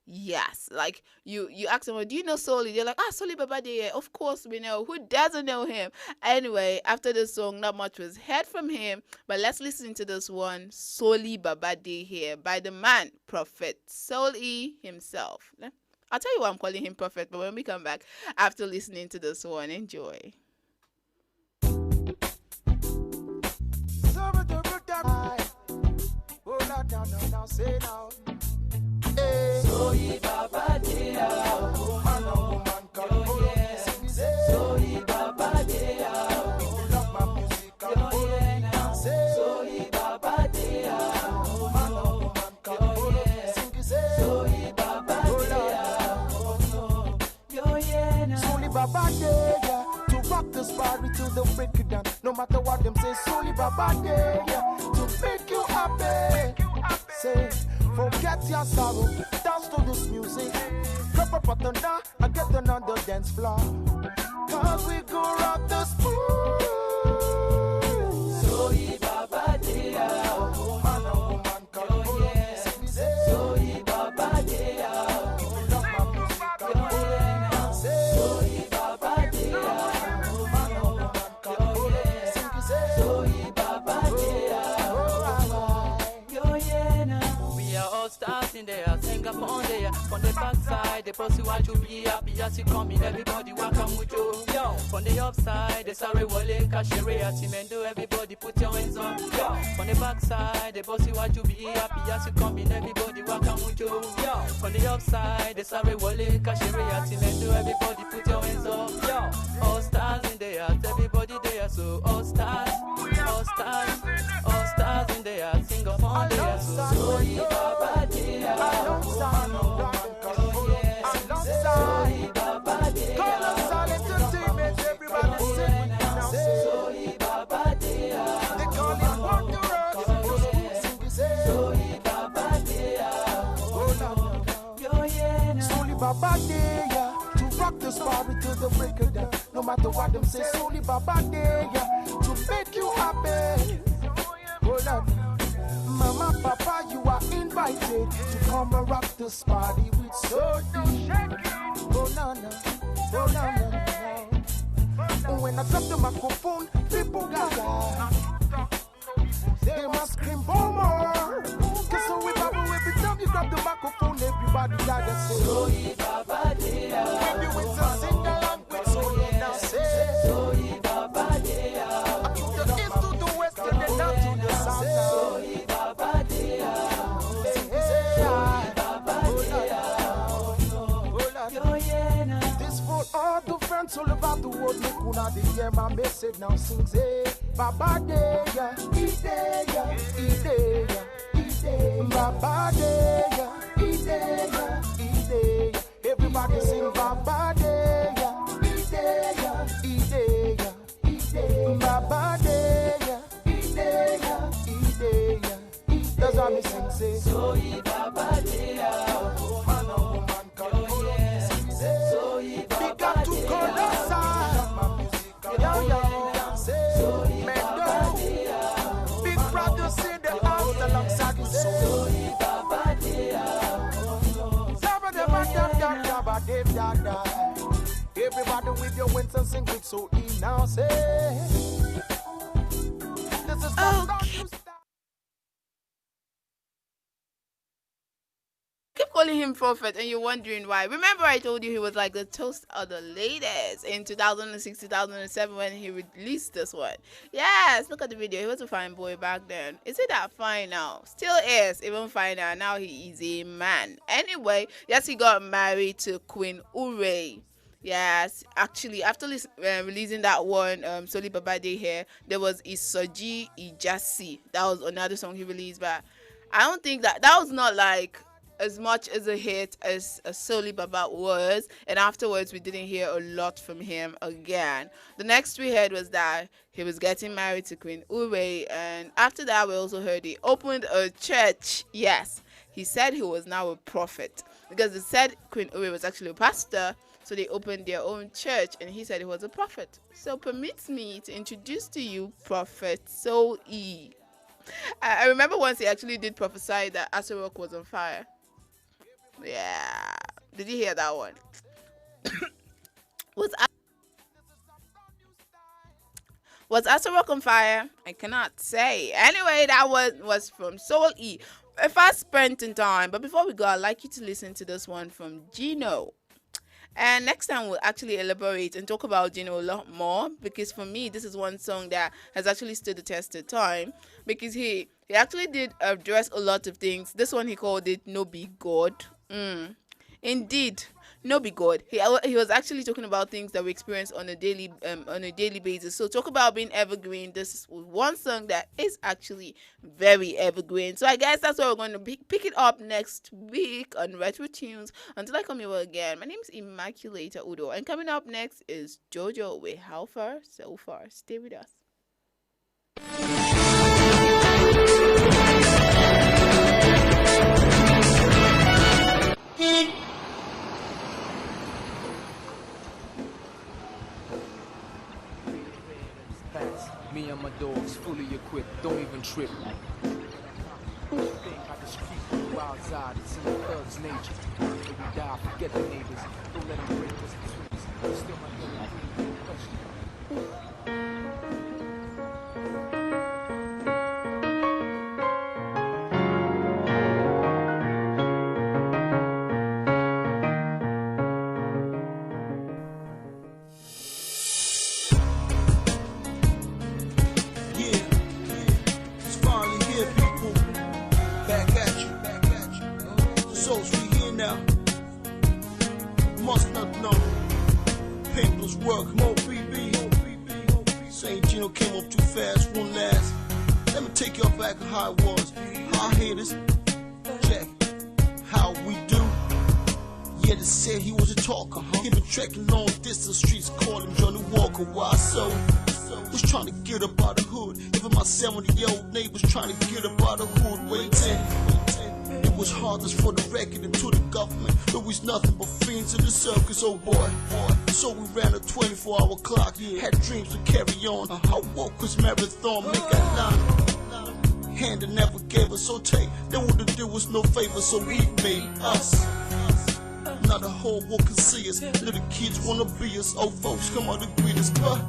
Yes, like you ask someone, do you know Soli? They're like, Soli Baba Day Here. Of course we know. Who doesn't know him? Anyway, after the song, not much was heard from him. But let's listen to this one, Soli Baba Day Here, by the man, Prophet Soli himself. I'll tell you why I'm calling him Prophet, but when we come back after listening to this one, enjoy. Now say now. So ye Baba Day, oh man or woman come on. So ye Baba Day, oh love my music and now. So ye Baba Day, oh man or woman come on. So ye Baba Day, oh no. Solely Baba Day, yeah, to rock this party till the break it down. No matter what them say, Solely Baba Day, yeah, to make you happy. Say, forget your sorrow, dance to this music. Drop a button down and get on the dance floor. Cause we go rock the spoon. So ye Baba Day, oh man or woman come on. So ye Baba Day, oh love my music and so ye Baba Day, oh man or woman come on. So ye Baba Day, we are all stars in there, sing up on there. On the backside, the pussy want to be happy as you come in. Everybody welcome with you. Yo, on the upside, the sorry wale kashere atimendo. Everybody put your hands on. Yo, on the backside, the pussy want to be happy as you come in. Everybody welcome with you. Yo, on the upside, the sorry wale kashere atimendo. Everybody put your hands on. Yo, all stars in there, everybody there. So all stars, all stars, all stars in there, sing up on there. So ye Baba Day, Baba Day, yeah, to rock this party till the break of day. No matter what them say, Solely Baba Day, yeah, to make you happy. Hold on. Mama, Papa, you are invited to come and rock this party with Soli. Oh, no, no. Oh, no, no, no. When I drop the microphone, people gaga. They must scream for more. Cause so we bubble every time you grab the microphone, everybody gotta say, Soli Baba Day. When you with a sing along with Soli, now say, Soli Baba Day. kuna the year my message now sings it. Baba Deya, Ideya, Ideya, Ideya. Baba Deya, Ideya, Ideya. Everybody sing Baba Deya, Ideya, Ideya, Ideya. Baba Deya, Ideya, Ideya. That's how me sing say. So ye Baba Deya, oh man, So he got to go outside. Yo, big brothers in the house alongside the soul. Everybody with your wins and sing with so he now say. This is okay. Keep calling him prophet and you're wondering why. Remember I told you he was like the toast of the ladies in 2006, 2007 when he released this one. Yes, look at the video. He was a fine boy back then. Is he that fine now? Still is, even finer. Now he is a man. Anyway, yes, he got married to Queen Ure. Yes, actually, after releasing that one, Soli Baba Day here, there was Isoji Ijasi. That was another song he released, but I don't think that was not like as much as a hit as Soli Baba was, and afterwards we didn't hear a lot from him again. The next we heard was that he was getting married to Queen Ure, and after that we also heard he opened a church. Yes, he said he was now a prophet because they said Queen Ure was actually a pastor, so they opened their own church, and he said he was a prophet. So permit me to introduce to you Prophet Soul E. I remember once he actually did prophesy that Aso was on fire. Yeah, did you hear that one? Was Aso on fire? I cannot say. Anyway, that was from Soul E. A fast sprint in time, but before we go, I'd like you to listen to this one from Gino. And next time we'll actually elaborate and talk about Gino a lot more, because for me this is one song that has actually stood the test of time, because he actually did address a lot of things. This one he called it No Be God. Indeed, no be God. He was actually talking about things that we experience on a daily basis. So talk about being evergreen. This is one song that is actually very evergreen. So I guess that's why we're going to pick it up next week on Retro Tunes. Until I come here again, my name is Immaculata Udo, and coming up next is Jojo with How Far So Far. Stay with us. Me and my dogs fully equipped, don't even trip. Think I just creep on the wild side, it's in the thug's nature. If we die, forget the neighbors, don't let them break us between us. Still my question. Trekking long distance streets, calling Johnny Walker. Why so? Was trying to get up out the hood. Even my 70-year-old neighbors trying to get up out the hood. Waiting. It was heartless for the record and to the government. There was nothing but fiends in the circus, oh boy. So we ran a 24-hour clock. Had dreams to carry on. I woke this marathon, make a line. Hand and never gave us, so take. They wouldn't do us no favor, so we made us. Now the whole world can see us. Little kids wanna be us. Old folks come on to greet us. But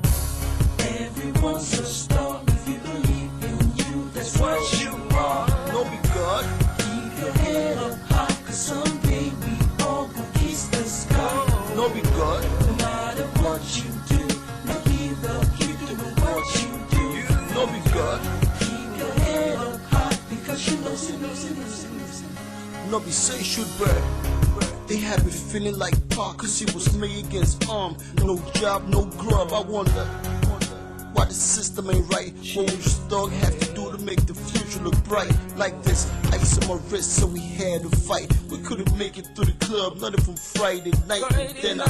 everyone's a star if you believe in you. That's what you are. No be God. Keep your head up high, cause someday we all will kiss the sky. No be God. No matter what you do, no give up. Keep doing what you do. No be God. Keep your head up high, because you know. No be say shoot back. They had me feeling like Pac, cause he was me against arm. No job, no grub. I wonder why the system ain't right. What we thug have to do to make the future look bright? Like this, ice on my wrist, so we had to fight. We couldn't make it through the club, nothing from Friday night. And then